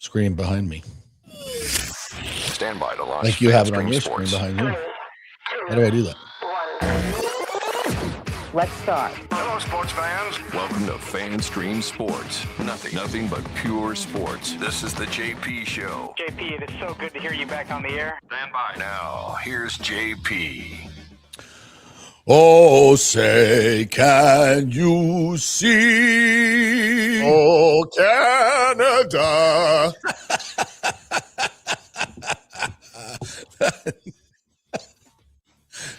screen behind me. Stand by to launch. Like you have it on your screen behind you. How do I do that? Let's start. Hello, sports fans. Welcome to FanStream Sports. Nothing but pure sports. This is the JP Show. JP, it is so good to hear you back on the air. Stand by. Now, here's JP. Oh, say, can you see? Oh, Canada.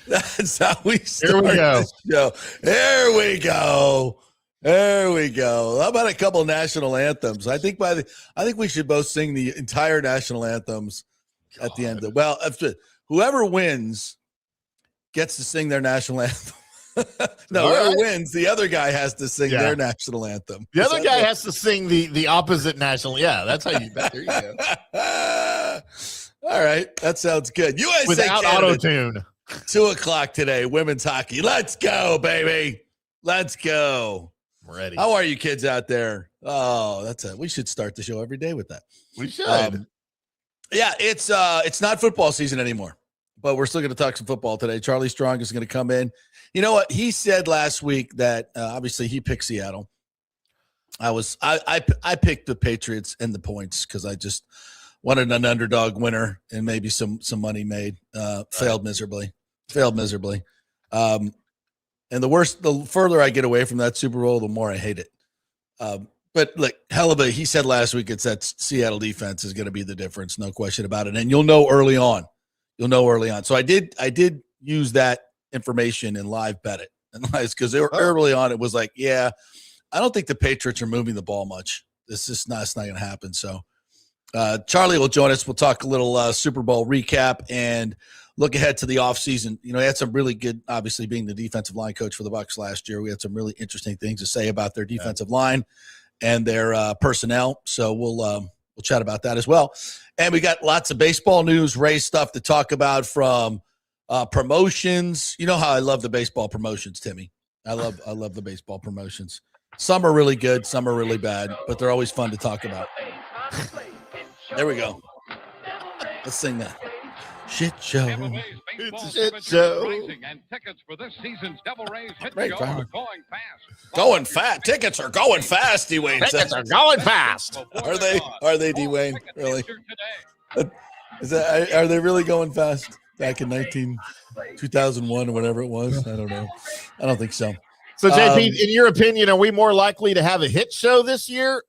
That's how we start. Here we go. This show. There we go. There we go. How about a couple national anthems? I think we should both sing the entire national anthems at the end. Whoever wins gets to sing their national anthem. No, whoever wins, the other guy has to sing their national anthem. The other guy has to sing the opposite national. Yeah, that's how you. There you go. All right, that sounds good. USA Without auto-tune. 2:00 today, women's hockey. Let's go, baby. Let's go. I'm ready. How are you kids out there? Oh, that's it. We should start the show every day with that. We should. Yeah, it's not football season anymore, but we're still going to talk some football today. Charlie Strong is going to come in. You know what? He said last week that obviously he picked Seattle. I picked the Patriots and the points because I just wanted an underdog winner and maybe some money made. Failed miserably. And the further I get away from that Super Bowl, the more I hate it. But look, he said last week it's that Seattle defense is going to be the difference, no question about it. And you'll know early on. So I did use that information and live bet it. And because early on it was like, yeah, I don't think the Patriots are moving the ball much. It's not going to happen. So Charlie will join us. We'll talk a little Super Bowl recap and look ahead to the offseason. You know, he had some really good, obviously being the defensive line coach for the Bucs last year. We had some really interesting things to say about their defensive line and their personnel. So we'll chat about that as well. And we got lots of baseball news, Rays stuff to talk about from promotions. You know how I love the baseball promotions, Timmy. I love the baseball promotions. Some are really good, some are really bad, but they're always fun to talk about. There we go. Let's sing that. Shit show. It's a shit show. And tickets for this season's Devil Rays hit Right, show Farmer. are going fast. Going fast. Tickets are going fast, D-Wayne. Tickets are going fast. Are they? Are they, D-Wayne? Really? Are they really going fast? Back in 2001 or whatever it was? I don't know. I don't think so. So, JP, in your opinion, are we more likely to have a hit show this year?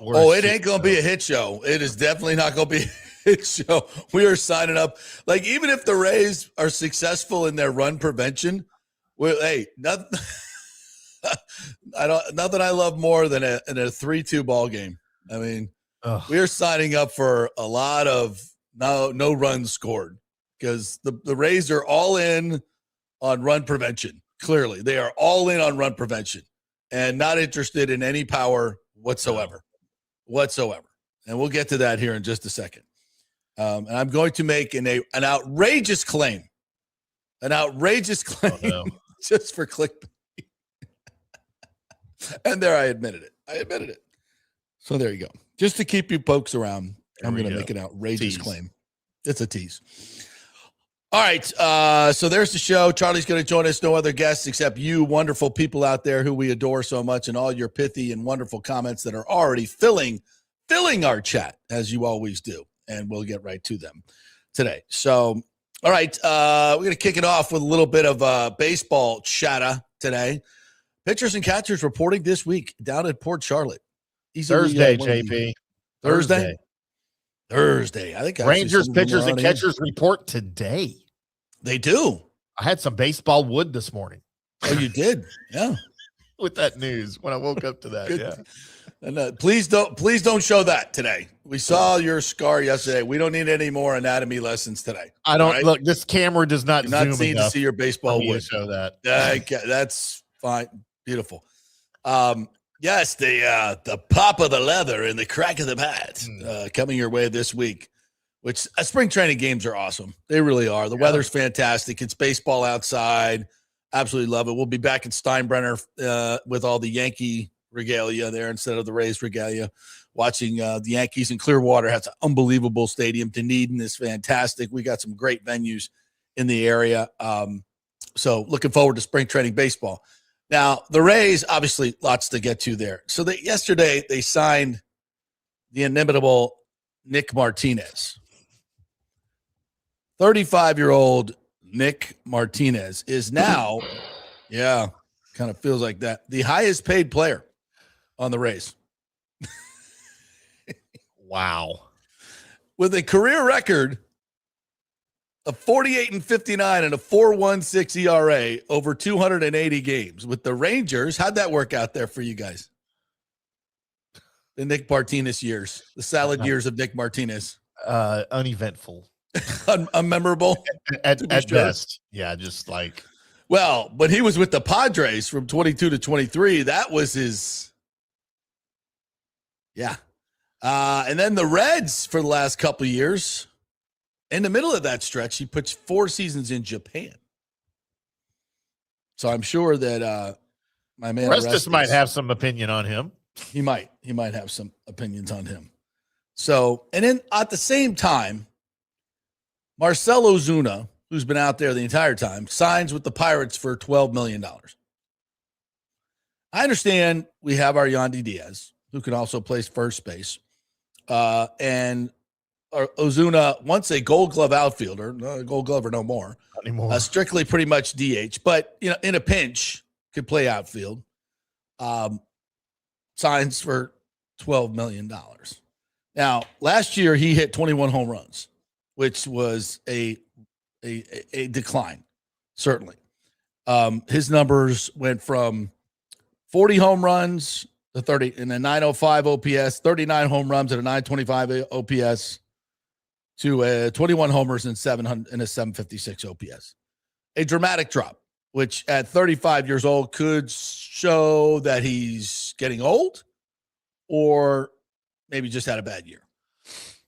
It ain't going to be a hit show. It is definitely not going to be a hit show. We are signing up. Like, even if the Rays are successful in their run prevention, nothing I love more than a 3-2 ball game. I mean, we are signing up for a lot of no runs scored because the Rays are all in on run prevention. Clearly, they are all in on run prevention and not interested in any power whatsoever. And we'll get to that here in just a second. And I'm going to make an outrageous claim. Just for clickbait. And there I admitted it. So there you go. Just to keep you folks around, I'm going to make an outrageous claim. It's a tease. All right, so there's the show. Charlie's going to join us. No other guests except you wonderful people out there who we adore so much and all your pithy and wonderful comments that are already filling our chat, as you always do. And we'll get right to them today. So, all right, we're going to kick it off with a little bit of baseball chatter today. Pitchers and catchers reporting this week down at Port Charlotte. Thursday, JP. Thursday. I think Rangers pitchers and catchers report today. They do. I had some baseball wood this morning. Oh, you did? Yeah. With that news when I woke up to that. Yeah. And please don't show that today. We saw your scar yesterday. We don't need any more anatomy lessons today. I don't look. This camera does not zoom need to see your baseball wood. Show that. That's fine. Beautiful. Yes, the pop of the leather and the crack of the bat coming your way this week. Which spring training games are awesome. They really are. The weather's fantastic. It's baseball outside. Absolutely love it. We'll be back at Steinbrenner with all the Yankee regalia there instead of the Rays regalia. Watching the Yankees in Clearwater has an unbelievable stadium. Dunedin is fantastic. We got some great venues in the area. So looking forward to spring training baseball. Now, the Rays, obviously, lots to get to there. So yesterday they signed the inimitable Nick Martinez. 35-year-old Nick Martinez is now, kind of feels like that, the highest paid player on the Rays. Wow. With a career record of 48-59 and a 4.16 ERA over 280 games with the Rangers. How'd that work out there for you guys? The Nick Martinez years, the salad years of Nick Martinez. Uneventful. Unmemorable at best. Yeah, just like. Well, but he was with the Padres from 22 to 23. That was his. Yeah. And then the Reds for the last couple of years. In the middle of that stretch, he puts 4 seasons in Japan. So I'm sure that my man Orestes might have some opinion on him. He might have some opinions on him. So, and then at the same time, Marcell Ozuna, who's been out there the entire time, signs with the Pirates for $12 million. I understand we have our Yandy Diaz, who can also play first base. And Ozuna, once a Gold Glove outfielder, Gold Glover no more, not anymore. Strictly pretty much DH, but in a pinch could play outfield. Signs for $12 million. Now, last year he hit 21 home runs, which was a decline, certainly. His numbers went from 40 home runs to 30 and a 905 OPS, 39 home runs at a 925 OPS to 21 homers and 756 OPS. A dramatic drop, which at 35 years old could show that he's getting old or maybe just had a bad year.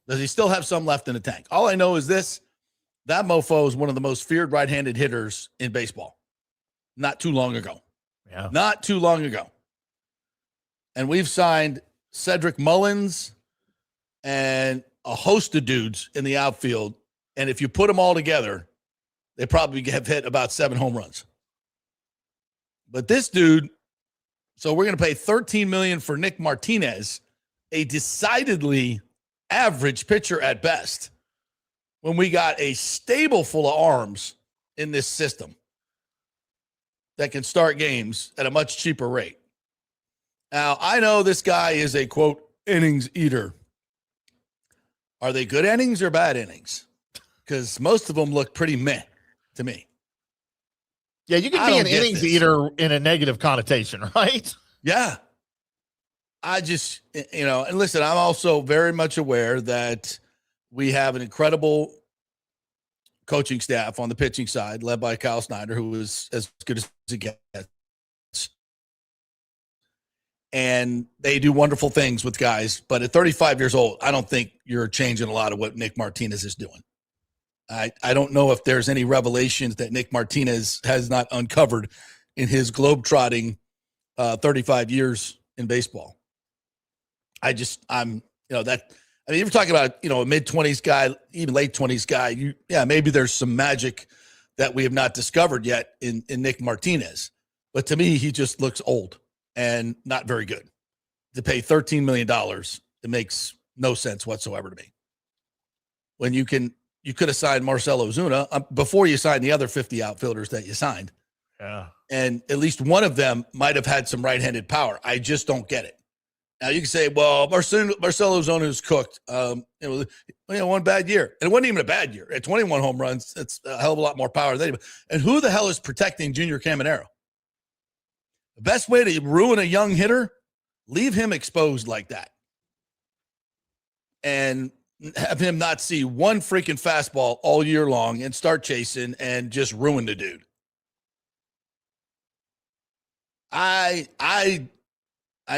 Does he still have some left in the tank? All I know is this: that mofo is one of the most feared right-handed hitters in baseball. Not too long ago. Yeah. Not too long ago. And we've signed Cedric Mullins and a host of dudes in the outfield. And if you put them all together, they probably have hit about 7 home runs. But this dude, so we're going to pay $13 million for Nick Martinez, a decidedly average pitcher at best, when we got a stable full of arms in this system that can start games at a much cheaper rate. Now, I know this guy is a, quote, innings eater. Are they good innings or bad innings? Because most of them look pretty meh to me. Yeah, you can be an innings eater in a negative connotation, right? Yeah. I just, and listen, I'm also very much aware that we have an incredible coaching staff on the pitching side, led by Kyle Snyder, who is as good as it gets. And they do wonderful things with guys. But at 35 years old, I don't think you're changing a lot of what Nick Martinez is doing. I don't know if there's any revelations that Nick Martinez has not uncovered in his globetrotting 35 years in baseball. You're talking about, a mid-20s guy, even late 20s guy. Maybe there's some magic that we have not discovered yet in Nick Martinez. But to me, he just looks old and not very good. To pay $13 million, it makes no sense whatsoever to me. When you could have signed Marcell Ozuna before you signed the other 50 outfielders that you signed. Yeah. And at least one of them might have had some right-handed power. I just don't get it. Now you can say, well, Marcell Ozuna is cooked. One bad year. And it wasn't even a bad year. At 21 home runs, it's a hell of a lot more power than anybody. And who the hell is protecting Junior Caminero? The best way to ruin a young hitter, leave him exposed like that. And have him not see one freaking fastball all year long and start chasing and just ruin the dude. I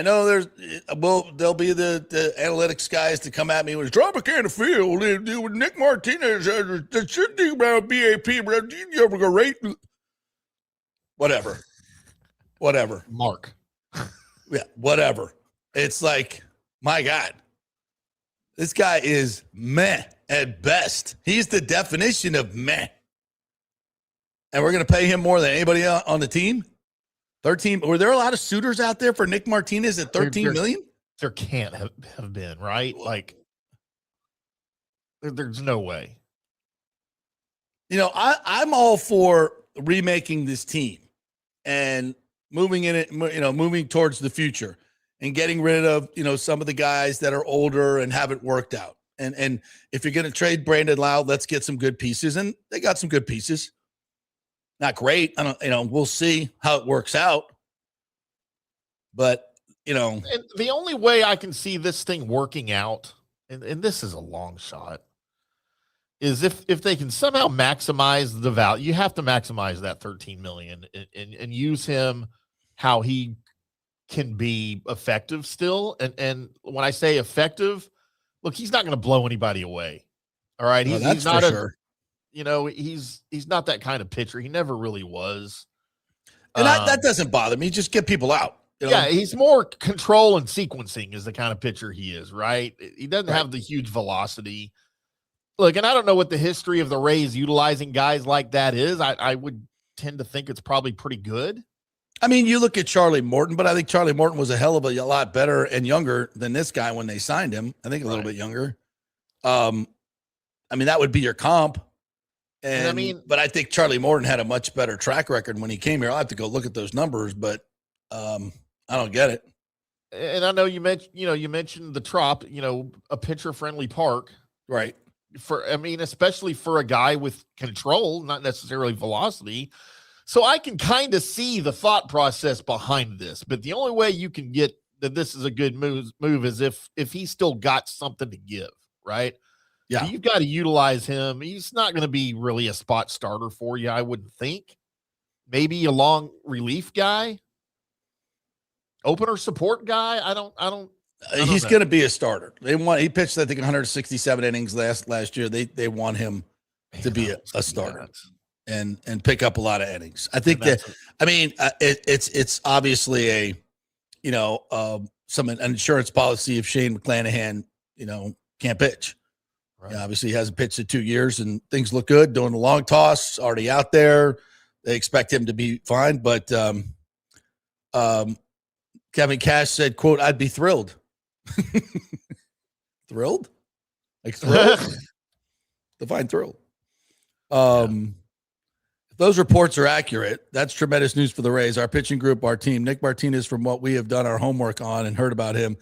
know there'll be the analytics guys to come at me with drop a can of field with Nick Martinez. That should be about BAP, but you ever go rate? Whatever. Mark. Yeah, whatever. It's like, my God, this guy is meh at best. He's the definition of meh. And we're going to pay him more than anybody else on the team? 13. Were there a lot of suitors out there for Nick Martinez at 13 million? There can't have been, right? Like, there's no way. You know, I'm all for remaking this team and moving in it, you know, moving towards the future and getting rid of, you know, some of the guys that are older and haven't worked out. And if you're going to trade Brandon Loud, let's get some good pieces. And they got some good pieces. Not great. I don't, you know, we'll see how it works out. But, you know, and the only way I can see this thing working out, and this is a long shot, is if they can somehow maximize the value. You have to maximize that 13 million and use him how he can be effective still. And when I say effective, look, he's not going to blow anybody away. All right. He's not sure. You know, he's not that kind of pitcher. He never really was. And that doesn't bother me. Just get people out. You know? Yeah, he's more control and sequencing is the kind of pitcher he is, right? He doesn't have the huge velocity. Look, and I don't know what the history of the Rays utilizing guys like that is. I would tend to think it's probably pretty good. I mean, you look at Charlie Morton, but I think Charlie Morton was a hell of a lot better and younger than this guy when they signed him. I think a little bit younger. I mean, that would be your comp. And I mean, but I think Charlie Morton had a much better track record when he came here. I'll have to go look at those numbers, but I don't get it. And I know you mentioned the Trop, you know, a pitcher friendly park, right? Especially for a guy with control, not necessarily velocity. So I can kind of see the thought process behind this, but the only way you can get that this is a good move is if he's still got something to give, right? Yeah. You've got to utilize him. He's not going to be really a spot starter for you, I wouldn't think. Maybe a long relief guy, opener support guy. I don't he's going to be a starter. He pitched, I think, 167 innings last year. They want him to be a starter and pick up a lot of innings. I think it's obviously a, you know, an insurance policy if Shane McClanahan, you know, can't pitch. Right. Yeah, obviously he hasn't pitched in 2 years and things look good. Doing the long toss, already out there. They expect him to be fine. But Kevin Cash said, quote, "I'd be thrilled." Thrilled? Like thrilled? Define thrilled. If those reports are accurate, that's tremendous news for the Rays. Our pitching group, our team, Nick Martinez, from what we have done our homework on and heard about him,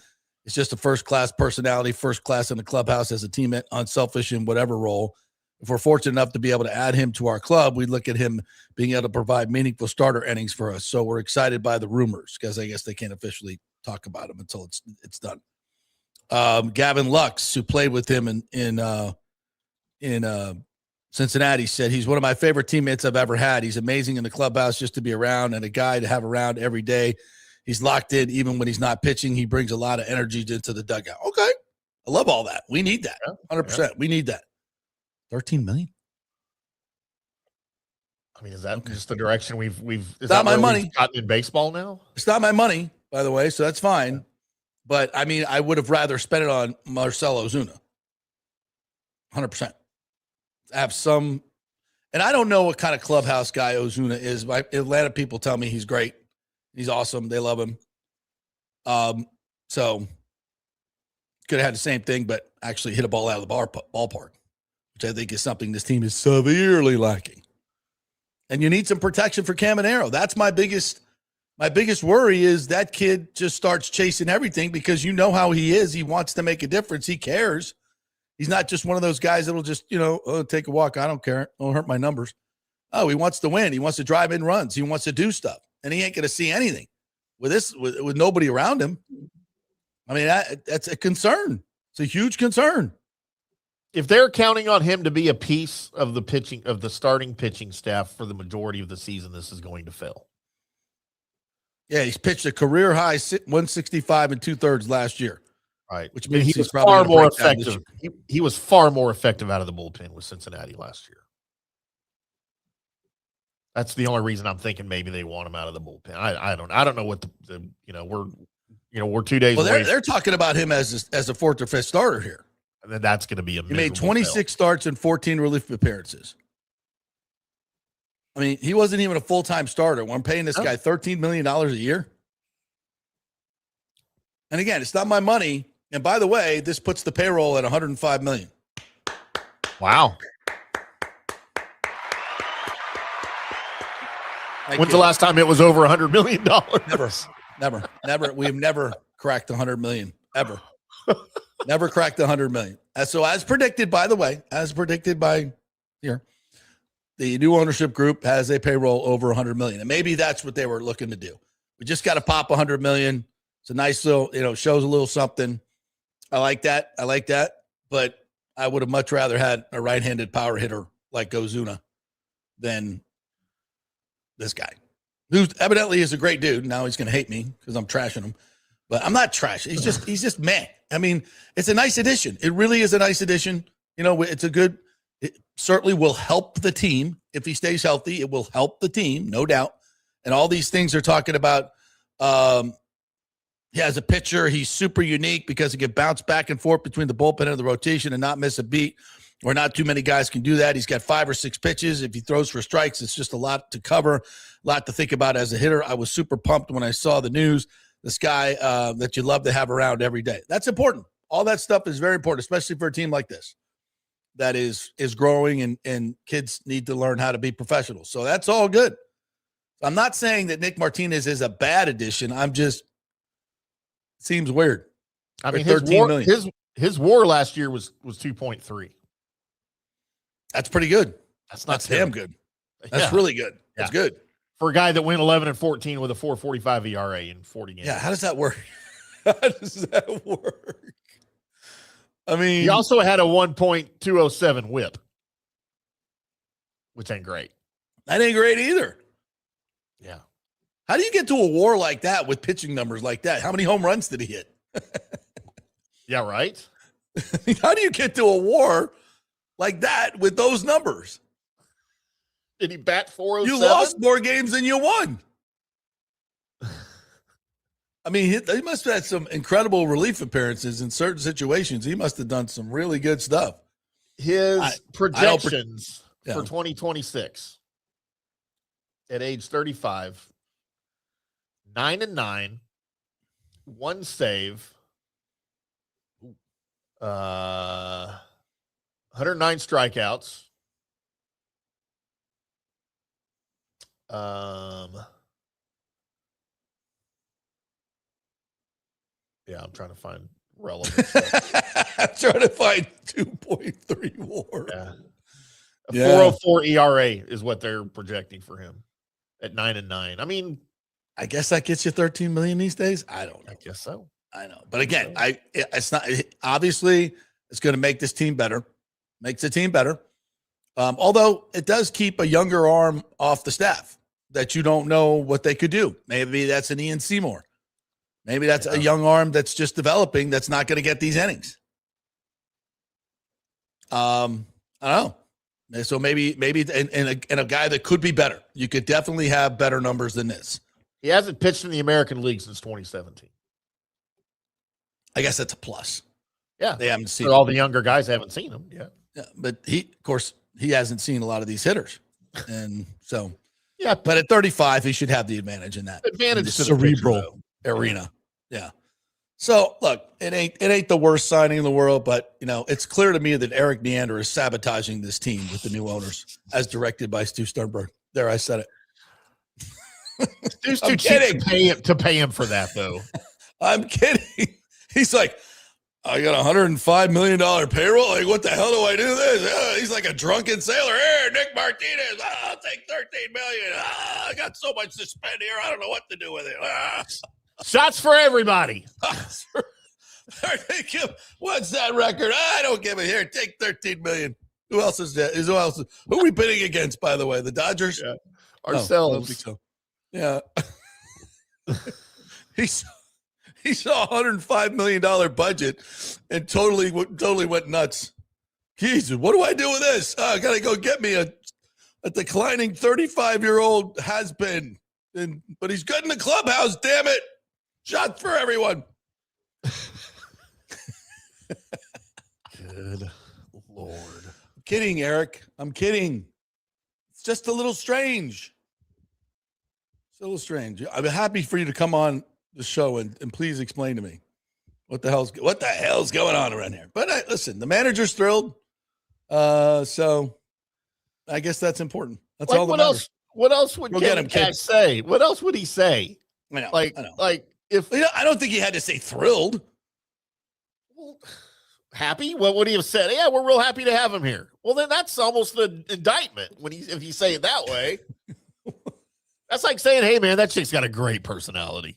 it's just a first-class personality, first class in the clubhouse as a teammate, unselfish in whatever role. If we're fortunate enough to be able to add him to our club, we look at him being able to provide meaningful starter innings for us. So we're excited by the rumors because I guess they can't officially talk about him until it's done. Gavin Lux, who played with him in Cincinnati, said he's one of my favorite teammates I've ever had. He's amazing in the clubhouse just to be around and a guy to have around every day. He's locked in even when he's not pitching. He brings a lot of energy into the dugout. Okay. I love all that. We need that. 100%. Yeah. We need that. 13 million. I mean, is that just the direction we've it's not my money gotten in baseball now? It's not my money, by the way, so that's fine. Yeah. But I mean, I would have rather spent it on Marcell Ozuna. 100%. Have some, and I don't know what kind of clubhouse guy Ozuna is. Atlanta people tell me he's great. He's awesome. They love him. So could have had the same thing, but actually hit a ball out of the ballpark, which I think is something this team is severely lacking. And you need some protection for Caminero. That's my biggest worry is that kid just starts chasing everything because you know how he is. He wants to make a difference. He cares. He's not just one of those guys that'll just, take a walk. I don't care. Don't hurt my numbers. Oh, he wants to win. He wants to drive in runs. He wants to do stuff. And he ain't going to see anything with nobody around him. I mean, that's a concern. It's a huge concern. If they're counting on him to be a piece of the starting pitching staff for the majority of the season, this is going to fail. Yeah, he's pitched a career high 165 2/3 last year. Right, which means he was far more effective. He was far more effective out of the bullpen with Cincinnati last year. That's the only reason I'm thinking maybe they want him out of the bullpen. I don't know what we're we're 2 days Well, away. they're talking about him as a fourth or fifth starter here. And then that's going to be a He made miserable 26 starts and 14 relief appearances. I mean, he wasn't even a full-time starter. When I'm paying this guy $13 million a year. And again, it's not my money. And by the way, this puts the payroll at $105 million. Wow. When's the last time it was over $100 million? Never. We've never cracked 100 million ever. Never cracked 100 million. So as predicted, by the way, here, the new ownership group has a payroll over 100 million. And maybe that's what they were looking to do. We just got to pop 100 million. It's a nice little, shows a little something. I like that. But I would have much rather had a right-handed power hitter like Ozuna than this guy, who evidently is a great dude. Now he's going to hate me because I'm trashing him, but I'm not trashing. He's just meh. I mean, it's a nice addition. It really is a nice addition. It certainly will help the team if he stays healthy. It will help the team, no doubt. And all these things are talking about. He has a pitcher. He's super unique because he can bounce back and forth between the bullpen and the rotation and not miss a beat. Or not too many guys can do that. He's got 5 or 6 pitches. If he throws for strikes, it's just a lot to cover, a lot to think about as a hitter. I was super pumped when I saw the news. This guy that you love to have around every day. That's important. All that stuff is very important, especially for a team like this that is growing and kids need to learn how to be professionals. So that's all good. I'm not saying that Nick Martinez is a bad addition. Seems weird. I mean, his WAR last year was 2.3. That's pretty good. That's damn good. That's really good. That's good. For a guy that went 11-14 with a 4.45 ERA in 40 games. Yeah, how does that work? I mean, he also had a 1.207 whip, which ain't great. That ain't great either. Yeah. How do you get to a WAR like that with pitching numbers like that? How many home runs did he hit? Yeah, right. How do you get to a WAR like that with those numbers? Did he bat 407? You lost more games than you won. I mean, he must have had some incredible relief appearances in certain situations. He must have done some really good stuff. His projections for 2026 at age 35, 9-9, 1 save, 109 strikeouts. Yeah, I'm trying to find relevant stuff. I'm trying to find 2.3 WAR. Yeah. 404 ERA is what they're projecting for him at 9-9. I mean, I guess that gets you 13 million these days. I don't know. I guess so. I know. But again, it's not obviously it's going to make this team better. Makes the team better. Although it does keep a younger arm off the staff that you don't know what they could do. Maybe that's an Ian Seymour. Maybe that's a young arm that's just developing that's not going to get these innings. I don't know. So maybe and a guy that could be better. You could definitely have better numbers than this. He hasn't pitched in the American League since 2017. I guess that's a plus. Yeah. They haven't seen all the younger guys haven't seen him. Yeah. But he hasn't seen a lot of these hitters. And so, yeah. But at 35, he should have the advantage in that. Advantage to the cerebral arena. Yeah. So look, it ain't the worst signing in the world, but it's clear to me that Eric Neander is sabotaging this team with the new owners as directed by Stu Sternberg. There, I said it. Stu's too cheap to pay him for that, though. I'm kidding. He's like, I got $105 million payroll. Like, what the hell do I do this? He's like a drunken sailor. Here, Nick Martinez. I'll take $13 million. I got so much to spend here. I don't know what to do with it. Shots for everybody. What's that record? I don't give it. Here, take $13 million. Who else is that? Who are we bidding against, by the way? The Dodgers? Yeah. Ourselves. I don't think so. Yeah. He saw $105 million budget and totally went nuts. Jesus, what do I do with this? I got to go get me a declining 35-year-old has-been. But he's good in the clubhouse, damn it. Shots for everyone. Good Lord. I'm kidding, Eric. I'm kidding. It's just a little strange. It's a little strange. I'm happy for you to come on the show and please explain to me what the hell's going on around here. But listen, the manager's thrilled. So I guess that's important. That's all that what matters. else? What else would Go get Kevin him, Cash kid. say? What else would he say? I know. Like, I know. like if I don't think he had to say thrilled. happy, what would he have said? Yeah, we're real happy to have him here. Well, then that's almost an indictment if you say it that way. That's like saying, "Hey, man, that chick's got a great personality."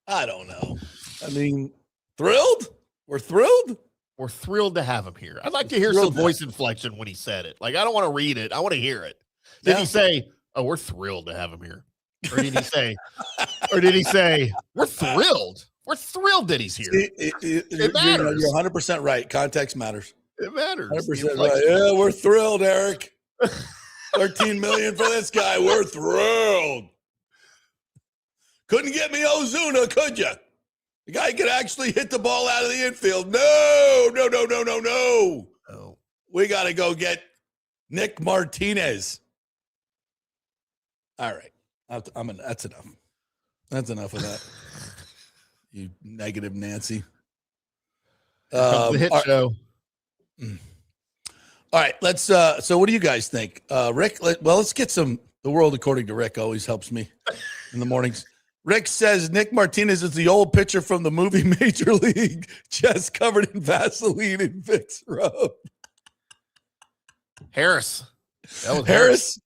I don't know. I mean, thrilled? We're thrilled? We're thrilled to have him here. I'd like to hear Thrilled some voice inflection when he said it. Like, I don't want to read it. I want to hear it. Did Yeah. he say, "Oh, we're thrilled to have him here"? Or did he say, "We're thrilled"? We're thrilled that he's here. It matters. You're 100% right. Context matters. It matters. 100% right. Yeah, we're thrilled, Eric. 13 million for this guy. We're thrilled. Couldn't get me Ozuna, could you? The guy could actually hit the ball out of the infield. No. Oh. We got to go get Nick Martinez. All right. That's enough. That's enough of that. You negative Nancy. The hit show. All right, let's so what do you guys think? Rick, let's get the world according to Rick always helps me in the mornings. Rick says Nick Martinez is the old pitcher from the movie Major League, chest covered in Vaseline and Vicks rub. Harris. That was Harris?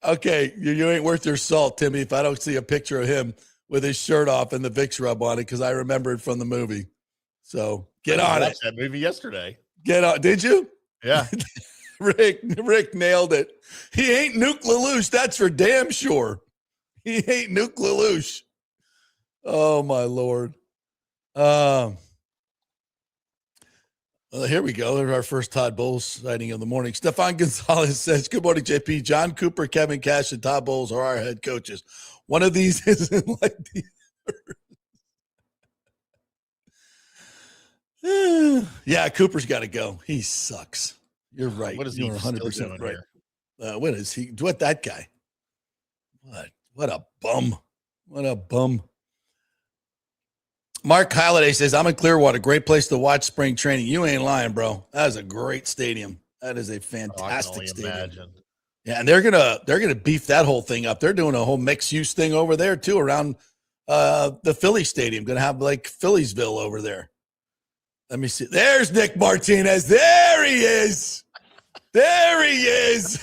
Okay, you ain't worth your salt, Timmy, if I don't see a picture of him with his shirt off and the Vicks rub on it, because I remember it from the movie. So get on it. That movie yesterday. Get on. Did you? Yeah. Rick nailed it. He ain't Nuke LaLoosh. That's for damn sure. He ain't Nuke LaLoosh. Oh, my Lord. Well, here we go. There's our first Todd Bowles sighting of the morning. Stefan Gonzalez says, good morning, JP. John Cooper, Kevin Cash, and Todd Bowles are our head coaches. One of these isn't like the other. Yeah, Cooper's got to go. He sucks. You're right. What is he 100% right. here? What is he? What that guy? What a bum. What a bum. Mark Halliday says, I'm in Clearwater. Great place to watch spring training. You ain't lying, bro. That is a great stadium. That is a fantastic stadium. Imagine. Yeah, and they're gonna beef that whole thing up. They're doing a whole mixed use thing over there too around the Philly stadium. Gonna have like Philliesville over there. Let me see. There's Nick Martinez. There he is. There he is.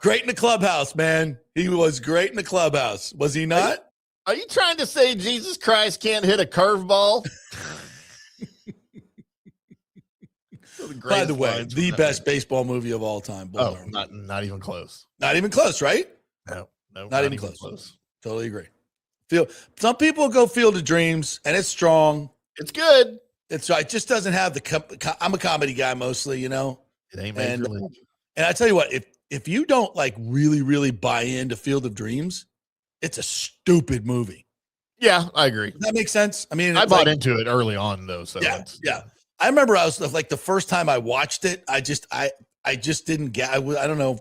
Great in the clubhouse, man. He was great in the clubhouse. Was he not? Are you trying to say Jesus Christ can't hit a curveball? By the way, the best baseball movie of all time. Oh, not even close. Not even close, right? No, not even close. Totally agree. Some people go Field of Dreams, and it's strong. It's good. It just doesn't have I'm a comedy guy mostly, you know. It ain't Major League. And I tell you what, if you don't like really, really buy into Field of Dreams, it's a stupid movie. Yeah, I agree. Does that make sense? I mean, I bought into it early on though. So yeah. I remember I was like the first time I watched it, I just didn't get. I don't know,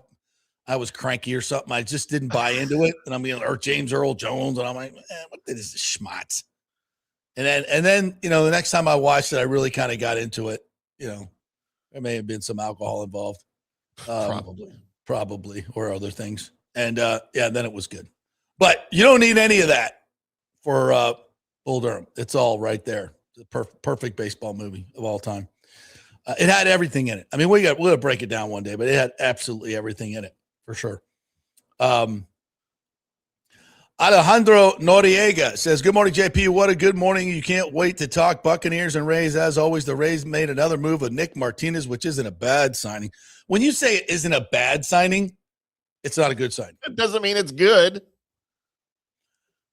I was cranky or something. I just didn't buy into it, and I'm or James Earl Jones, and I'm like, what is this schmatz? And then you know, the next time I watched it, I really kind of got into it. You know, there may have been some alcohol involved, probably, or other things. And then it was good. But you don't need any of that for Bull Durham. It's all right there. Perfect baseball movie of all time. It had everything in it. I mean, we'll break it down one day, but it had absolutely everything in it for sure. Alejandro Noriega says, good morning, JP. What a good morning. You can't wait to talk Buccaneers and Rays. As always, the Rays made another move with Nick Martinez, which isn't a bad signing. When you say it isn't a bad signing, it's not a good sign. It doesn't mean it's good.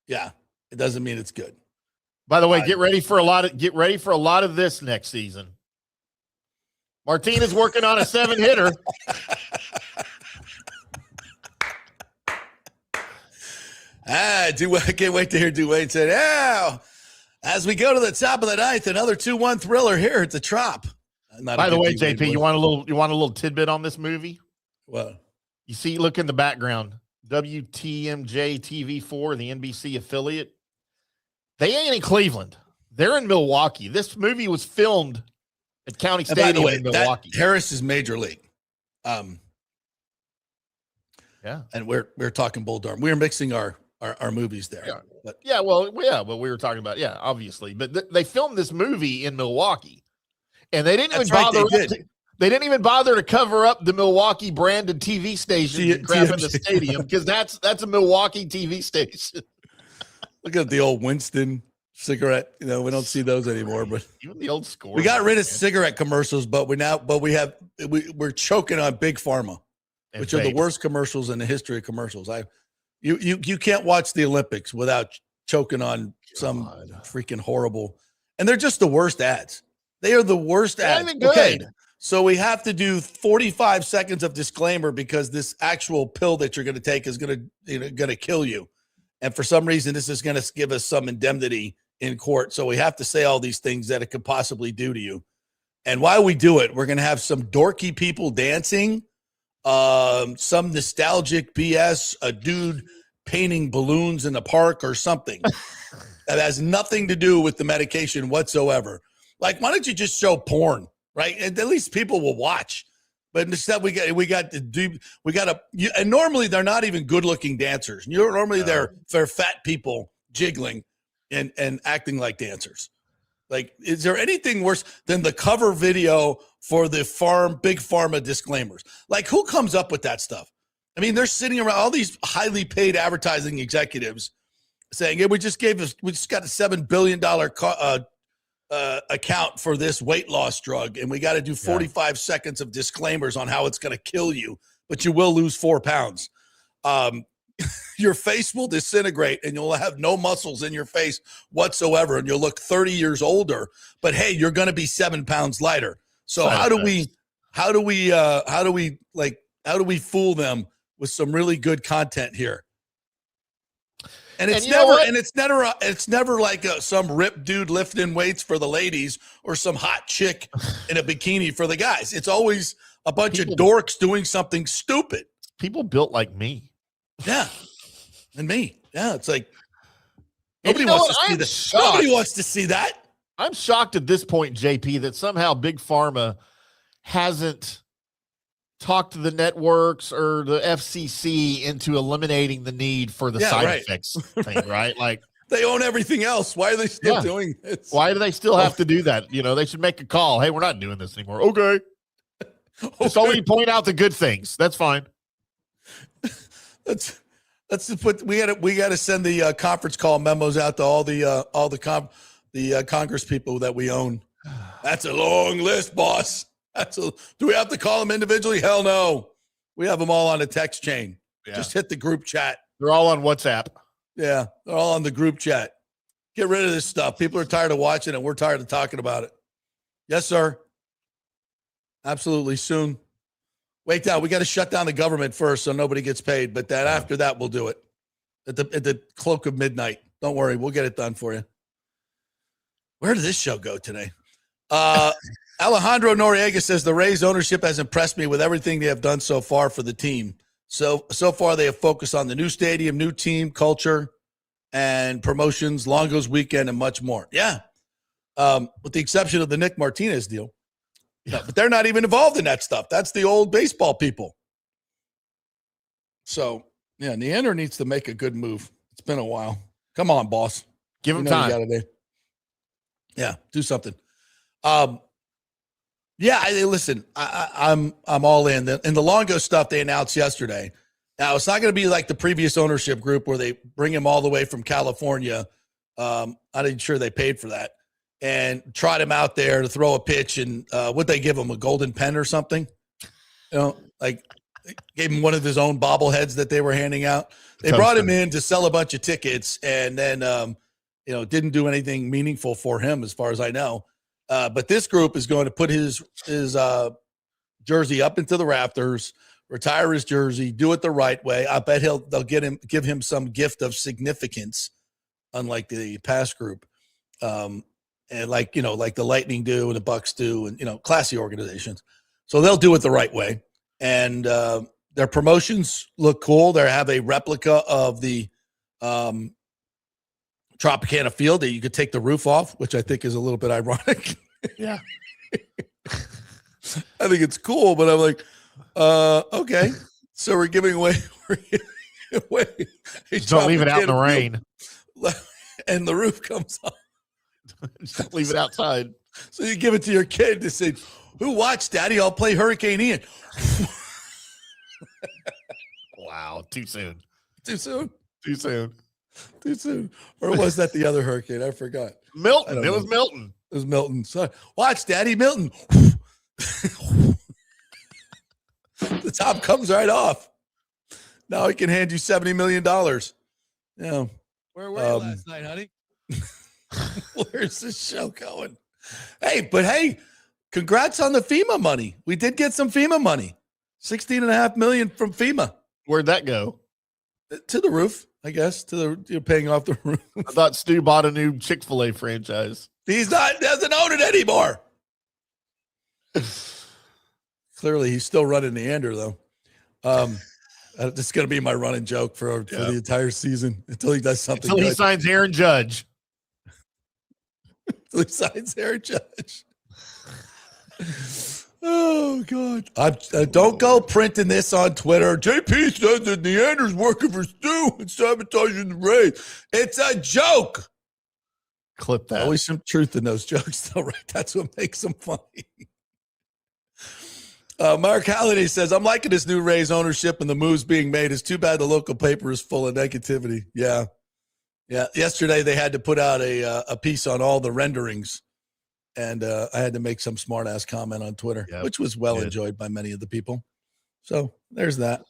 Yeah, it doesn't mean it's good. By the way, get ready for a lot of this next season. Martinez working on a 7-hitter. I can't wait to hear Dwayne say, "Yeah." As we go to the top of the ninth, another 2-1 thriller here at the Trop. By the way, JP, you want a little tidbit on this movie? What? You see, look in the background. WTMJ TV4, the NBC affiliate. They ain't in Cleveland. They're in Milwaukee. This movie was filmed at County Stadium in Milwaukee. Harris is major league. Yeah. And we're talking Bull Durham. We're mixing our movies there. Yeah. But But we were talking about, obviously. But they filmed this movie in Milwaukee. And they didn't even bother. They didn't even bother to cover up the Milwaukee branded TV station and grab in the stadium because that's a Milwaukee TV station. Look at the old Winston cigarette. You know, we don't see those anymore. But even the old score. We got rid of cigarette commercials, but we're choking on Big Pharma, which are the worst commercials in the history of commercials. You can't watch the Olympics without choking on some freaking horrible, and they're just the worst ads. They are the worst ads. Okay, so we have to do 45 seconds of disclaimer because this actual pill that you're going to take is going to kill you, and for some reason this is going to give us some indemnity in court. So we have to say all these things that it could possibly do to you. And while we do it, we're going to have some dorky people dancing, some nostalgic BS, a dude painting balloons in the park or something that has nothing to do with the medication whatsoever. Like, why don't you just show porn, right? And at least people will watch. But instead, and normally they're not even good-looking dancers. Normally they're fat people jiggling and acting like dancers. Like, is there anything worse than the cover video for the Big Pharma disclaimers? Like, who comes up with that stuff? I mean, they're sitting around, all these highly paid advertising executives saying, "Yeah, we just got a $7 billion account for this weight loss drug, and we got to do 45 seconds of disclaimers on how it's going to kill you, but you will lose 4 pounds. Your face will disintegrate, and you'll have no muscles in your face whatsoever, and you'll look 30 years older. But hey, you're going to be 7 pounds lighter. So how do we fool them with some really good content here?" And it's never like some ripped dude lifting weights for the ladies or some hot chick in a bikini for the guys. It's always a bunch of dorks doing something stupid. People built like me. Yeah. And me. Yeah. It's like nobody wants to see that. Nobody wants to see that. I'm shocked at this point, JP, that somehow Big Pharma hasn't talked to the networks or the FCC into eliminating the need for the side effects thing, right? Like, they own everything else. Why are they still doing this? Why do they still have to do that? You know, they should make a call. Hey, we're not doing this anymore. Okay. Just only point out the good things. That's fine. Let's just put. We got to send the conference call memos out to all the Congress people that we own. That's a long list, boss. Do we have to call them individually? Hell no. We have them all on a text chain. Yeah. Just hit the group chat. They're all on WhatsApp. Yeah, they're all on the group chat. Get rid of this stuff. People are tired of watching it. We're tired of talking about it. Yes, sir. Absolutely. Soon. Wait down. We got to shut down the government first so nobody gets paid. But after that, we'll do it. At the cloak of midnight. Don't worry. We'll get it done for you. Where did this show go today? Alejandro Noriega says the Rays ownership has impressed me with everything they have done so far for the team. So far they have focused on the new stadium, new team, culture, and promotions, Longo's weekend, and much more. Yeah. With the exception of the Nick Martinez deal. Yeah. But they're not even involved in that stuff. That's the old baseball people. So, yeah, Neander needs to make a good move. It's been a while. Come on, boss. Give him time. Yeah, do something. Yeah, listen, I'm all in. In the Longo stuff they announced yesterday. Now, it's not going to be like the previous ownership group where they bring him all the way from California. I'm not sure they paid for that. And trot him out there to throw a pitch. And would they give him a golden pen or something? You know, like gave him one of his own bobbleheads that they were handing out. They brought him in to sell a bunch of tickets and then, didn't do anything meaningful for him as far as I know. But this group is going to put his jersey up into the rafters, retire his jersey, do it the right way. I bet they'll give him some gift of significance, unlike the past group. And like the Lightning do and the Bucks do, and classy organizations. So they'll do it the right way. And their promotions look cool. They have a replica of the Tropicana Field that you could take the roof off, which I think is a little bit ironic. Yeah. I think it's cool, but I'm like, okay. So we're giving away. Just don't leave it out in the rain. And the roof comes off. Just don't leave it outside. So you give it to your kid to say, "Who watched, Daddy? I'll play Hurricane Ian." Wow, too soon. Too soon. Too soon. Too soon. Or was that the other hurricane? I forgot. Milton. It was Milton. It was Milton. So, watch, Daddy, Milton. The top comes right off. Now he can hand you $70 million. Yeah. Where were you last night, honey? Where's this show going? Hey, congrats on the FEMA money. We did get some FEMA money. $16.5 million from FEMA. Where'd that go? To the roof, I guess. You're paying off the roof. I thought Stu bought a new Chick-fil-A franchise. Doesn't own it anymore. Clearly, he's still running the under, though. This is going to be my running joke for the entire season until he does something. Until he signs Aaron Judge. Until he signs Aaron Judge. Oh, God. Don't go printing this on Twitter. JP said that Neander's working for Stu and sabotaging the Rays. It's a joke. Clip that. Always some truth in those jokes, though, right? That's what makes them funny. Mark Halliday says, I'm liking this new Rays ownership and the moves being made. It's too bad the local paper is full of negativity. Yeah. Yesterday they had to put out a piece on all the renderings, and I had to make some smart-ass comment on Twitter, which was well enjoyed by many of the people. So there's that.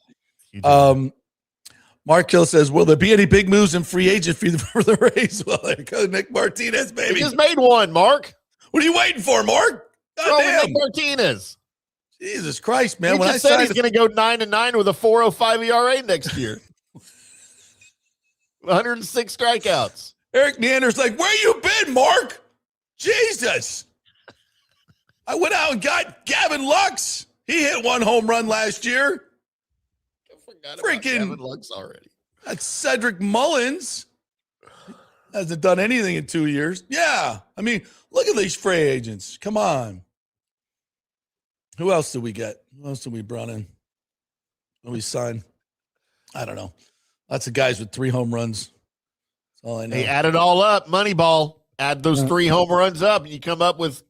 Mark Hill says, will there be any big moves in free agent for the Rays? Well, there goes Nick Martinez, baby. He just made one, Mark. What are you waiting for, Mark? Nick Martinez. Jesus Christ, man. He just said he's going to go 9-9 with a 4.05 ERA next year. 106 strikeouts. Eric Neander's like, where you been, Mark? Jesus. I went out and got Gavin Lux. He hit one home run last year. I forgot about Gavin Lux already. That's Cedric Mullins. Hasn't done anything in 2 years. Yeah. I mean, look at these free agents. Come on. Who else did we get? Who else did we brought in? Who we signed? I don't know. Lots of guys with 3 home runs. That's all I know. Hey, add it all up. Moneyball. Add those 3 home runs up, and you come up with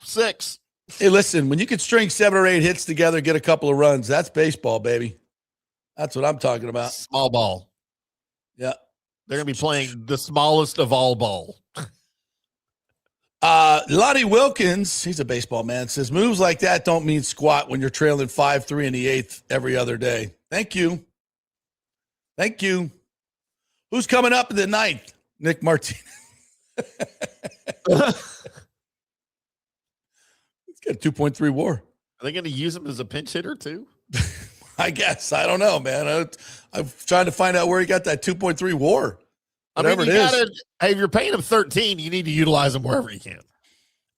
6. Hey, listen, when you can string 7 or 8 hits together, get a couple of runs, that's baseball, baby. That's what I'm talking about. Small ball. Yeah. They're going to be playing the smallest of all ball. Lonnie Wilkins, he's a baseball man, says moves like that don't mean squat when you're trailing 5-3 in the 8th every other day. Thank you. Thank you. Who's coming up in the 9th? Nick Martinez. He's got a 2.3 WAR. Are they going to use him as a pinch hitter too? I guess. I don't know, man. I'm trying to find out where he got that 2.3 WAR. Whatever it is. Hey, if you're paying him 13, you need to utilize him wherever you can.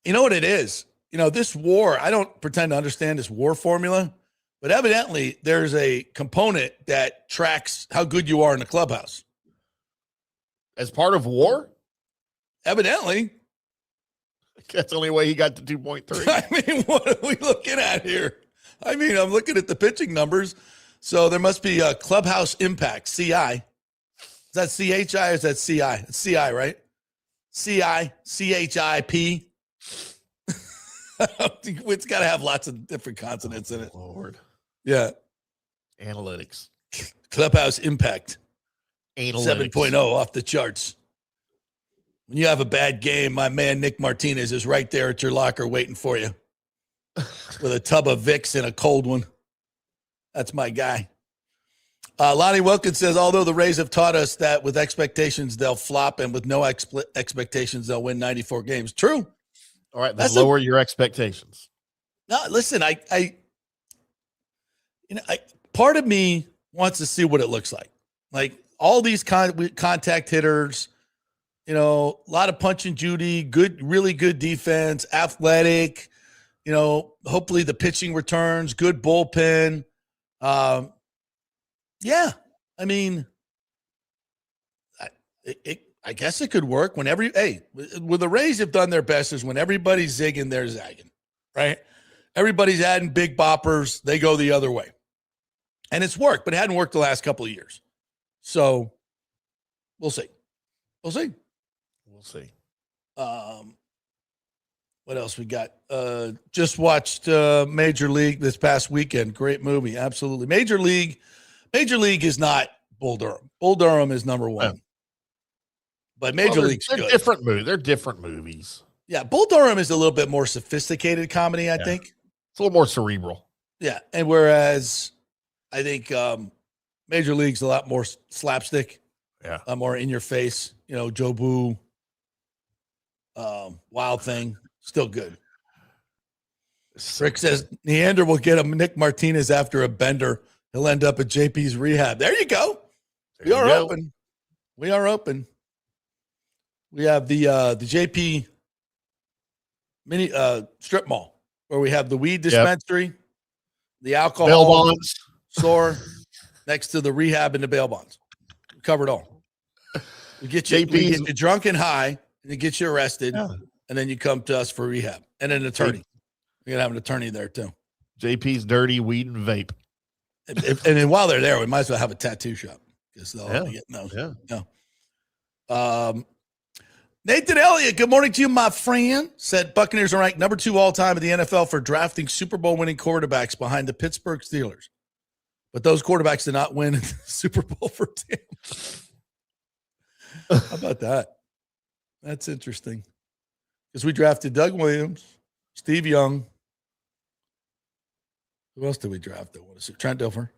You know what it is? This WAR, I don't pretend to understand this WAR formula, but evidently there's a component that tracks how good you are in the clubhouse. As part of WAR? Evidently. That's the only way he got to 2.3. I mean, what are we looking at here? I mean, I'm looking at the pitching numbers. So there must be a clubhouse impact, CI. Is that CHI or is that CI? It's CI, right? CI, CHIP. It's got to have lots of different consonants in it. Lord. Yeah. Analytics. Clubhouse impact. Analytics. 7.0 off the charts. When you have a bad game, my man Nick Martinez is right there at your locker waiting for you with a tub of Vicks and a cold one. That's my guy. Lonnie Wilkins says, although the Rays have taught us that with expectations, they'll flop, and with no expectations, they'll win 94 games. True. All right. Then lower your expectations. No, listen, part of me wants to see what it looks like. Like all these contact hitters, a lot of punch and Judy, good, really good defense, athletic, hopefully the pitching returns, good bullpen. Yeah, I mean, I guess it could work when when the Rays have done their best is when everybody's zigging, they're zagging, right? Everybody's adding big boppers, they go the other way. And it's worked, but it hadn't worked the last couple of years. So we'll see. We'll see. What else we got? Just watched Major League this past weekend. Great movie. Absolutely. Major League is not Bull Durham. Bull Durham is number one. Yeah. But Major League's they're good. Different movies. They're different movies. Yeah, Bull Durham is a little bit more sophisticated comedy, I think. It's a little more cerebral. Yeah, and whereas I think Major League's a lot more slapstick. Yeah. More in your face. Joe Boo, Wild Thing, still good. Rick says Neander will get a Nick Martinez after a bender. He'll end up at JP's rehab. There you go. We are open. We are open. We have the JP mini strip mall where we have the weed dispensary, the alcohol bail bonds store next to the rehab and the bail bonds. We covered all. We get you drunk and high, and it gets you arrested, and then you come to us for rehab and an attorney. We're gonna have an attorney there too. JP's dirty weed and vape. And then while they're there, we might as well have a tattoo shop because they'll get Nathan Elliott, good morning to you, my friend. Said Buccaneers are ranked number 2 all time in the NFL for drafting Super Bowl winning quarterbacks behind the Pittsburgh Steelers. But those quarterbacks did not win the Super Bowl for Tampa. How about that? That's interesting. Because we drafted Doug Williams, Steve Young. Who else did we draft? What is it? Trent Dilfer.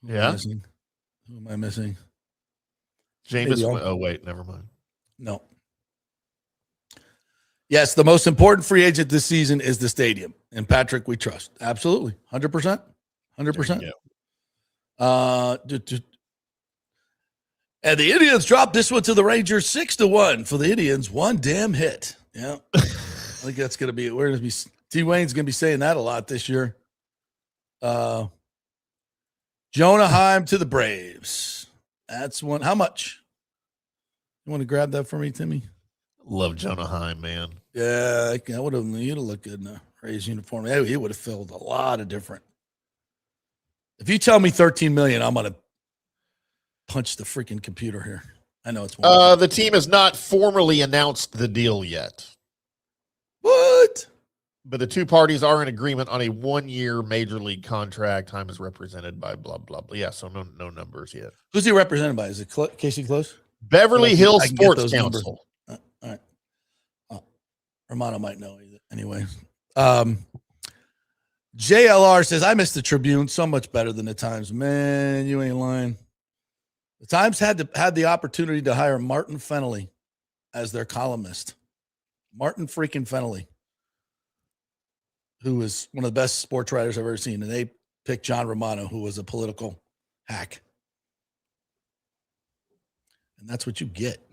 Who am I missing? Jameis. Oh, wait, never mind. No. Yes, the most important free agent this season is the stadium. And Patrick, we trust. Absolutely. 100%. 100%. And the Indians dropped this one to the Rangers 6-1 for the Indians. One damn hit. Yeah. I think that's going to be, T. Wayne's going to be saying that a lot this year. Jonah Hamm to the Braves. That's one. How much? You want to grab that for me, Timmy? Love Jonah Hamm, man. Yeah, I would have. He'd look good in a Rays uniform. He would have filled a lot of different. If you tell me $13 million, I'm gonna punch the freaking computer here. I know it's one. The team has not formally announced the deal yet. What? But the two parties are in agreement on a 1-year major league contract. Time is represented by blah, blah, blah. Yeah, so no numbers yet. Who's he represented by? Is it Casey Close? Beverly Hills Sports Council. All right. Romano might know anyway. JLR says, I miss the Tribune. So much better than the Times. Man, you ain't lying. The Times had the opportunity to hire Martin Fennelly as their columnist. Martin freaking Fennelly, who is one of the best sports writers I've ever seen. And they picked John Romano, who was a political hack. And that's what you get.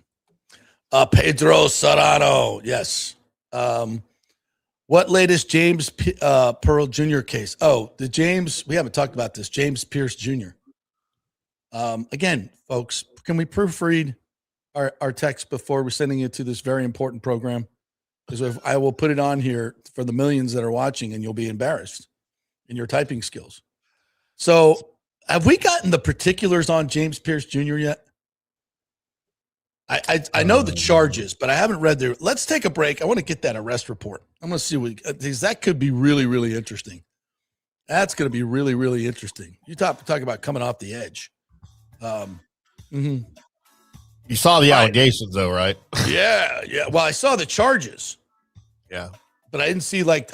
Pedro Serrano. Yes. What latest James Pearl Jr. case? Oh, we haven't talked about this. James Pierce Jr. Again, folks, can we proofread our text before we're sending it to this very important program? Because I will put it on here for the millions that are watching, and you'll be embarrassed in your typing skills. So have we gotten the particulars on James Pierce Jr. yet? I know the charges, but I haven't read their. Let's take a break. I want to get that arrest report. I'm going to see because that could be really, really interesting. That's going to be really, really interesting. You talk about coming off the edge. You saw the allegations, though, right? Yeah. Well, I saw the charges. Yeah, but I didn't see what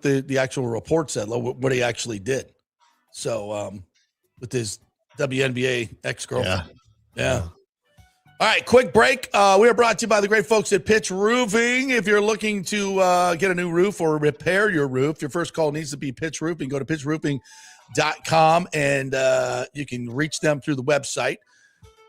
the actual report said, what he actually did. So with his WNBA ex-girlfriend. Yeah. All right, quick break. We are brought to you by the great folks at Pitch Roofing. If you're looking to get a new roof or repair your roof, your first call needs to be Pitch Roofing. Go to pitchroofing.com and you can reach them through the website.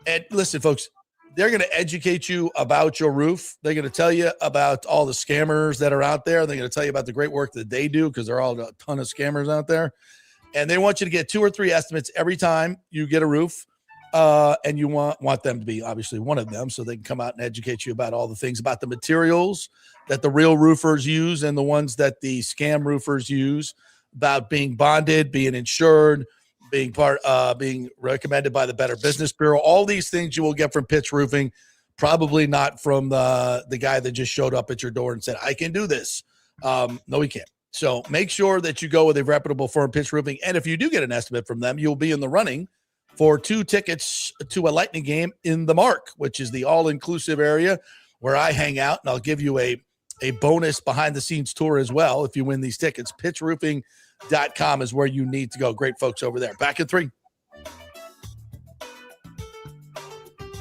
And listen, folks, they're going to educate you about your roof. They're going to tell you about all the scammers that are out there. They're going to tell you about the great work that they do because there are all a ton of scammers out there. And they want you to get 2 or 3 estimates every time you get a roof. And you want them to be obviously one of them so they can come out and educate you about all the things about the materials that the real roofers use and the ones that the scam roofers use, about being bonded, being insured, being recommended by the Better Business Bureau. All these things you will get from Pitch Roofing, probably not from the guy that just showed up at your door and said, I can do this. No, he can't. So make sure that you go with a reputable firm, Pitch Roofing. And if you do get an estimate from them, you'll be in the running for 2 tickets to a Lightning game in the Mark, which is the all-inclusive area where I hang out. And I'll give you a bonus behind-the-scenes tour as well if you win these tickets. Pitchroofing.com is where you need to go. Great folks over there. Back in 3.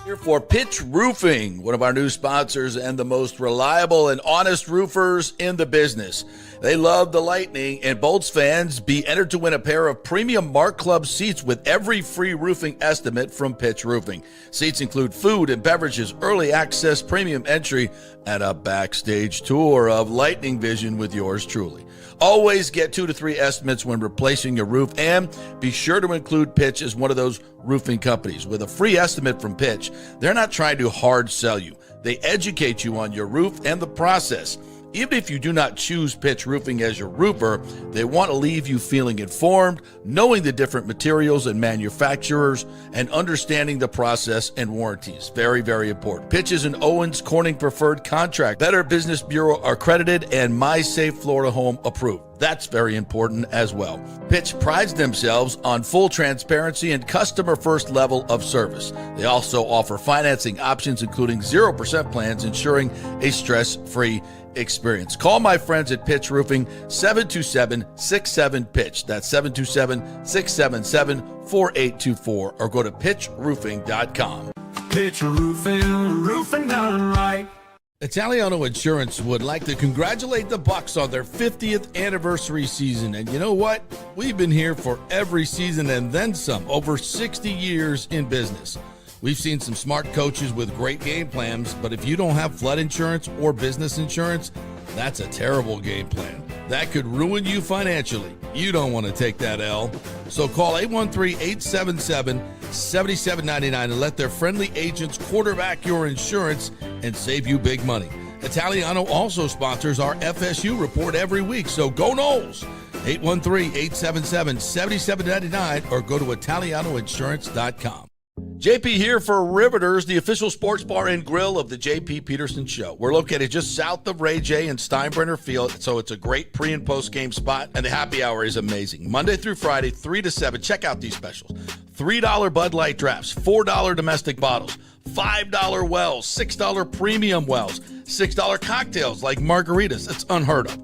Here for Pitch Roofing, one of our new sponsors and the most reliable and honest roofers in the business. They love the Lightning, and Bolts fans be entered to win a pair of premium Mark Club seats with every free roofing estimate from Pitch Roofing. Seats include food and beverages, early access, premium entry, and a backstage tour of Lightning Vision with yours truly. Always get 2 to 3 estimates when replacing your roof, and be sure to include Pitch as one of those roofing companies. With a free estimate from Pitch, they're not trying to hard sell you. They educate you on your roof and the process. Even if you do not choose Pitch Roofing as your roofer, they want to leave you feeling informed, knowing the different materials and manufacturers, and understanding the process and warranties. Very, very important. Pitch is an Owens Corning preferred contract, Better Business Bureau accredited, and MySafe Florida Home approved. That's very important as well. Pitch prides themselves on full transparency and customer first level of service. They also offer financing options, including 0% plans, ensuring a stress-free experience. Call my friends at Pitch Roofing, 727-67-PITCH. That's 727-677-4824, or go to pitchroofing.com. Pitch Roofing, roofing done right. Italiano Insurance would like to congratulate the Bucks on their 50th anniversary season. And you know what? We've been here for every season and then some, over 60 years in business. We've seen some smart coaches with great game plans, but if you don't have flood insurance or business insurance, that's a terrible game plan. That could ruin you financially. You don't want to take that L. So call 813-877-7799 and let their friendly agents quarterback your insurance and save you big money. Italiano also sponsors our FSU report every week, so go Noles. 813-877-7799 or go to italianoinsurance.com. JP here for Riveters, the official sports bar and grill of the JP Peterson Show. We're located just south of Ray J and Steinbrenner Field, so it's a great pre- and post-game spot, and the happy hour is amazing. Monday through Friday, 3 to 7. Check out these specials. $3 Bud Light drafts, $4 domestic bottles, $5 wells, $6 premium wells, $6 cocktails like margaritas. It's unheard of.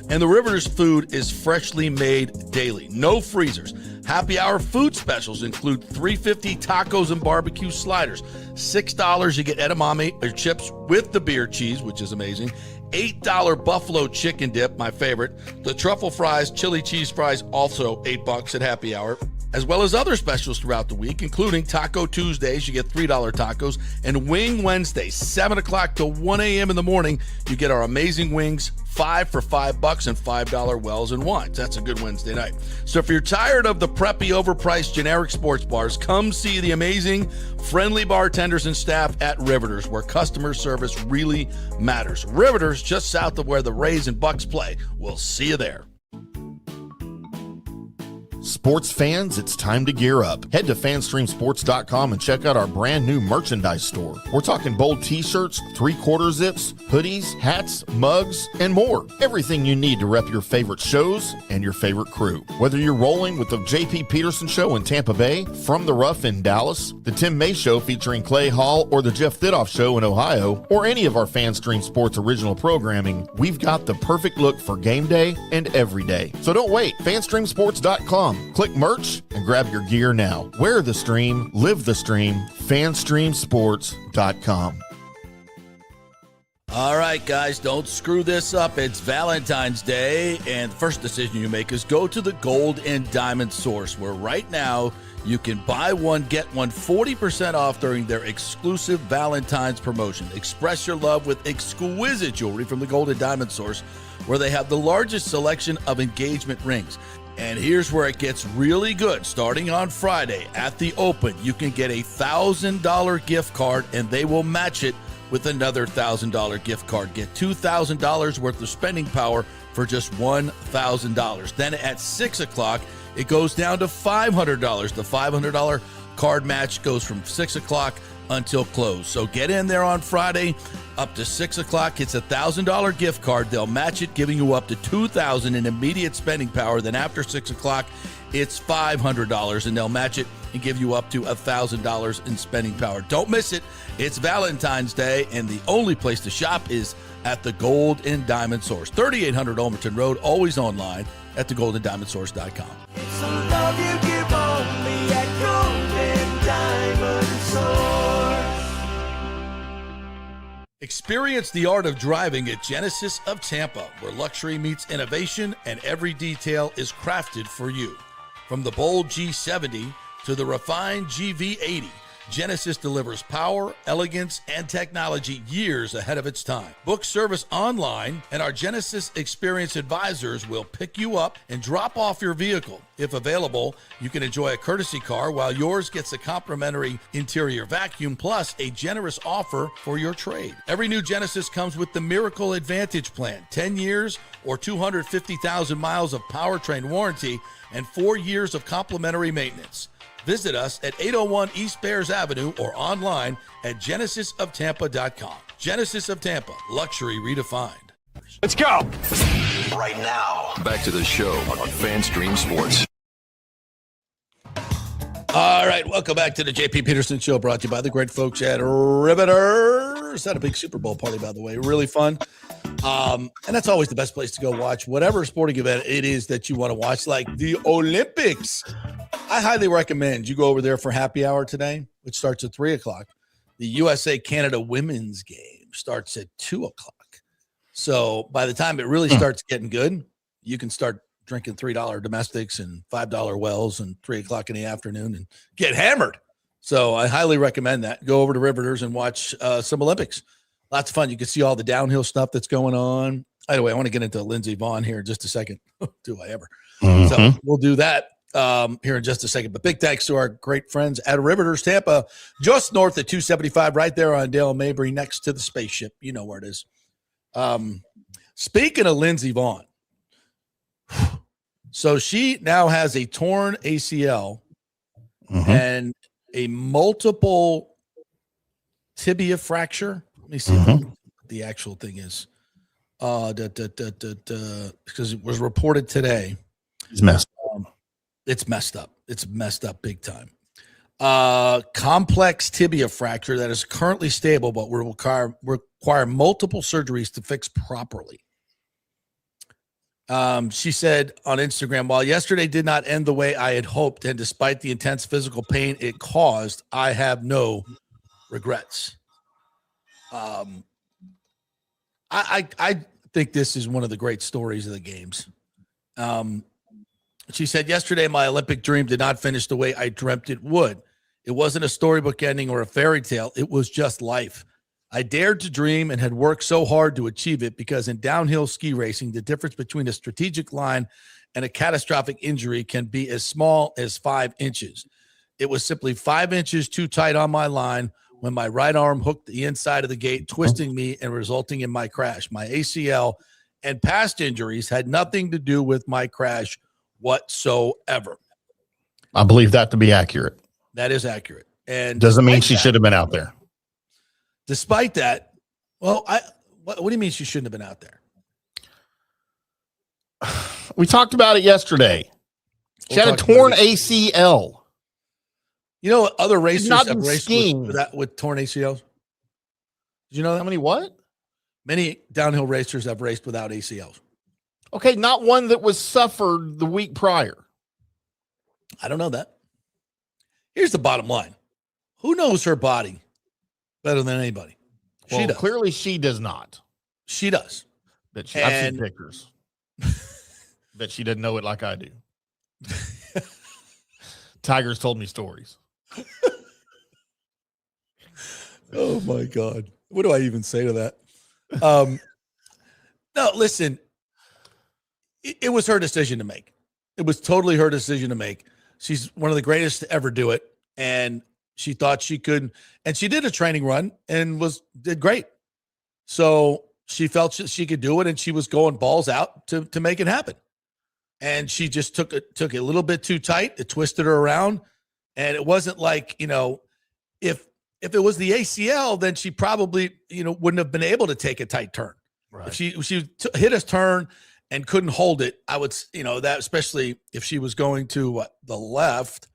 And the Riveters food is freshly made daily. No freezers. Happy hour food specials include $3.50 tacos and barbecue sliders. $6 you get edamame or chips with the beer cheese, which is amazing. $8 buffalo chicken dip, my favorite. The truffle fries, chili cheese fries, also $8 at happy hour. As well as other specials throughout the week, including Taco Tuesdays, you get $3 tacos, and Wing Wednesdays, 7 o'clock to 1 a.m. in the morning, you get our amazing wings, 5 for $5 and $5 wells and wines. That's a good Wednesday night. So if you're tired of the preppy, overpriced, generic sports bars, come see the amazing, friendly bartenders and staff at Riveters, where customer service really matters. Riveters, just south of where the Rays and Bucks play. We'll see you there. Sports fans, it's time to gear up. Head to fanstreamsports.com and check out our brand new merchandise store. We're talking bold t-shirts, 3/4 zips, hoodies, hats, mugs, and more. Everything you need to rep your favorite shows and your favorite crew. Whether you're rolling with the JP Peterson Show in Tampa Bay, From the Rough in Dallas, the Timm May Show featuring Clay Hall, or the Jeff Thidoff Show in Ohio, or any of our Fanstream Sports original programming, we've got the perfect look for game day and every day. So don't wait. Fanstreamsports.com. fanstream.com. Click merch and grab your gear now. Wear the stream, live the stream, fanstreamsports.com. All right, guys, don't screw this up. It's Valentine's Day, and the first decision you make is go to the Gold and Diamond Source, where right now you can buy one, get one 40% off during their exclusive Valentine's promotion. Express your love with exquisite jewelry from the Gold and Diamond Source, where they have the largest selection of engagement rings. And here's where it gets really good. Starting on Friday at the Open, you can get a $1,000 gift card, and they will match it with another $1,000 gift card. Get $2,000 worth of spending power for just $1,000. Then at 6 o'clock, it goes down to $500. The $500 card match goes from 6 o'clock until close. So get in there on Friday up to 6 o'clock. It's a $1,000 gift card. They'll match it, giving you up to $2,000 in immediate spending power. Then after 6 o'clock, it's $500, and they'll match it and give you up to $1,000 in spending power. Don't miss it. It's Valentine's Day, and the only place to shop is at the Gold and Diamond Source, 3800 Olmerton Road, always online at thegoldendiamondsource.com. It's the love you give only at Gold and Diamond Source. Experience the art of driving at Genesis of Tampa, where luxury meets innovation and every detail is crafted for you. From the bold G70 to the refined GV80, Genesis delivers power, elegance, and technology years ahead of its time. Book service online, and our Genesis Experience Advisors will pick you up and drop off your vehicle. If available, you can enjoy a courtesy car while yours gets a complimentary interior vacuum plus a generous offer for your trade. Every new Genesis comes with the Miracle Advantage Plan, 10 years or 250,000 miles of powertrain warranty and 4 years of complimentary maintenance. Visit us at 801 East Bears Avenue or online at genesisoftampa.com. Genesis of Tampa, luxury redefined. Let's go. Right now, back to the show on FanStream Sports. All right, welcome back to the JP Peterson Show, brought to you by the great folks at Riveters. Had a big Super Bowl party, by the way. Really fun. And that's always the best place to go watch whatever sporting event it is that you want to watch, like the Olympics. I highly recommend you go over there for happy hour today, which starts at 3 o'clock. The USA-Canada women's game starts at 2 o'clock. So by the time it really starts getting good, you can start drinking $3 domestics and $5 wells and 3 o'clock in the afternoon and get hammered. So I highly recommend that. Go over to Riveters and watch some Olympics. Lots of fun. You can see all the downhill stuff that's going on. By the way, I want to get into Lindsey Vonn here in just a second. Do I ever? So we'll do that here in just a second. But big thanks to our great friends at Riveters Tampa, just north of 275, right there on Dale Mabry, next to the spaceship. You know where it is. Speaking of Lindsey Vonn, so she now has a torn ACL and a multiple tibia fracture. Let me see what the actual thing is. Because it was reported today. It's messed up. It's messed up. It's messed up big time. Complex tibia fracture that is currently stable, but will require multiple surgeries to fix properly. She said on Instagram, while yesterday did not end the way I had hoped, and despite the intense physical pain it caused, I have no regrets. I think this is one of the great stories of the games. She said, yesterday, my Olympic dream did not finish the way I dreamt it would. It wasn't a storybook ending or a fairy tale. It was just life. I dared to dream and had worked so hard to achieve it because in downhill ski racing, the difference between a strategic line and a catastrophic injury can be as small as 5 inches. It was simply 5 inches too tight on my line when my right arm hooked the inside of the gate, twisting me and resulting in my crash. My ACL and past injuries had nothing to do with my crash whatsoever. I believe that to be accurate. That is accurate. And doesn't mean she should have been out there. Despite that, well, what do you mean she shouldn't have been out there? We talked about it yesterday. She had a torn ACL. You know, other racers not have raced with torn ACLs. Did you know that? How many what? Many downhill racers have raced without ACLs. Okay, not one that was suffered the week prior. I don't know that. Here's the bottom line. Who knows her body better than anybody? She Well, does. clearly she does not. She does. I've seen pictures. Bet she doesn't know it like I do. Tiger's told me stories. Oh my God. What do I even say to that? No, listen, it was her decision to make. It was totally her decision to make. She's one of the greatest to ever do it. And she thought she could, and she did a training run and did great. So she felt she could do it, and she was going balls out to make it happen. And she just took it a little bit too tight. It twisted her around. And it wasn't like, if it was the ACL, then she probably, wouldn't have been able to take a tight turn. Right. If she hit a turn and couldn't hold it, I would, that especially if she was going to the left,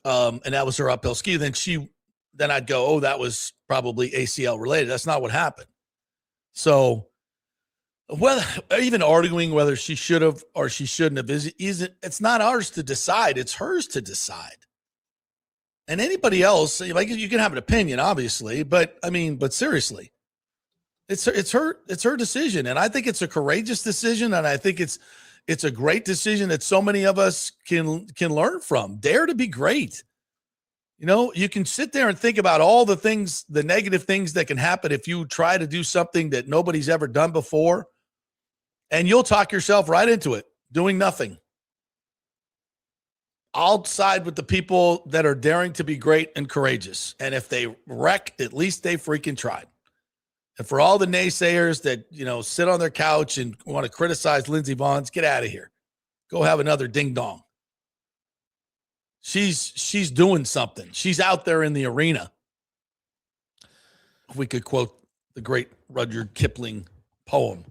and that was her uphill ski, then I'd go, oh, that was probably ACL related. That's not what happened. So, even arguing whether she should have or she shouldn't have it's not ours to decide. It's hers to decide. And anybody else, like, you can have an opinion, obviously, but seriously, it's her decision, and I think it's a courageous decision, and I think it's a great decision that so many of us can learn from. Dare to be great. You can sit there and think about all the things, the negative things that can happen if you try to do something that nobody's ever done before, and you'll talk yourself right into it, doing nothing. I'll side with the people that are daring to be great and courageous. And if they wreck, at least they freaking tried. And for all the naysayers that, sit on their couch and want to criticize Lindsey Vonn, get out of here. Go have another ding dong. She's doing something. She's out there in the arena. If we could quote the great Rudyard Kipling poem.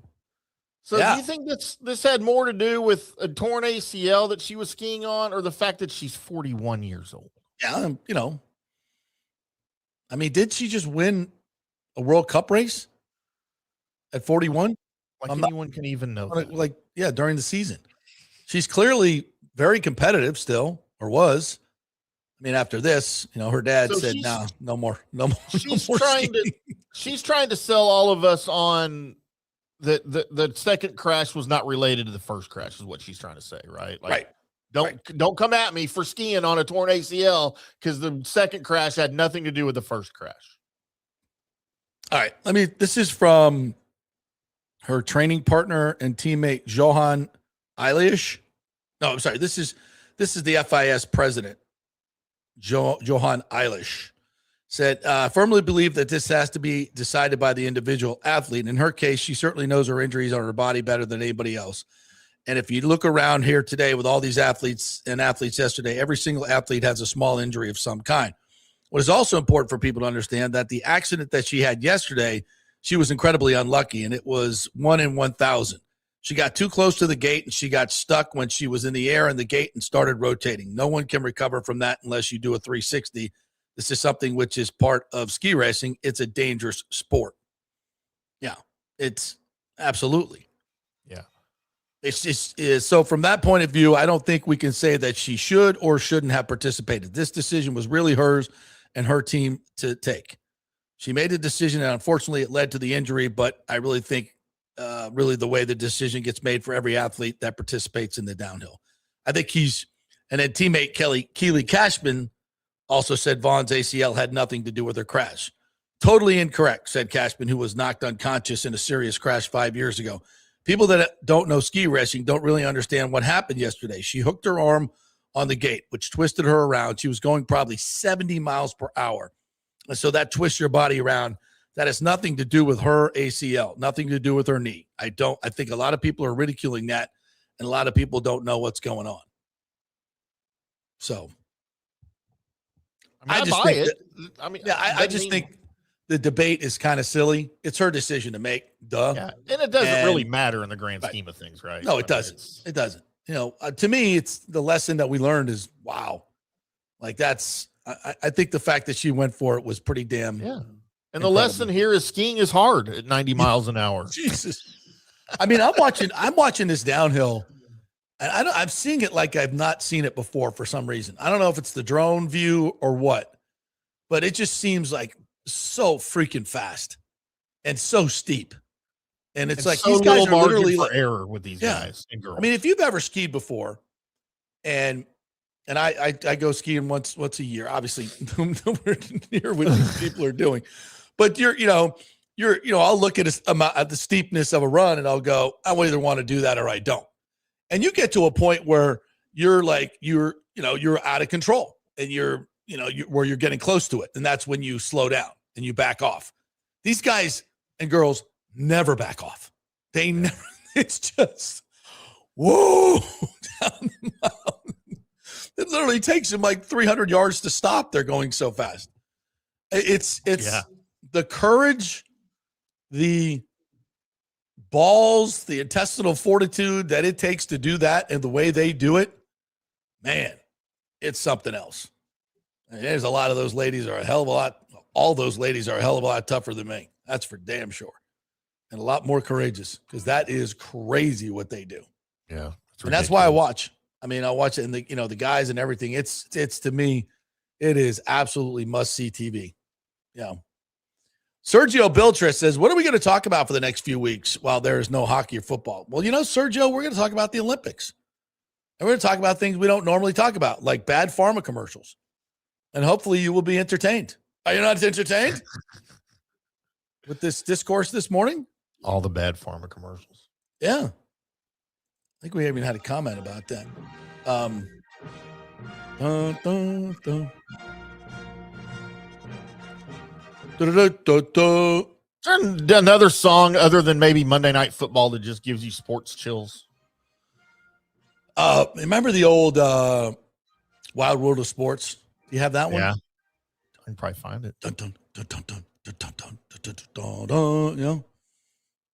So do you think this had more to do with a torn ACL that she was skiing on, or the fact that she's 41 years old? Yeah, did she just win a World Cup race at 41? Like anyone can even know that. During the season. She's clearly very competitive still, or was. After this, her dad said, no more. She's trying to sell all of us on the second crash was not related to the first crash, is what she's trying to say, right? Like, right. Don't come at me for skiing on a torn ACL because the second crash had nothing to do with the first crash. All right. This is from her training partner and teammate, Johan Eilish. No, I'm sorry. This is the FIS president, Johan Eilish. Said, I firmly believe that this has to be decided by the individual athlete. In her case, she certainly knows her injuries on her body better than anybody else. And if you look around here today with all these athletes yesterday, every single athlete has a small injury of some kind. What is also important for people to understand that the accident that she had yesterday, she was incredibly unlucky, and it was 1 in 1,000. She got too close to the gate, and she got stuck when she was in the air in the gate and started rotating. No one can recover from that unless you do a 360. This is something which is part of ski racing. It's a dangerous sport. Yeah, it's absolutely. Yeah. It's just so from that point of view, I don't think we can say that she should or shouldn't have participated. This decision was really hers and her team to take. She made a decision, and unfortunately it led to the injury, but I really think really the way the decision gets made for every athlete that participates in the downhill. I think and then teammate Keely Cashman also said Vaughn's ACL had nothing to do with her crash. Totally incorrect, said Cashman, who was knocked unconscious in a serious crash 5 years ago. People that don't know ski racing don't really understand what happened yesterday. She hooked her arm on the gate, which twisted her around. She was going probably 70 miles per hour. And so that twists your body around. That has nothing to do with her ACL, nothing to do with her knee. I think a lot of people are ridiculing that, and a lot of people don't know what's going on. So I just think the debate is kind of silly. It's her decision to make. Duh. Yeah. And it doesn't really matter in the grand scheme of things, right? No, it doesn't. It doesn't. To me, it's the lesson that we learned is, wow. Like I think the fact that she went for it was pretty damn. Yeah. And the lesson here is skiing is hard at 90 miles an hour. Jesus. I'm watching this downhill, And I'm seeing it like I've not seen it before for some reason. I don't know if it's the drone view or what, but it just seems like so freaking fast and so steep. And it's like so these guys little are margin literally for like, error with these Yeah. guys and girls. I mean, if you've ever skied before, and I go skiing once a year, obviously nowhere near what these people are doing, but I'll look at the steepness of a run and I'll go, I will either want to do that or I don't. And you get to a point where you're out of control and where you're getting close to it. And that's when you slow down and you back off. These guys and girls never back off. They never, it's just, whoa, down the mountain. It literally takes them like 300 yards to stop. They're going so fast. It's the courage, the balls, the intestinal fortitude that it takes to do that and the way they do it, man, it's something else. And there's a lot of those ladies are a hell of a lot. All those ladies are a hell of a lot tougher than me. That's for damn sure. And a lot more courageous because that is crazy what they do. Yeah. And that's why I watch. I mean, I watch it and the guys and everything. It's to me, it is absolutely must see TV. Yeah. Sergio Biltres says, what are we going to talk about for the next few weeks while there is no hockey or football? Well, Sergio, we're going to talk about the Olympics. And we're going to talk about things we don't normally talk about, like bad pharma commercials. And hopefully you will be entertained. Are you not entertained with this discourse this morning? All the bad pharma commercials. Yeah. I think we even had a comment about that. Dun, dun, dun. Another song other than maybe Monday Night Football that just gives you sports chills. Remember the old Wild World of Sports? Do you have that one? Yeah. I can probably find it. Dun, dun, dun, dun, dun, dun, dun, dun, dun, dun, dun,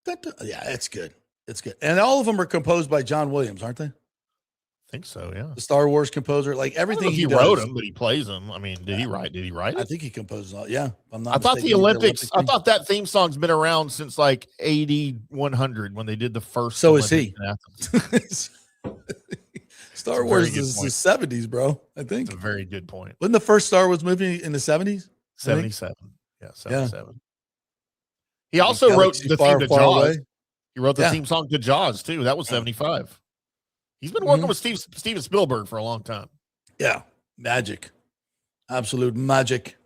Dun, dun. Yeah, it's good. It's good. And all of them are composed by John Williams, aren't they? I think so, yeah. The Star Wars composer. Like everything he wrote them, but he plays them. I mean, did he write it? I think he composed all. Yeah. I thought the Olympics, I thought that theme song's been around since like 100 when they did the first. So Olympics is he. in Athens. Star Wars is the 70s, bro. I think. That's a very good point. Wasn't the first Star Wars movie in the 70s? 77. Yeah, 77. Yeah. He also wrote the theme to Jaws. Away. He wrote the theme song to Jaws, too. That was 75. He's been working with Steven Spielberg for a long time. Yeah. Magic. Absolute magic.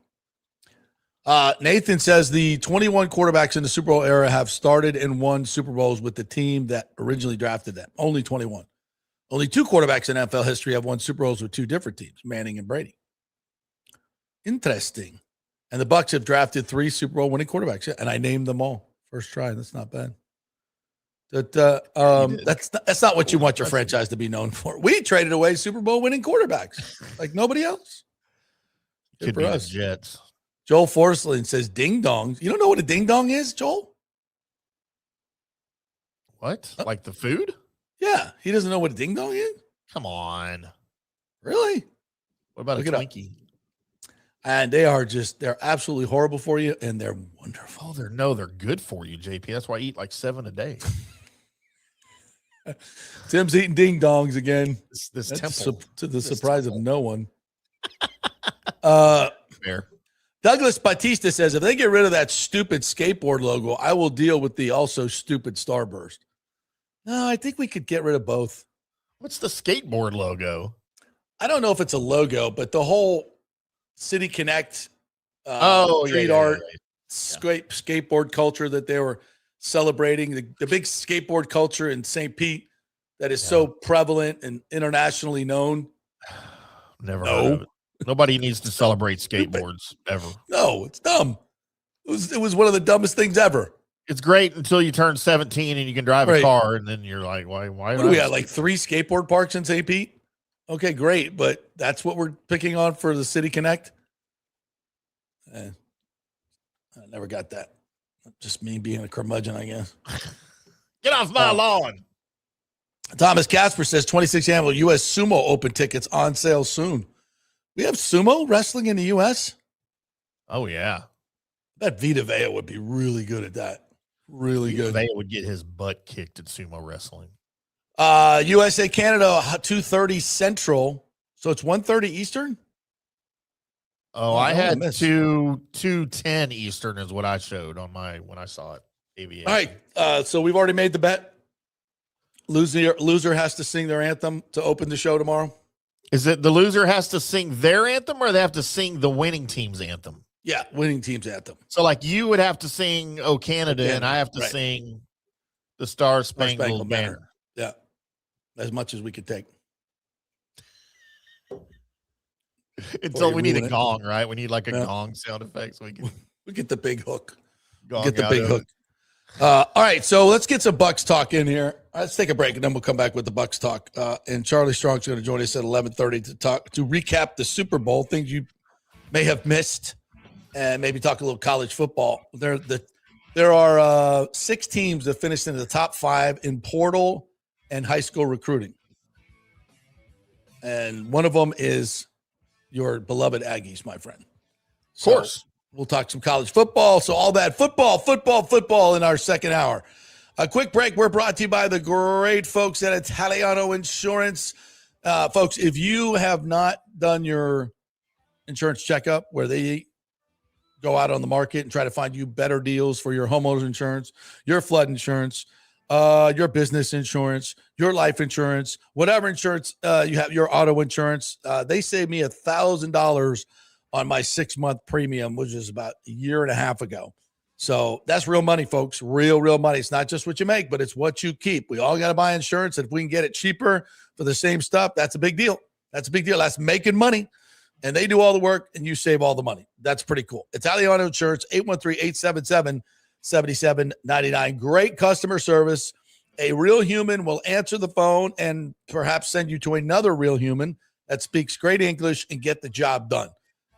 Nathan says the 21 quarterbacks in the Super Bowl era have started and won Super Bowls with the team that originally drafted them. Only 21. Only 2 quarterbacks in NFL history have won Super Bowls with 2 different teams, Manning and Brady. Interesting. And the Bucs have drafted 3 Super Bowl winning quarterbacks. Yeah, and I named them all. First try. That's not bad. But that's not what you want your franchise to be known for. We traded away Super Bowl winning quarterbacks like nobody else. Good Could for be us. the Jets. Joel Forsley says ding dong. You don't know what a ding dong is, Joel? What? Like the food? Yeah. He doesn't know what a ding dong is? Come on. Really? What about Look a it up. Twinkie? And they're absolutely horrible for you, and they're wonderful. They're good for you, JP. That's why I eat like 7 a day. Tim's eating ding dongs again. This That's temple. to the surprise of no one. Fair. Douglas Batista says, if they get rid of that stupid skateboard logo, I will deal with the also stupid Starburst. No, I think we could get rid of both. What's the skateboard logo? I don't know if it's a logo, but the whole City Connect street art, skateboard culture that they were celebrating, the big skateboard culture in St. Pete that is so prevalent and internationally known. Never heard of it. Nobody needs to celebrate skateboards ever. No, it's dumb. It was one of the dumbest things ever. It's great until you turn 17 and you can drive a car, and then you're like, why? What do we have, like 3 skateboard parks in St. Pete? Okay, great, but that's what we're picking on for the City Connect? I never got that. Just me being a curmudgeon, I guess. Get off my lawn. Thomas Casper says 26th annual U.S. Sumo Open tickets on sale soon. We have sumo wrestling in the U.S.? Oh, yeah. I bet Vita Vea would be really good at that. Really good. Vea would get his butt kicked at sumo wrestling. USA, Canada, 2:30 Central. So it's 1:30 Eastern? Oh, I had 2:10 Eastern is what I showed on when I saw it. Aviation. All right. So we've already made the bet. Loser has to sing their anthem to open the show tomorrow. Is it the loser has to sing their anthem or they have to sing the winning team's anthem? Yeah, winning team's anthem. So like you would have to sing "Oh Canada" and I have to sing the Star Spangled Banner. Yeah, as much as we could take. Until we need a gong, right? We need like a gong sound effect so we can. We get the big hook. Get the big hook. All right, so let's get some Bucks talk in here. Let's take a break, and then we'll come back with the Bucks talk. And Charlie Strong's going to join us at 11:30 to recap the Super Bowl, things you may have missed, and maybe talk a little college football. There are 6 teams that finished in the top 5 in portal and high school recruiting, and one of them is your beloved Aggies, my friend. Of course. We'll talk some college football. So all that football in our second hour. A quick break. We're brought to you by the great folks at Italiano Insurance. Folks, if you have not done your insurance checkup where they go out on the market and try to find you better deals for your homeowner's insurance, your flood insurance, your business insurance, your life insurance, whatever insurance you have, your auto insurance, they saved me $1,000 on my 6-month premium, which is about a year and a half ago. So that's real money, folks. Real money. It's not just what you make, but it's what you keep. We all got to buy insurance. And if we can get it cheaper for the same stuff, that's a big deal. That's That's making money. And they do all the work and you save all the money. That's pretty cool. Italiano Insurance, 813-877-7799. Great customer service. A real human will answer the phone and perhaps send you to another real human that speaks great English and get the job done.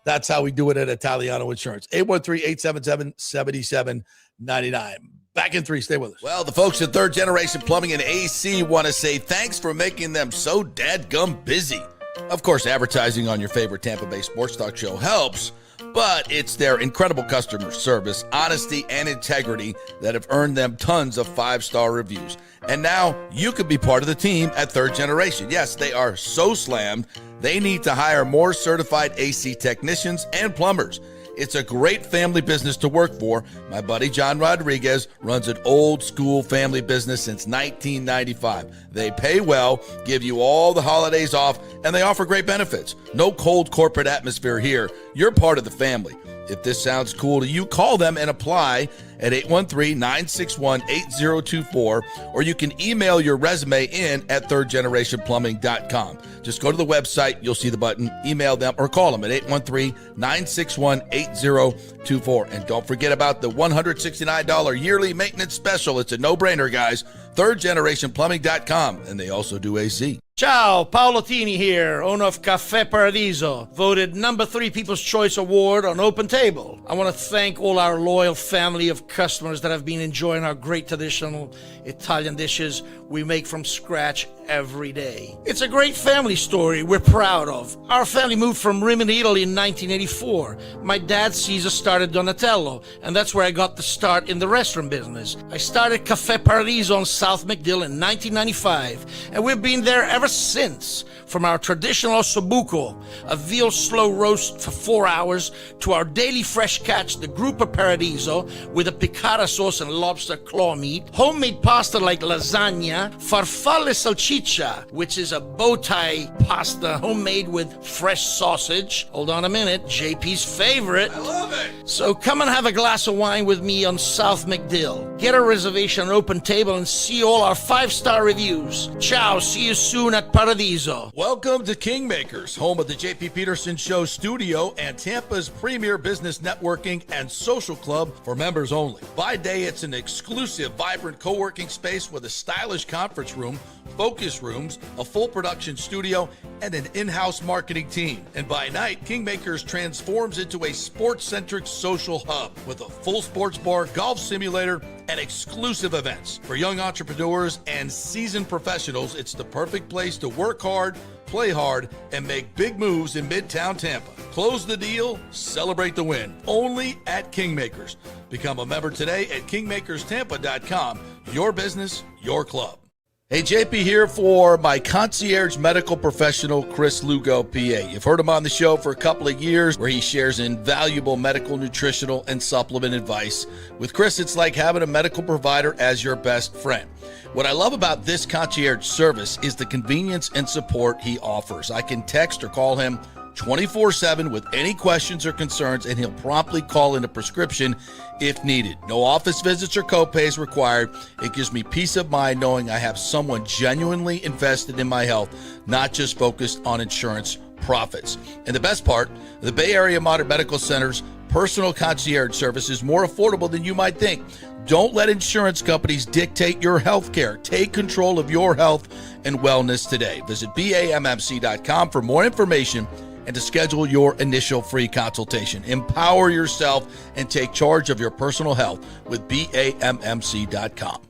That's how we do it at Italiano Insurance. 813-877-7799. Back in 3. Stay with us. Well, the folks at Third Generation Plumbing and AC want to say thanks for making them so dadgum busy. Of course, advertising on your favorite Tampa Bay sports talk show helps, but it's their incredible customer service, honesty, and integrity that have earned them tons of 5-star reviews. And now you could be part of the team at Third Generation. Yes, they are so slammed, they need to hire more certified AC technicians and plumbers. It's a great family business to work for. My buddy John Rodriguez runs an old school family business since 1995. They pay well, give you all the holidays off, and they offer great benefits. No cold corporate atmosphere here. You're part of the family. If this sounds cool to you, call them and apply at 813-961-8024, or you can email your resume in at thirdgenerationplumbing.com. Just go to the website, you'll see the button, email them, or call them at 813-961-8024. And don't forget about the $169 yearly maintenance special. It's a no-brainer, guys. thirdgenerationplumbing.com, and they also do AC. Ciao, Paolo Tini here, owner of Caffè Paradiso, voted number 3 People's Choice Award on Open Table. I want to thank all our loyal family of customers that have been enjoying our great traditional Italian dishes we make from scratch every day. It's a great family story we're proud of. Our family moved from Rimini, Italy in 1984. My dad, Caesar, started Donatello, and that's where I got the start in the restaurant business. I started Caffè Paradiso on South McDill in 1995, and we've been there ever since. From our traditional ossobuco, a veal slow roast for 4 hours, to our daily fresh catch, the Gruppo Paradiso, with a piccata sauce and lobster claw meat, homemade pasta like lasagna, farfalle salchicha, which is a bow tie pasta homemade with fresh sausage. Hold on a minute, JP's favorite. I love it. So come and have a glass of wine with me on South McDill. Get a reservation on Open Table and see all our 5-star reviews. Ciao, see you soon at Paradiso. Welcome to Kingmakers, home of the JP Peterson Show studio and Tampa's premier business networking and social club for members only. By day, it's an exclusive, vibrant co-working space with a stylish conference room, focus rooms, a full production studio, and an in-house marketing team. And by night, Kingmakers transforms into a sports-centric social hub with a full sports bar, golf simulator, and exclusive events. For young entrepreneurs and seasoned professionals, it's the perfect place to work hard, play hard, and make big moves in Midtown Tampa. Close the deal, celebrate the win. Only at Kingmakers. Become a member today at kingmakerstampa.com. Your business, your club. Hey, JP here for my concierge medical professional, Chris Lugo, PA. You've heard him on the show for a couple of years where he shares invaluable medical, nutritional, and supplement advice. With Chris, it's like having a medical provider as your best friend. What I love about this concierge service is the convenience and support he offers. I can text or call him 24/7 with any questions or concerns, and he'll promptly call in a prescription if needed. No office visits or copays required. It gives me peace of mind knowing I have someone genuinely invested in my health, not just focused on insurance profits. And the best part, the Bay Area Modern Medical Center's personal concierge service is more affordable than you might think. Don't let insurance companies dictate your health care. Take control of your health and wellness today. Visit BAMMC.com for more information and to schedule your initial free consultation. Empower yourself and take charge of your personal health with BAMMC.com.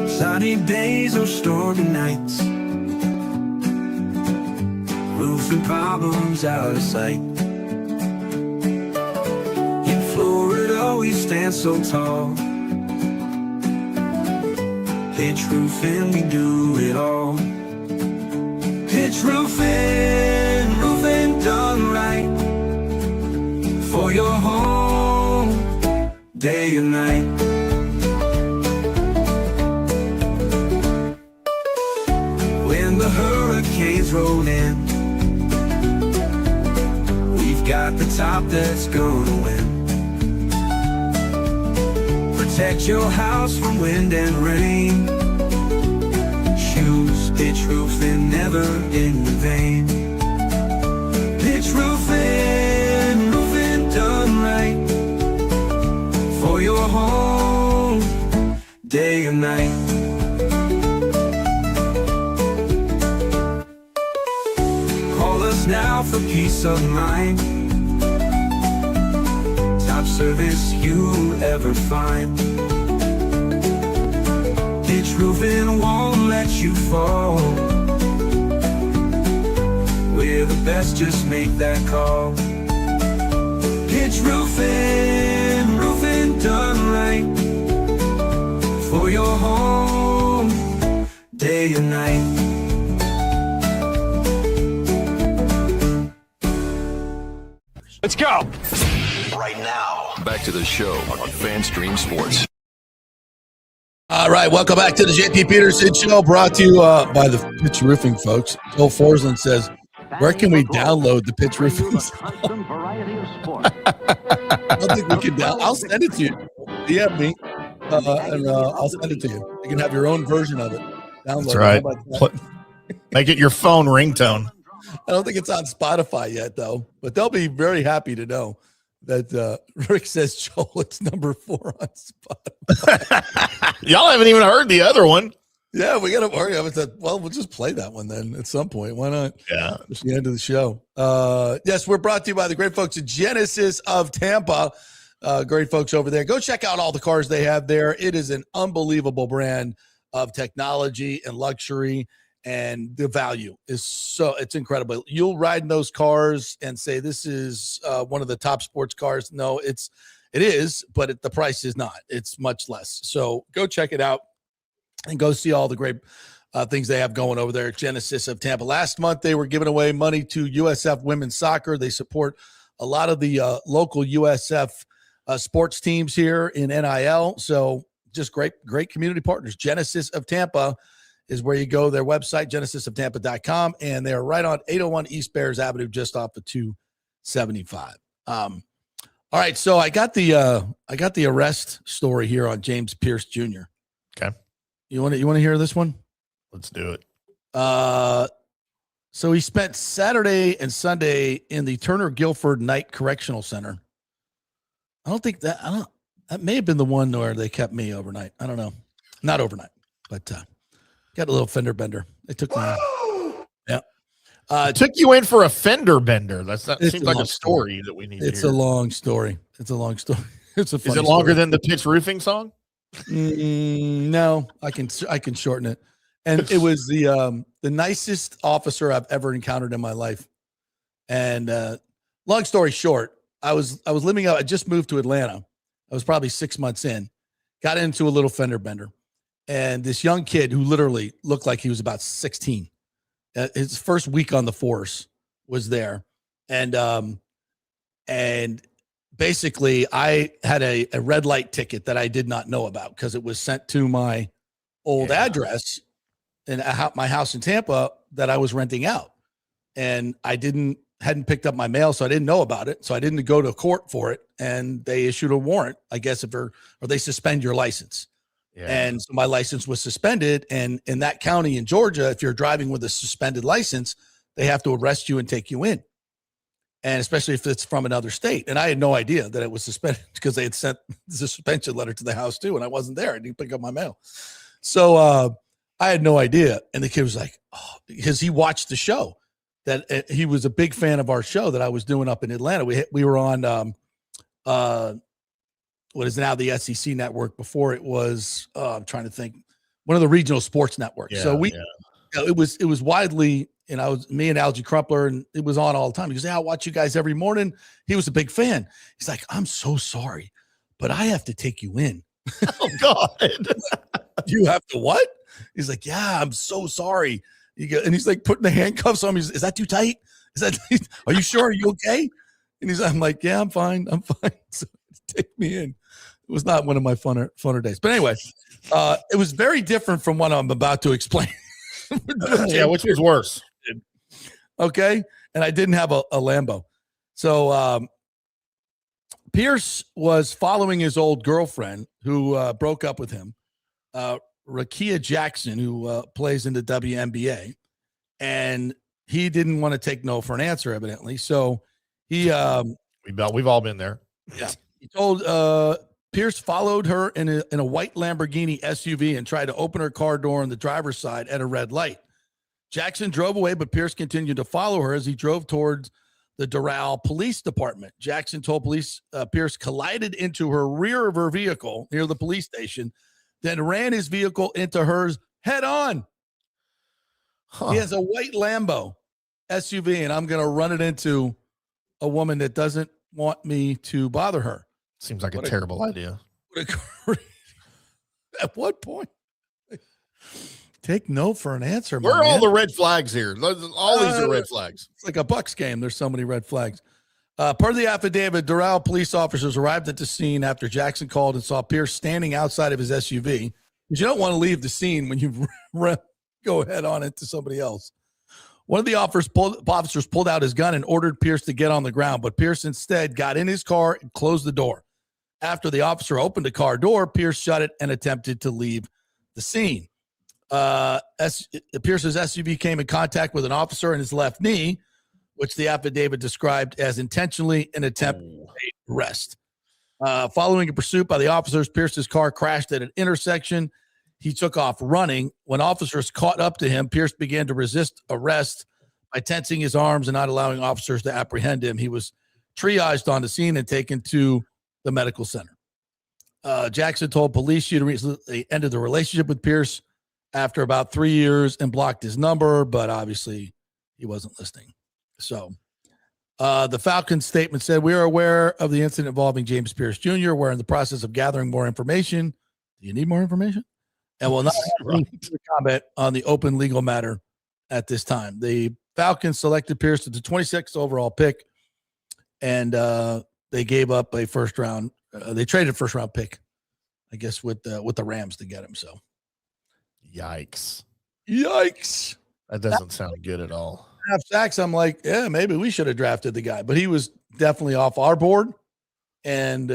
Sunny days or stormy nights, roofing problems out of sight. In Florida we stand so tall, pitch roofing, we do it all. Pitch roofing, roofing done right, for your home, day and night. When the hurricanes roll in, we've got the top that's gonna win. Protect your house from wind and rain. Choose pitch roofing, never in vain. Pitch roofing, roofing done right, for your home, day and night. Call us now for peace of mind. Top service you'll ever find. Pitch roofing won't let you fall. We're the best, just make that call. Pitch roofing, roofing done right, for your home, day and night. Let's go. Right now, back to the show on FanStream Sports. All right, welcome back to the JP Peterson Show, brought to you by the Pitch Roofing folks. Joel Forsland says, where can we download the Pitch Roofing? I don't think we can download. I'll send it to you. DM me, and I'll send it to you. You can have your own version of it. Download. That's right. How about that? Make it your phone ringtone. I don't think it's on Spotify yet, though, but they'll be very happy to know that Rick says, Joel, it's number 4 on Spotify. Y'all haven't even heard the other one. Yeah, we got to worry. Well, we'll just play that one then at some point. Why not? Yeah. It's the end of the show. Yes, we're brought to you by the great folks at Genesis of Tampa. Great folks over there. Go check out all the cars they have there. It is an unbelievable brand of technology and luxury. And the value is it's incredible. You'll ride in those cars and say, this is one of the top sports cars. No, it is, but the price is not. It's much less. So go check it out and go see all the great things they have going over there at Genesis of Tampa. Last month, they were giving away money to USF Women's Soccer. They support a lot of the local USF sports teams here in NIL. So just great community partners. Genesis of Tampa is where you go. Their website, genesisoftampa.com, and they're right on 801 East Bears Avenue, just off of 275. All right, so I got the arrest story here on James Pierce Jr. Okay, you want to hear this one? let's do it. So he spent Saturday and Sunday in the Turner Guilford Night Correctional Center. That may have been the one where they kept me overnight. I don't know, not overnight, but. Got a little fender bender. They took me. Yeah. Took you in for a fender bender. That seems like a story that we need to hear. It's a long story. It's a long story. It's a funny Is it longer story. than the pitch roofing song? No, I can shorten it. And it was the nicest officer I've ever encountered in my life. And long story short, I was living out. I just moved to Atlanta. I was probably 6 months in, got into a little fender bender, and this young kid who literally looked like he was about 16, his first week on the force was there. And basically I had a red light ticket that I did not know about because it was sent to my old address in my house in Tampa that I was renting out. And I hadn't picked up my mail, so I didn't know about it. So I didn't go to court for it. And they issued a warrant, I guess, or they suspend your license. Yeah. And so my license was suspended. And in that county in Georgia, if you're driving with a suspended license, they have to arrest you and take you in. And especially if it's from another state. And I had no idea that it was suspended because they had sent the suspension letter to the house too. And I wasn't there. I didn't pick up my mail. So I had no idea. And the kid was like, oh, because he watched the show, that he was a big fan of our show that I was doing up in Atlanta. We were on what is now the SEC network. Before it was, I'm trying to think, one of the regional sports networks. Yeah, so it was widely, and me and Algie Crumpler, and it was on all the time. He goes, yeah, I watch you guys every morning. He was a big fan. He's like, I'm so sorry, but I have to take you in. Oh God. You have to what? He's like, yeah, I'm so sorry. And he's like putting the handcuffs on me. Is that too tight? Are you sure? Are you okay? And I'm like, yeah, I'm fine. So take me in. It was not one of my funner days. But anyway, it was very different from what I'm about to explain. Yeah, which was worse. Okay. And I didn't have a Lambo. So Pierce was following his old girlfriend who broke up with him, Rakia Jackson, who plays in the WNBA. And he didn't want to take no for an answer, evidently. So he we've all been there. Yeah. He told Pierce followed her in a white Lamborghini SUV and tried to open her car door on the driver's side at a red light. Jackson drove away, but Pierce continued to follow her as he drove towards the Doral Police Department. Jackson told police Pierce collided into her rear of her vehicle near the police station, then ran his vehicle into hers head on. Huh. He has a white Lambo SUV, and I'm going to run it into a woman that doesn't want me to bother her. Seems like a terrible idea. At what point? Take no for an answer. Where are all the red flags here? All these are red flags. It's like a Bucks game. There's so many red flags. Per the affidavit, Doral police officers arrived at the scene after Jackson called and saw Pierce standing outside of his SUV. Because you don't want to leave the scene when you go head on into somebody else. One of the officers pulled out his gun and ordered Pierce to get on the ground, but Pierce instead got in his car and closed the door. After the officer opened the car door, Pierce shut it and attempted to leave the scene. Pierce's SUV came in contact with an officer in his left knee, which the affidavit described as intentionally an attempt to arrest. Following a pursuit by the officers, Pierce's car crashed at an intersection. He took off running. When officers caught up to him, Pierce began to resist arrest by tensing his arms and not allowing officers to apprehend him. He was triaged on the scene and taken to the medical center. Jackson told police she had recently ended the relationship with Pierce after about 3 years and blocked his number, but obviously he wasn't listening. So the Falcons statement said, we are aware of the incident involving James Pierce Jr. We're in the process of gathering more information. Do you need more information? And will not comment on the open legal matter at this time. The Falcons selected Pierce as the 26th overall pick, and they gave up a first round. They traded first round pick, I guess, with the Rams to get him. So, yikes! That doesn't sound good at all. Half sacks. I'm like, yeah, maybe we should have drafted the guy, but he was definitely off our board, and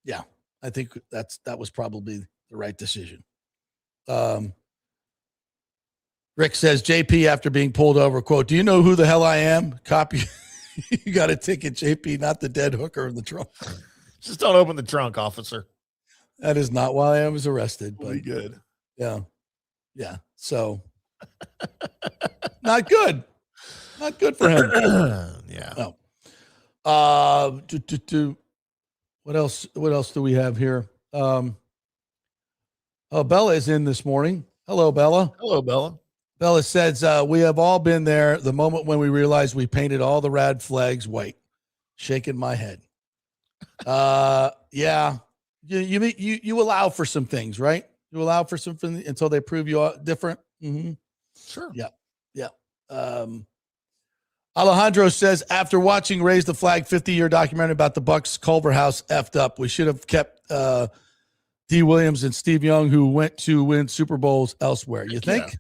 yeah, I think that was probably the right decision. Rick says, JP, after being pulled over, quote, do you know who the hell I am? Copy. You got a ticket, JP, not the dead hooker in the trunk. Just don't open the trunk, officer. That is not why I was arrested. But good. Yeah. Yeah. So not good. Not good for him. Yeah. No. What else do we have here? Bella is in this morning. Hello, Bella. Hello, Bella. Bella says, we have all been there, the moment when we realized we painted all the red flags white. Shaking my head. Yeah. You allow for some things, right? You allow for something until they prove you different. Mm-hmm. Sure. Yeah. Alejandro says, after watching Raise the Flag 50-year documentary about the Bucks, Culver House effed up. We should have kept D. Williams and Steve Young, who went to win Super Bowls elsewhere. You think? Yeah.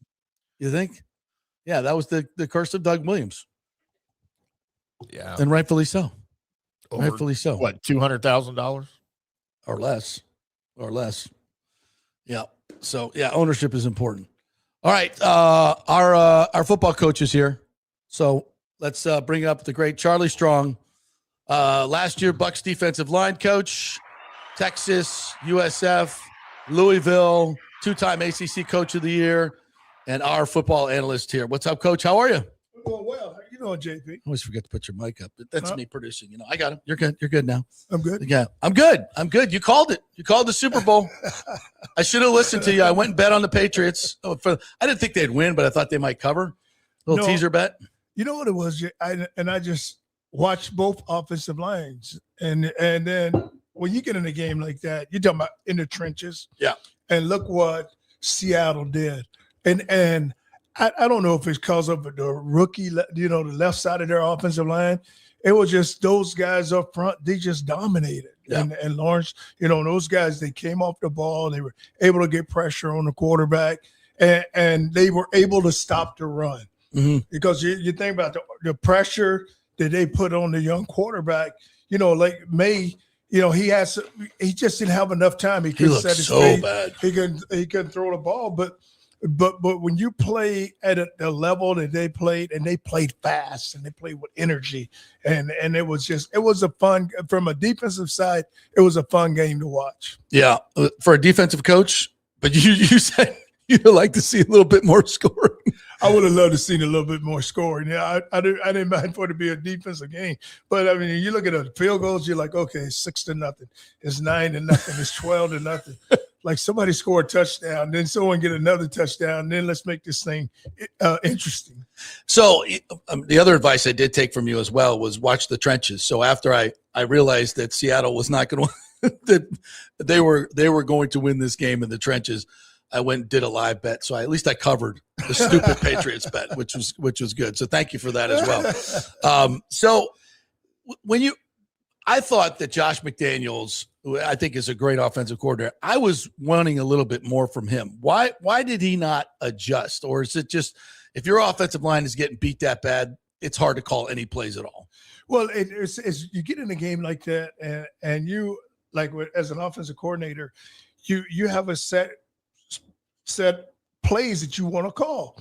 You think? Yeah, that was the curse of Doug Williams. Yeah. And rightfully so. Over, rightfully so. What, $200,000? Or less. Yeah. So, yeah, ownership is important. All right. Our football coach is here. So let's bring up the great Charlie Strong. Last year, Bucks defensive line coach, Texas, USF, Louisville, two-time ACC coach of the year, and our football analyst here. What's up, Coach? How are you? Doing well. How you doing, JP? I always forget to put your mic up. That's me producing. I got him. You're good. You're good now. I'm good. Yeah, I'm good. You called it. You called the Super Bowl. I should have listened to you. I went and bet on the Patriots. I didn't think they'd win, but I thought they might cover. Little teaser bet. You know what it was? I just watched both offensive lines, and then when you get in a game like that, you're talking about in the trenches. Yeah. And look what Seattle did, and I don't know if it's because of the rookie, the left side of their offensive line. It was just those guys up front. They just dominated. Yeah. And Lawrence, those guys, they came off the ball. They were able to get pressure on the quarterback, and they were able to stop the run. Mm-hmm. Because you think about the pressure that they put on the young quarterback, like May, he just didn't have enough time. He couldn't set his so bad. He couldn't throw the ball, but when you play at the level that they played, and they played fast and they played with energy, and it was a fun, from a defensive side, it was a fun game to watch. Yeah, for a defensive coach, but you said you'd like to see a little bit more scoring. I would have loved to see a little bit more scoring. Yeah, I didn't mind for it to be a defensive game, but I mean, you look at the field goals, you're like, okay, 6-0, it's 9-0, it's 12-0. Like somebody score a touchdown, then someone get another touchdown, then let's make this thing interesting. So the other advice I did take from you as well was watch the trenches. So after I realized that Seattle was not going to, that they were going to win this game in the trenches, I went and did a live bet. So at least I covered the stupid Patriots bet, which was good. So thank you for that as well. So when I thought that Josh McDaniels, who I think is a great offensive coordinator, I was wanting a little bit more from him. Why did he not adjust? Or is it just, if your offensive line is getting beat that bad, it's hard to call any plays at all? Well, it's you get in a game like that, and you, like, as an offensive coordinator, you have a set plays that you want to call,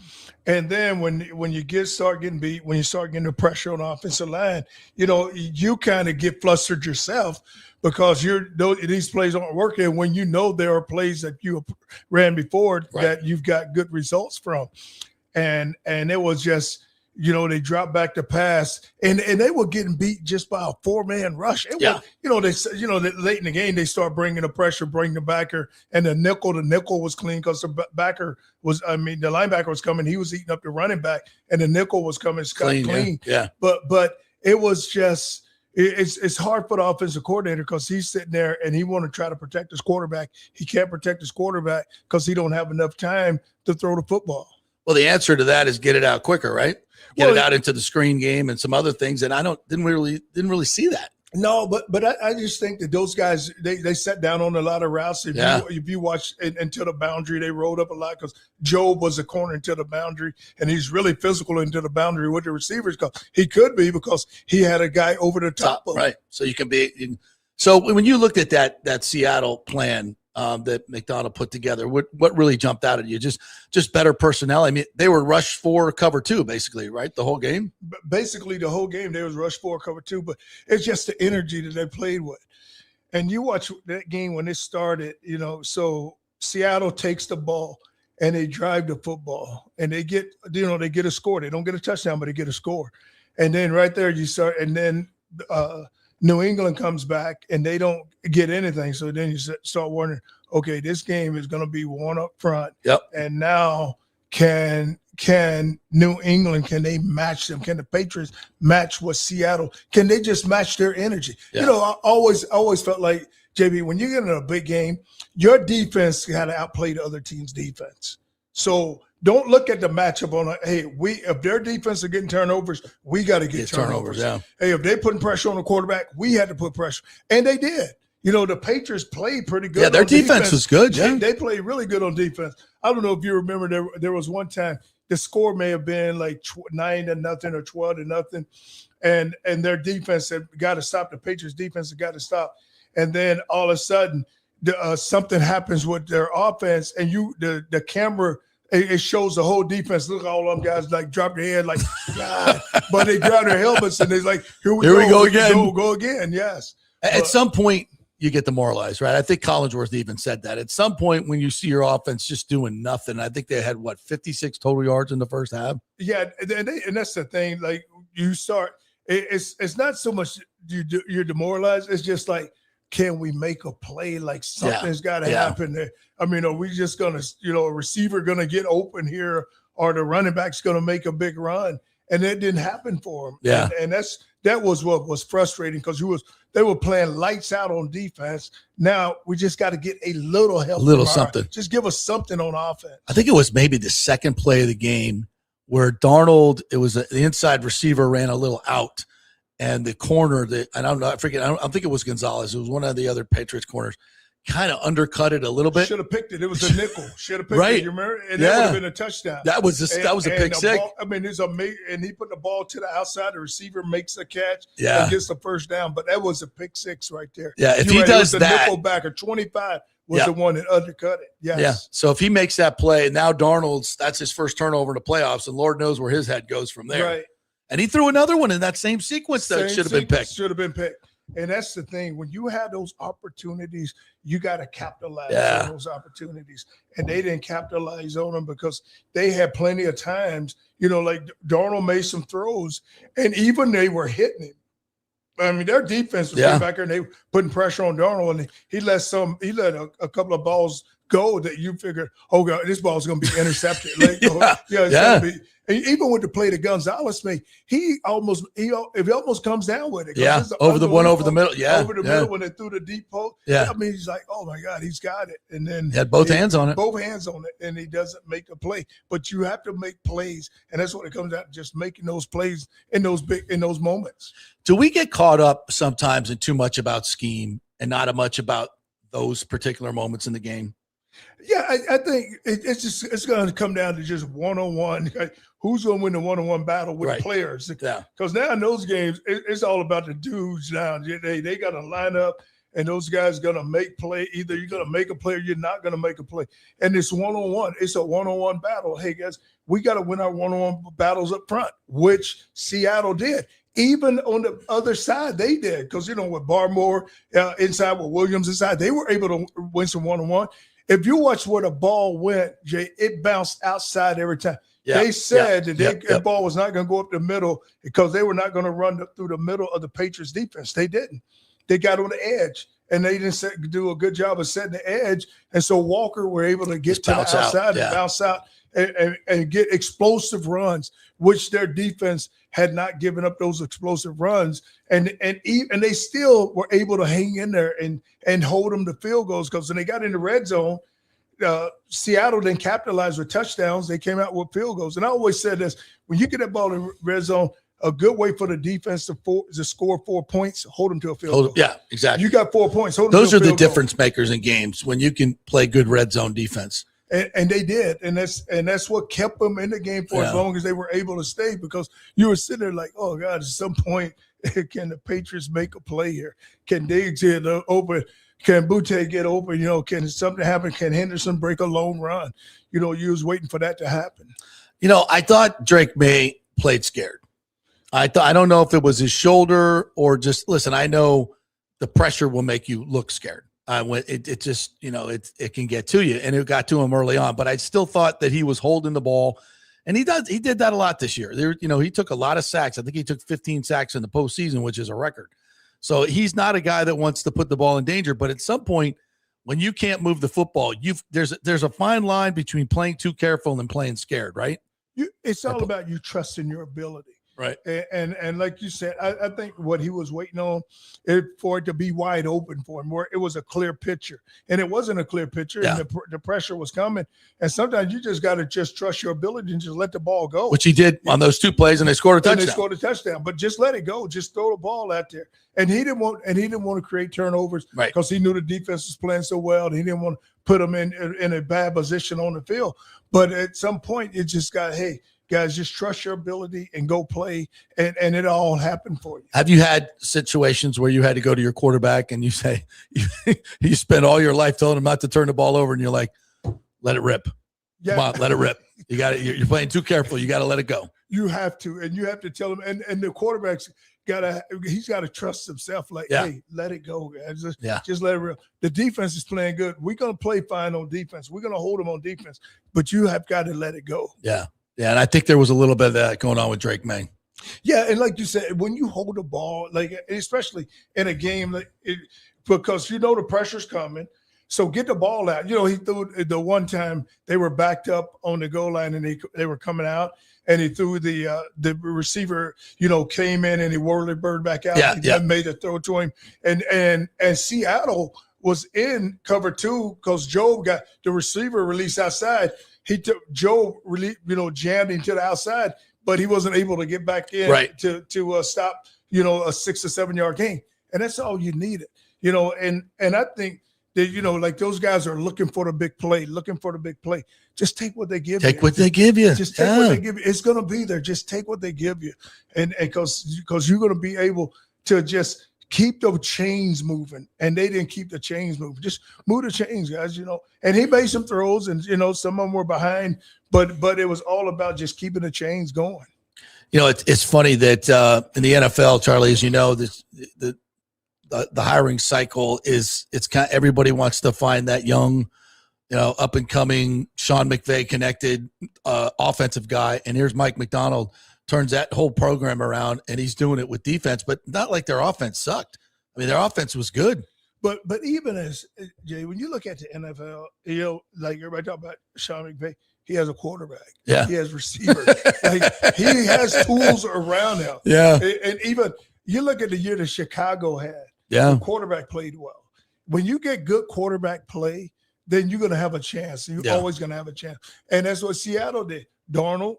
and then when you start getting beat, when you start getting the pressure on the offensive line, you kind of get flustered yourself because these plays aren't working. When there are plays that you ran before that you've got good results from, and it was just, they dropped back the pass, and they were getting beat just by a 4-man rush. It was, late in the game, they start bringing the pressure, bring the backer, and the nickel was clean because the linebacker was coming. He was eating up the running back, and the nickel was coming clean. Yeah. But it was just, it's hard for the offensive coordinator because he's sitting there and he want to try to protect his quarterback. He can't protect his quarterback because he don't have enough time to throw the football. Well, the answer to that is get it out quicker, right? Get it out into the screen game and some other things, and I didn't really see that. No, but I just think that those guys, they sat down on a lot of routes. If you watch into the boundary, they rolled up a lot because Job was a corner into the boundary, and he's really physical into the boundary with the receivers because he could be, because he had a guy over the top of him. Right. So you can be. So when you looked at that Seattle plan that McDonald put together, what really jumped out at you? Just better personnel. I mean, they were rush 4, cover 2, basically, right? The whole game. Basically, the whole game they was rush 4, cover 2, but it's just the energy that they played with. And you watch that game when it started, so Seattle takes the ball and they drive the football and they get a score. They don't get a touchdown, but they get a score. And then right there you start, and then New England comes back and they don't get anything. So then you start wondering, okay, this game is going to be one up front. Yep. And now can can New England, can they match them? Can the Patriots match what Seattle? Can they just match their energy? Yeah. You know, I always felt like, JB, when you get in a big game, your defense got to outplay the other team's defense. So don't look at the matchup on if their defense are getting turnovers, we got to get turnovers. Yeah. Hey, if they're putting pressure on the quarterback, we had to put pressure. And they did. You know, the Patriots played pretty good. Yeah, their on defense was good. Yeah. They played really good on defense. I don't know if you remember, there was one time the score may have been like 9-0 or 12-0, and their defense had got to stop. The Patriots defense had got to stop. And then all of a sudden, something happens with their offense, and the camera, it shows the whole defense. Look at all them guys like drop their head like, God. But they grab their helmets and they're like, here we go again. Go again, yes. At some point, you get demoralized, right? I think Collinsworth even said that. At some point, when you see your offense just doing nothing, I think they had, 56 total yards in the first half? Yeah, and that's the thing. Like, you start, it's not so much you're demoralized. It's just like, can we make a play? Like, something's got to happen there. I mean, are we just going to, a receiver going to get open here, or the running back's going to make a big run? And it didn't happen for him. Yeah. And that was what was frustrating, because they were playing lights out on defense. Now we just got to get a little help. Something. Just give us something on offense. I think it was maybe the second play of the game where Darnold, it was the inside receiver ran a little out, and the corner I don't think it was Gonzalez. It was one of the other Patriots corners, kind of undercut it a little bit. Should have picked it. It was a nickel. Should have picked Right. it. You remember? And that would have been a touchdown. That was a pick six. And he put the ball to the outside. The receiver makes a catch. Yeah. And gets the first down. But that was a pick six right there. Yeah. If You're he right. does It was that, the nickel backer 25 was the one that undercut it. Yes. Yeah. So if he makes that play, now that's his first turnover in the playoffs, and Lord knows where his head goes from there. Right. And he threw another one in that same sequence that should have been picked. Should have been picked. And that's the thing. When you have those opportunities, you got to capitalize on those opportunities. And they didn't capitalize on them because they had plenty of times, like Darnold made some throws, and even they were hitting him. I mean, their defense was getting back there, and they were putting pressure on Darnold, and he let a couple of balls go that you figured, oh God, this ball is going to be intercepted. It's going to be. And even with the play that Gonzalez made, it almost comes down with it. Yeah, over the middle. Yeah, over the middle when they threw the deep post. Yeah, I mean, he's like, oh my God, he's got it. And then he had both hands on it, and he doesn't make a play. But you have to make plays, and that's what it comes down to, just making those plays in those moments. Do we get caught up sometimes in too much about scheme and not much about those particular moments in the game? Yeah, I think it's going to come down to just one-on-one. Who's going to win the one-on-one battle with players? Yeah. Because now in those games, it's all about the dudes now. They got to line up, and those guys going to make play. Either you're going to make a play or you're not going to make a play. And it's one-on-one. It's a one-on-one battle. Hey, guys, we got to win our one-on-one battles up front, which Seattle did. Even on the other side, they did. Because, with Barmore inside, with Williams inside, they were able to win some one-on-one. If you watch where the ball went, Jay, it bounced outside every time. Yeah, they said that ball was not going to go up the middle because they were not going to run through the middle of the Patriots defense. They didn't. They got on the edge, and they didn't do a good job of setting the edge. And so Walker were able to get to the outside and bounce out and get explosive runs, which their defense had not given up those explosive runs. And they still were able to hang in there and hold them to field goals, because when they got in the red zone, Seattle didn't capitalize with touchdowns. They came out with field goals. And I always said this, when you get that ball in red zone, a good way for the defense to score 4 points, hold them to a field goal. Yeah, exactly. You got 4 points. Those are the difference makers in games, when you can play good red zone defense. And they did, and that's what kept them in the game for as long as they were able to stay, because you were sitting there like, oh God, at some point, can the Patriots make a play here? Can Diggs get open? Can Butte get open? Can something happen? Can Henderson break a lone run? You was waiting for that to happen. I thought Drake May played scared. I don't know if it was his shoulder or just, listen, I know the pressure will make you look scared. It just, it can get to you, and it got to him early on, but I still thought that he was holding the ball, and he did that a lot this year. He took a lot of sacks. I think he took 15 sacks in the postseason, which is a record. So he's not a guy that wants to put the ball in danger, but at some point when you can't move the football, there's a fine line between playing too careful and playing scared, right? It's all about you trusting your ability. Right. And like you said, I think what he was waiting on for it to be wide open for him, where it was a clear picture. And it wasn't a clear picture, Yeah. and the pressure was coming. And sometimes you just got to just trust your ability and just let the ball go. Which he did on those 2 plays, and they scored a touchdown. And they scored a touchdown, but just let it go. Just throw the ball out there. And he didn't want to create turnovers because he knew the defense was playing so well. And he didn't want to put them in a bad position on the field. But at some point, it just got, hey, guys, just trust your ability and go play, and it all happened for you. Have you had situations where you had to go to your quarterback and you say you spent all your life telling him not to turn the ball over, and you're like, let it rip. Yeah. Come on, let it rip. You got it. You're playing too careful. You got to let it go. You have to, and you have to tell him. And the quarterback's he's got to trust himself. Like, hey, let it go, guys. Just let it rip. The defense is playing good. We're gonna play fine on defense. We're gonna hold them on defense, but you have got to let it go. Yeah. Yeah, and I think there was a little bit of that going on with Drake May. Yeah, and like you said, when you hold the ball, like especially in a game, because you know the pressure's coming, so get the ball out. You know, he threw the one time they were backed up on the goal line and they were coming out, and he threw the receiver, came in and he whirled the bird back out. Yeah, made a throw to him, and Seattle was in cover 2 because Job got the receiver released outside. He took Joe really, jammed him to the outside, but he wasn't able to get back in to stop, a 6 or 7 yard gain. And that's all you needed, and I think that, like those guys are looking for the big play. Just take what they give you. Take what they give you. Just take what they give you. It's going to be there. Just take what they give you. And because you're going to be able to just keep the chains moving, and they didn't keep the chains moving. Just move the chains, guys, And he made some throws, and, some of them were behind, but it was all about just keeping the chains going. It's funny that in the NFL, Charlie, as you know, the hiring cycle it's kind of, everybody wants to find that young, up and coming Sean McVay connected offensive guy. And here's Mike McDonald. Turns that whole program around, and he's doing it with defense, but not like their offense sucked. I mean, their offense was good. But even as Jay, when you look at the NFL, like everybody talk about Sean McVay, he has a quarterback. Yeah, he has receivers. Like he has tools around him. Yeah, and even you look at the year that Chicago had. Yeah, the quarterback played well. When you get good quarterback play, then you're going to have a chance. You're always going to have a chance, and that's what Seattle did. Darnold,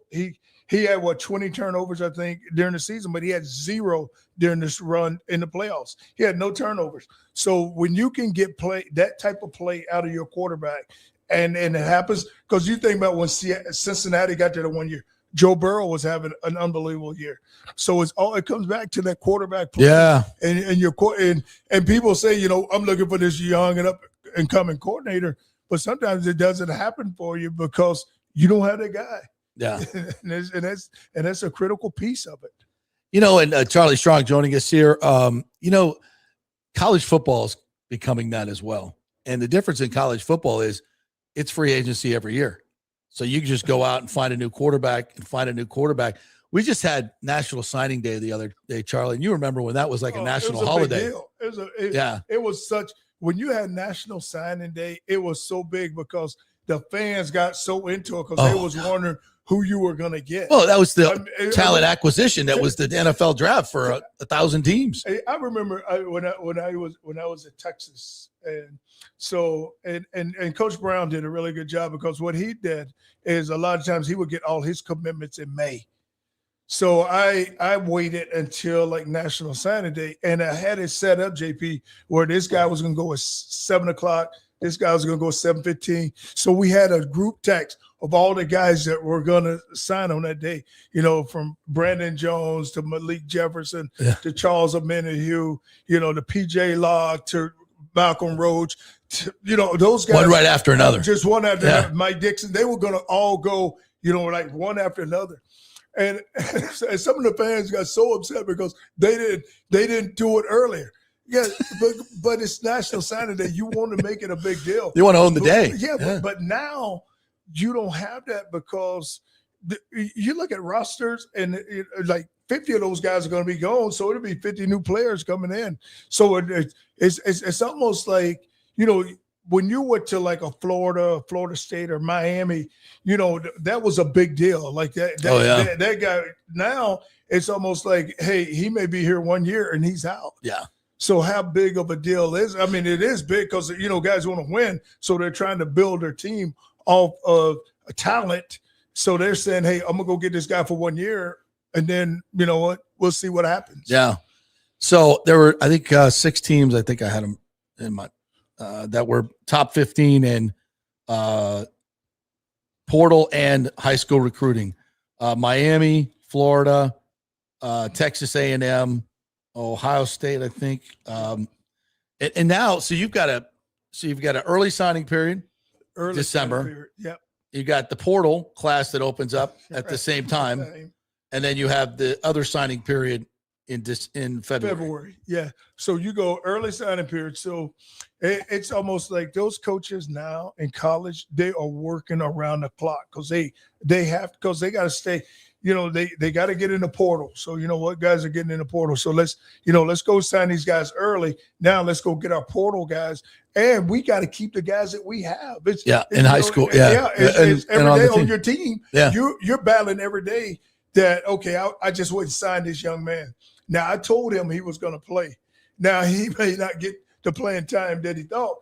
he had 20 turnovers, I think, during the season, but he had 0 during this run in the playoffs. He had no turnovers. So when you can get that type of play out of your quarterback, and it happens, because you think about when Cincinnati got there the 1 year, Joe Burrow was having an unbelievable year. So it comes back to that quarterback play. Yeah. And people say, I'm looking for this young and up and coming coordinator, but sometimes it doesn't happen for you because you don't have that guy. Yeah, and that's a critical piece of it. And Charlie Strong joining us here. College football is becoming that as well. And the difference in college football is it's free agency every year. So you can just go out and find a new quarterback. We just had National Signing Day the other day, Charlie. And you remember when that was like a national holiday. It was such, when you had National Signing Day, it was so big because the fans got so into it because they was wondering who you were going to get. Well, that was the talent acquisition. That was the NFL draft for 1,000 teams. I remember when I was at Texas, and so and Coach Brown did a really good job because what he did is a lot of times he would get all his commitments in May. So I waited until like National Signing Day, and I had it set up, JP, where this guy was going to go at 7:00. This guy was going to go 7:15. So we had a group text of all the guys that were going to sign on that day, from Brandon Jones to Malik Jefferson to Charles Omenihu, to PJ Locke to Malcolm Roach, to, those guys. One right after another. Just one after another. Mike Dixon. They were going to all go, like one after another. And some of the fans got so upset because they didn't do it earlier. Yeah, but it's National Signing Day. You want to make it a big deal. You want to own the day. But now you don't have that because you look at rosters and like 50 of those guys are going to be gone. So it'll be 50 new players coming in. So it's almost like, when you went to like a Florida State or Miami, that was a big deal. Like that that guy, now it's almost like, hey, he may be here 1 year and he's out. Yeah. So how big of a deal is? I mean, it is big because guys want to win, so they're trying to build their team off of a talent. So they're saying, hey, I'm gonna go get this guy for 1 year, and then you know what? We'll see what happens. Yeah. So there were, I think, 6 teams. I think I had them in my that were top 15 in portal and high school recruiting. Miami, Florida, Texas A&M, Ohio State, I think. And now, so you've got an early signing period, December. Yep. You got the portal class that opens up at the same time, and then you have the other signing period in February. Yeah. So you go early signing period. So it's almost like those coaches now in college, they are working around the clock because they got to stay. They got to get in the portal. So you know what, guys are getting in the portal. So let's go sign these guys early. Now let's go get our every guys, and we got to keep the guys that we have. In high school. Yeah. It's every day on your team. Yeah. You're battling every day that, okay, I just wouldn't sign this young man. Now I told him he was going to play. Now he may not get the playing time that he thought.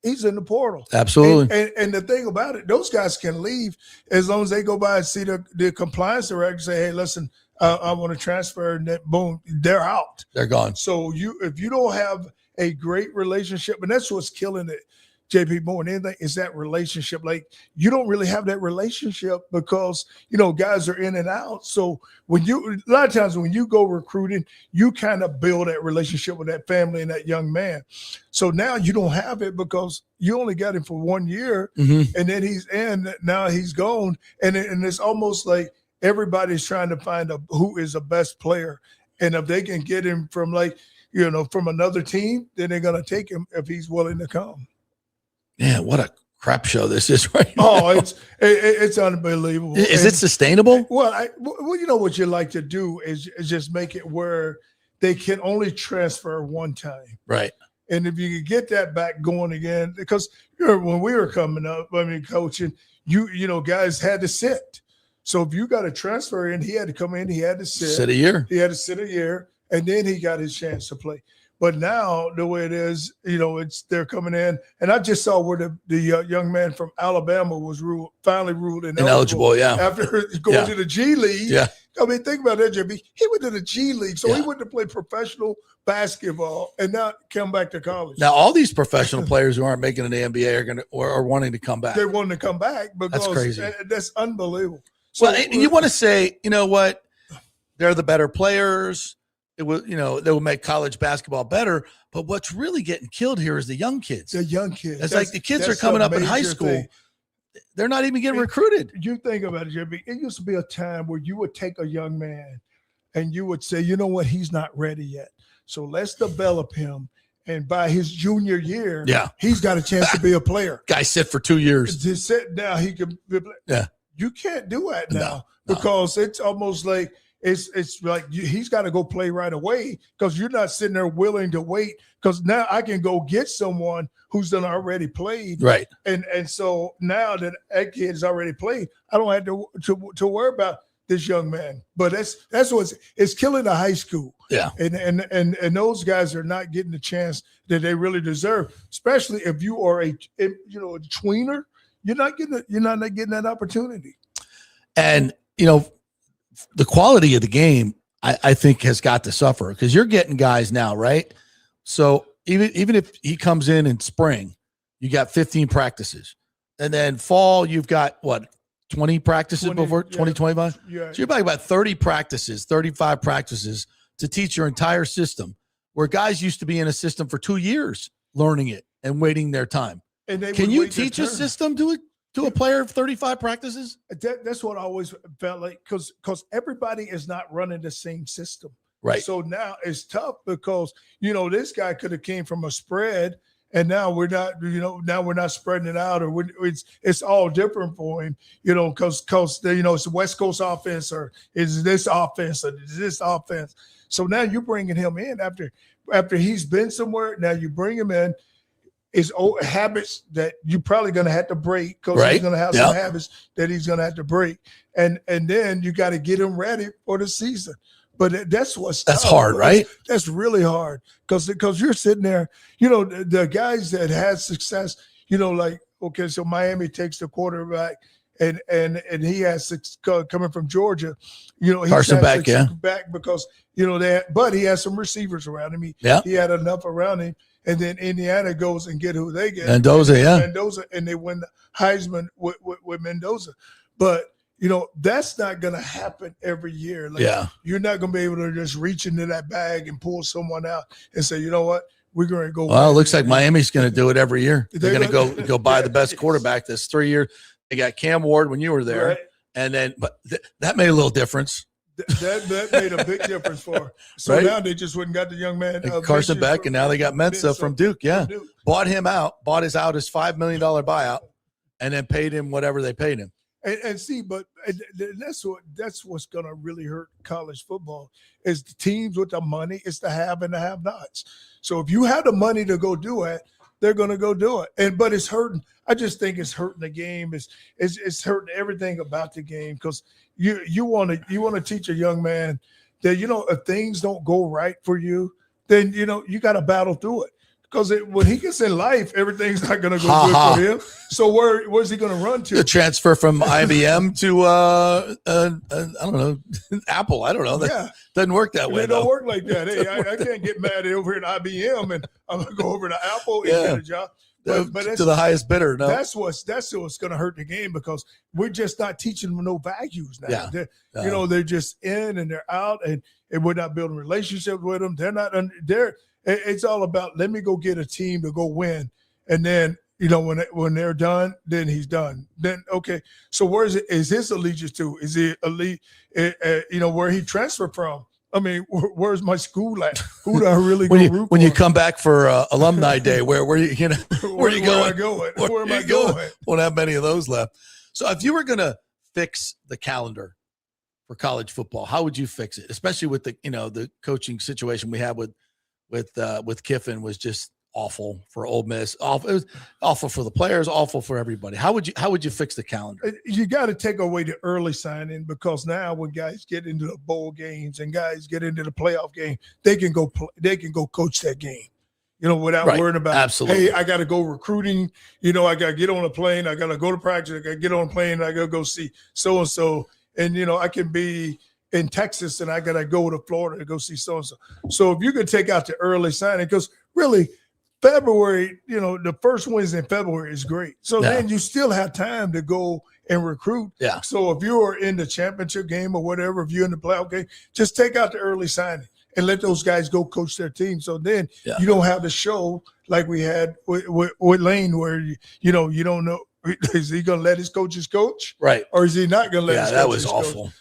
He's in the portal. Absolutely. And the thing about it, those guys can leave as long as they go by and see the compliance director say, hey, listen, I want to transfer, and that boom, they're out. They're gone. So if you don't have a great relationship, and that's what's killing it, JP, more than anything, is that relationship. Like, you don't really have that relationship because, guys are in and out. So a lot of times when you go recruiting, you kind of build that relationship with that family and that young man. So now you don't have it because you only got him for 1 year, and then now he's gone. And it's almost like everybody's trying to find who is the best player. And if they can get him from from another team, then they're going to take him if he's willing to come. Yeah, what a crap show this is right now. Oh, it's unbelievable. Is it sustainable? Well, what you like to do is just make it where they can only transfer one time. Right. And if you could get that back going again, because when we were coming up, coaching, guys had to sit. So if you got a transfer in, he had to come in, he had to sit a year. He had to sit a year, and then he got his chance to play. But now the way it is, they're coming in, and I just saw where the young man from Alabama was finally ruled ineligible. Yeah, after going to the G League. Yeah, I mean, think about that, JB. He went to the G League, so he went to play professional basketball and now come back to college. Now all these professional players who aren't making an NBA are wanting to come back. They're wanting to come back because that's crazy. That's unbelievable. So, well, you want to say, you know what? They're the better players. It will, they will make college basketball better. But what's really getting killed here is the young kids. The young kids. It's like the kids are coming up in high school. Thing. They're not even getting recruited. You think about it, JB. It used to be a time where you would take a young man and you would say, you know what, he's not ready yet. So let's develop him. And by his junior year, he's got a chance to be a player. Guy sit for 2 years. To sit now, he can be. Yeah. You can't do that now because it's almost like it's like he's got to go play right away because you're not sitting there willing to wait because now I can go get someone who's done already played. Right. And so now that kid's already played, I don't have to worry about this young man. But that's it's killing the high school. Yeah. And those guys are not getting the chance that they really deserve, especially if you are a tweener. You're not getting that opportunity. And the quality of the game, I think, has got to suffer because you're getting guys now, right? So even if he comes in spring, you got 15 practices. And then fall, you've got, 20 practices before 2025? Yeah. So you're about 30 practices, 35 practices to teach your entire system, where guys used to be in a system for 2 years learning it and waiting their time. Can you teach a system to a player of 35 practices? That's what I always felt like because everybody is not running the same system. Right. So now it's tough because, this guy could have came from a spread and now we're not, now we're not spreading it out or it's all different for him, because it's the West Coast offense or is this offense or is this offense. So now you're bringing him in after he's been somewhere. Now you bring him in. is old habits that you're probably going to have to break because Right. he's going to have Yep. some habits that he's going to have to break. And then you got to get him ready for the season. But that's That's hard, right? That's really hard because you're sitting there, the guys that had success, like, okay, so Miami takes the quarterback and he has six coming from Georgia, Carson Beck, back because, but he has some receivers around him. He had enough around him. And then Indiana goes and get who they get. Mendoza, and they win the Heisman with Mendoza. But, that's not going to happen every year. You're not going to be able to just reach into that bag and pull someone out and say, you know what, we're going to go. Well, it looks like Miami's going to do it every year. They're going to go buy the best quarterback this 3 year. They got Cam Ward when you were there. Right. And then, but that made a little difference. That made a big difference for her. So Right. now they just went and got the young man. Carson Beck, and now they got Mensa from Duke. Yeah. Bought his $5 million buyout, and then paid him whatever they paid him. And see, but that's what's going to really hurt college football is the teams with the money. It's the have and the have-nots. So if you have the money to go do it, they're going to go do it. But it's hurting. I just think it's hurting the game. It's hurting everything about the game because you want to teach a young man that if things don't go right for you, then you got to battle through it. Because when he gets in life, everything's not going to go good for him. So where's he going to run to? The transfer from IBM to I don't know, Apple. I don't know. That doesn't work that way. It don't work like that. Hey, I can't get mad over at IBM and I'm going to go over to Apple and get a job. But to the highest bidder. No, that's what's going to hurt the game because we're just not teaching them no values now. Yeah. They're just in and they're out, and we're not building relationships with them. They're not. It's all about let me go get a team to go win, and then when they're done, then he's done. Then okay, so where is his allegiance to? Is he elite? Where he transferred from? I mean, where's my school at? Who do I really go root for? When you come back for alumni day, where are you going? Where am I going? Won't have many of those left. So if you were going to fix the calendar for college football, how would you fix it? Especially with the coaching situation we had with Kiffin was just awful for Ole Miss. It was awful for the players, awful for everybody. How would you fix the calendar? You got to take away the early signing because now when guys get into the bowl games and guys get into the playoff game, they can go coach that game. Without worrying about, absolutely. Hey, I got to go recruiting. I got to get on a plane. I got to go to practice. I got to get on a plane. I got to go see so-and-so. And, I can be in Texas and I got to go to Florida to go see so-and-so. So if you could take out the early signing, because really February, the first Wednesday in February is great. So then you still have time to go and recruit. Yeah. So if you are in the championship game or whatever, if you're in the playoff game, just take out the early signing and let those guys go coach their team. So then you don't have the show like we had with Lane where, you don't know, is he going to let his coaches coach? Right. Or is he not going to let his coaches that was coach? awful.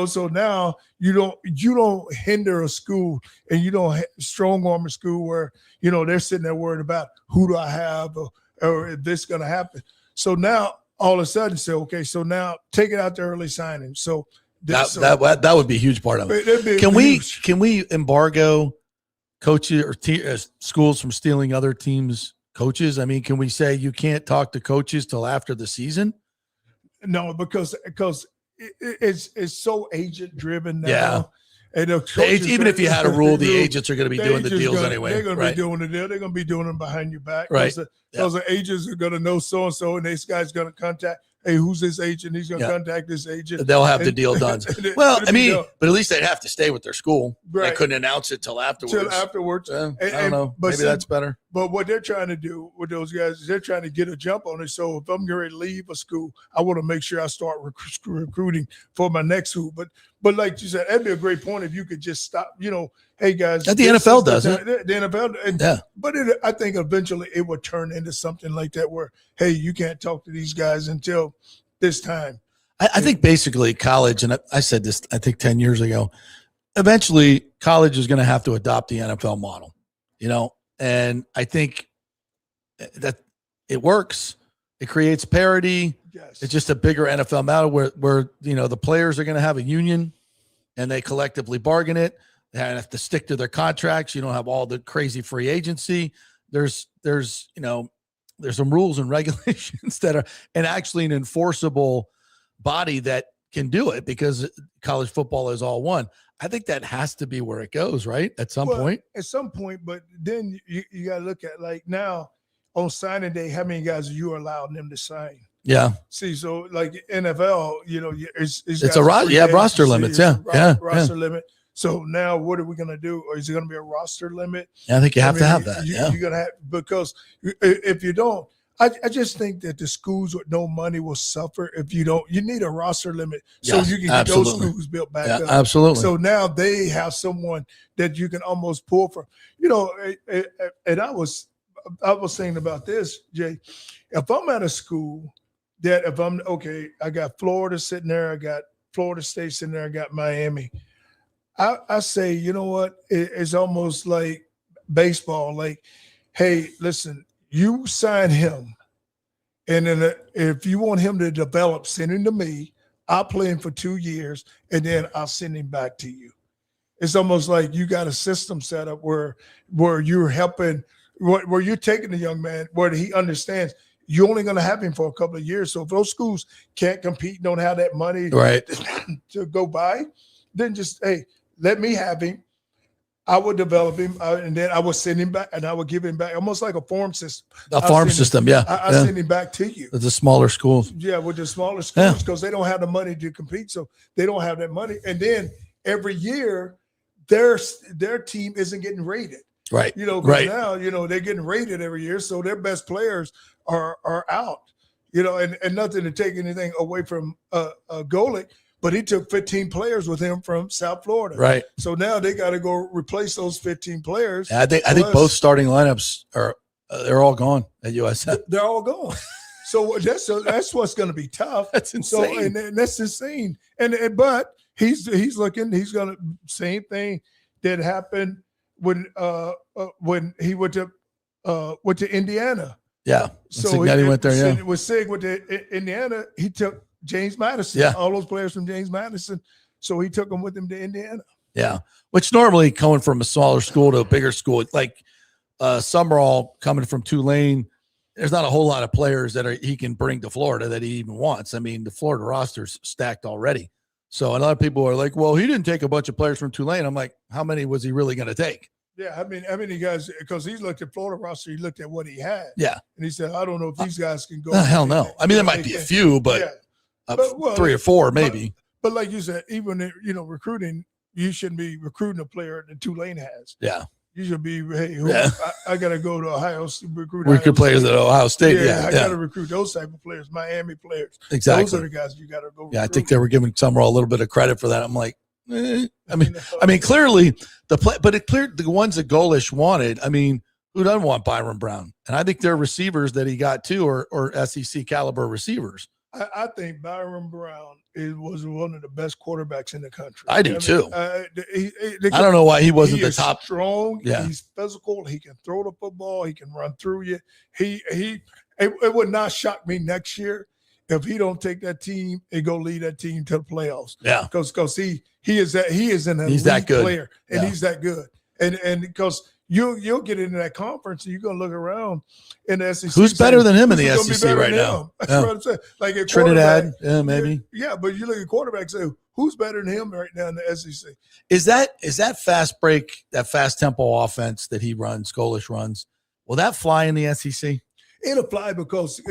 So now you don't hinder a school and you don't strong arm a school where, they're sitting there worried about who do I have or if this is going to happen. So now all of a sudden say, okay, so now take it out the early signing. So that would be a huge part of it. Can we embargo coaches or schools from stealing other teams' coaches? I mean, can we say you can't talk to coaches till after the season? No, because it's so agent driven now. Yeah. And even if you had a rule, the agents are going to be doing the deals anyway. They're going to be doing the deal. They're going to be doing them behind your back. Right. Those agents are going to know so-and-so, and this guy's going to contact, hey, who's this agent? He's going to contact this agent. They'll have the deal done. Well, I mean, but at least they'd have to stay with their school. Right. They couldn't announce it till afterwards. I don't know. Maybe that's better. But what they're trying to do with those guys is they're trying to get a jump on it. So if I'm going to leave a school, I want to make sure I start recruiting for my next school. But like you said, that'd be a great point if you could just stop, hey, guys. That the NFL does it. The NFL. But I think eventually it would turn into something like that where, hey, you can't talk to these guys until this time. I think basically college, and I said this, I think 10 years ago, eventually college is going to have to adopt the NFL model, and I think that it works. It creates parity. Yes. It's just a bigger NFL model where the players are going to have a union and they collectively bargain it. They have to stick to their contracts. You don't have all the crazy free agency. There's there's some rules and regulations that are, and actually an enforceable body that can do it, because college football is all one. I think that has to be where it goes, right? At some point. At some point, but then you got to look at, like, now on signing day, how many guys are you allowing them to sign? Yeah. See, so like NFL, it's a roster limits. Roster limit. So now what are we going to do? Or is it going to be a roster limit? Yeah, I think you have to have that. You're going to have, because if you don't, I just think that the schools with no money will suffer if you don't. You need a roster limit so you can get those schools built back up. Absolutely. So now they have someone that you can almost pull from. And I was thinking about this, Jay. If I'm at a school that I got Florida sitting there, I got Florida State sitting there, I got Miami. I say, you know what? It's almost like baseball. Like, hey, listen. You sign him, and then if you want him to develop, send him to me. I'll play him for 2 years, and then I'll send him back to you. It's almost like you got a system set up where you're helping, where you're taking the young man, where he understands you're only going to have him for a couple of years. So if those schools can't compete, don't have that money to go by, then just, hey, let me have him. I would develop him, and then I would send him back, and I would give him back, almost like a farm system. I send him back to you. The smaller schools. Yeah, with the smaller schools, because they don't have the money to compete, so they don't have that money. And then every year, their team isn't getting rated. Right. Now, they're getting rated every year, so their best players are out. And nothing to take anything away from Golick. But he took 15 players with him from South Florida. Right. So now they got to go replace those 15 players. I think both starting lineups they're all gone at USF. They're all gone. So that's what's going to be tough. That's insane. So and that's insane. But he's looking. He's going to same thing that happened when he went to Indiana. Yeah. So he went there. Yeah. With Sig went to Indiana, he took James Madison, all those players from James Madison. So he took them with him to Indiana. Yeah, which normally coming from a smaller school to a bigger school, like Summerall coming from Tulane, there's not a whole lot of players that he can bring to Florida that he even wants. I mean, the Florida roster's stacked already. So a lot of people are like, well, he didn't take a bunch of players from Tulane. I'm like, how many was he really going to take? Yeah, I mean, how many guys, because he's looked at Florida roster, he looked at what he had. Yeah. And he said, I don't know if these guys can go. Hell no. I mean, there might be a few, but 3 or 4 maybe. But like you said, even recruiting, you shouldn't be recruiting a player that Tulane has. Yeah. You should be, hey, I got to go to Ohio State, recruit players at Ohio State. I got to recruit those type of players, Miami players. Exactly. Those are the guys you got to go recruit. Yeah, I think they were giving Summerall a little bit of credit for that. I'm like, I mean, clearly the ones that Golish wanted. I mean, who doesn't want Byron Brown? And I think their receivers that he got too are SEC caliber receivers. I think Byron Brown was one of the best quarterbacks in the country. I do too. I don't know why he wasn't the top. Strong. Yeah. He's physical. He can throw the football. He can run through you. It would not shock me next year if he don't take that team and go lead that team to the playoffs. Yeah. Because he is an elite player, and he's that good. And because you'll get into that conference and you're gonna look around in the SEC. Who's better than him in the SEC right now? That's what I'm saying. Like Trinidad, maybe. Yeah, but you look at quarterbacks, say who's better than him right now in the SEC? Is that fast break, that fast tempo offense that he runs, Golish runs? Will that fly in the SEC? It'll fly because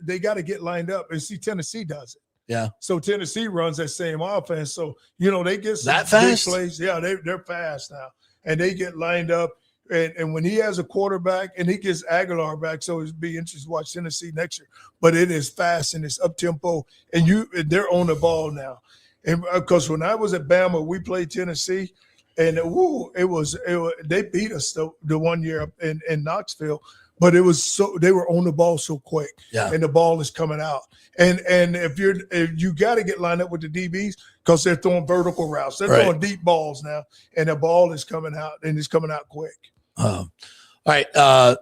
they got to get lined up. And see, Tennessee does it. Yeah. So Tennessee runs that same offense. So they get some that fast big plays. Yeah, they're fast now, and they get lined up. And when he has a quarterback and he gets Aguilar back, so it'd be interesting to watch Tennessee next year. But it is fast and it's up tempo, and they're on the ball now. And because when I was at Bama, we played Tennessee, and they beat us the 1 year in Knoxville. But it was they were on the ball so quick, and the ball is coming out. And if you got to get lined up with the DBs because they're throwing vertical routes, they're throwing deep balls now, and the ball is coming out, and it's coming out quick. All right.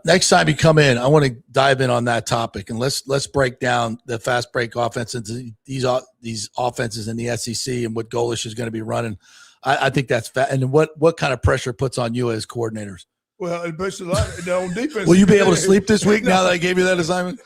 Next time you come in, I want to dive in on that topic, and let's break down the fast break offenses, these offenses in the SEC, and what Golish is going to be running. I think that's and what kind of pressure puts on you as coordinators. Well, especially on defense. Will you be able to sleep this week now that I gave you that assignment?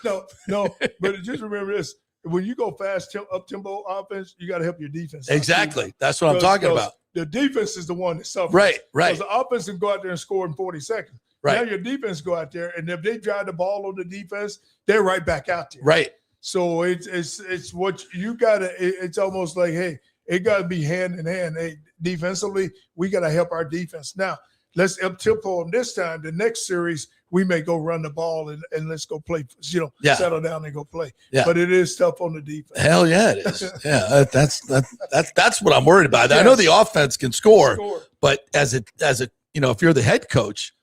No. But just remember this: when you go fast up tempo offense, you got to help your defense. Exactly. That's what I'm talking about. The defense is the one that suffers. Right. Because the offense can go out there and score in 40 seconds. Right. Now your defense go out there, and if they drive the ball on the defense, they're right back out there. Right. So it's what you gotta. It's almost like, hey, it gotta be hand in hand. Hey, defensively, we gotta help our defense. Now let's up tempo on this time. The next series, we may go run the ball and let's go play. Settle down and go play. Yeah. But it is tough on the defense. Hell yeah, it is. Yeah, that's what I'm worried about. Yes. I know the offense can score, but as a if you're the head coach.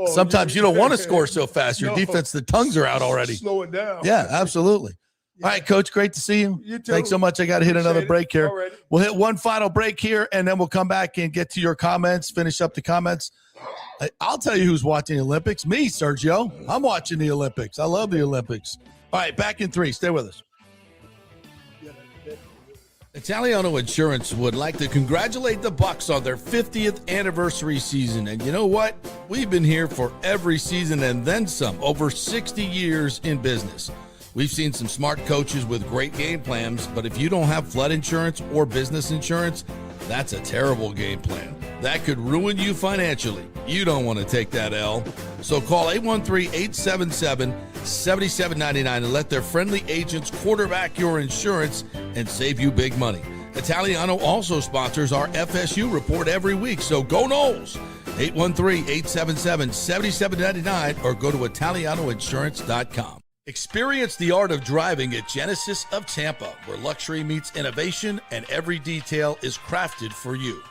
Sometimes you don't want to score so fast. Your defense, the tongues are out already. Slow it down. Yeah, absolutely. Yeah. All right, Coach, great to see you. You too. Thanks so much. I got to hit another break here. Already. We'll hit one final break here, and then we'll come back and get to your comments, finish up the comments. I'll tell you who's watching the Olympics. Me, Sergio. I'm watching the Olympics. I love the Olympics. All right, back in 3. Stay with us. Italiano Insurance would like to congratulate the Bucks on their 50th anniversary season. And you know what? We've been here for every season and then some, over 60 years in business. We've seen some smart coaches with great game plans, but if you don't have flood insurance or business insurance, that's a terrible game plan. That could ruin you financially. You don't want to take that L. So call 813-877-7799 and let their friendly agents quarterback your insurance and save you big money. Italiano also sponsors our FSU report every week, so go Noles. 813-877-7799 or go to ItalianoInsurance.com. Experience the art of driving at Genesis of Tampa, where luxury meets innovation and every detail is crafted for you.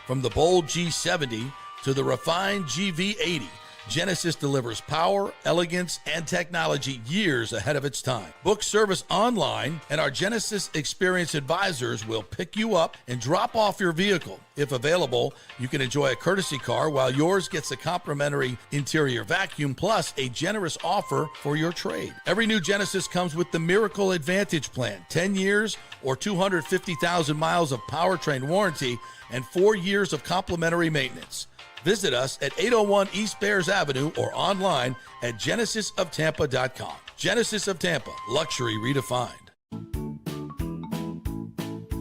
From the bold G70 to the refined GV80, Genesis delivers power, elegance, and technology years ahead of its time. Book service online, and our Genesis Experience advisors will pick you up and drop off your vehicle. If available, you can enjoy a courtesy car while yours gets a complimentary interior vacuum plus a generous offer for your trade. Every new Genesis comes with the Miracle Advantage Plan, 10 years or 250,000 miles of powertrain warranty and 4 years of complimentary maintenance. Visit us at 801 East Bears Avenue or online at genesisoftampa.com. Genesis of Tampa, luxury redefined.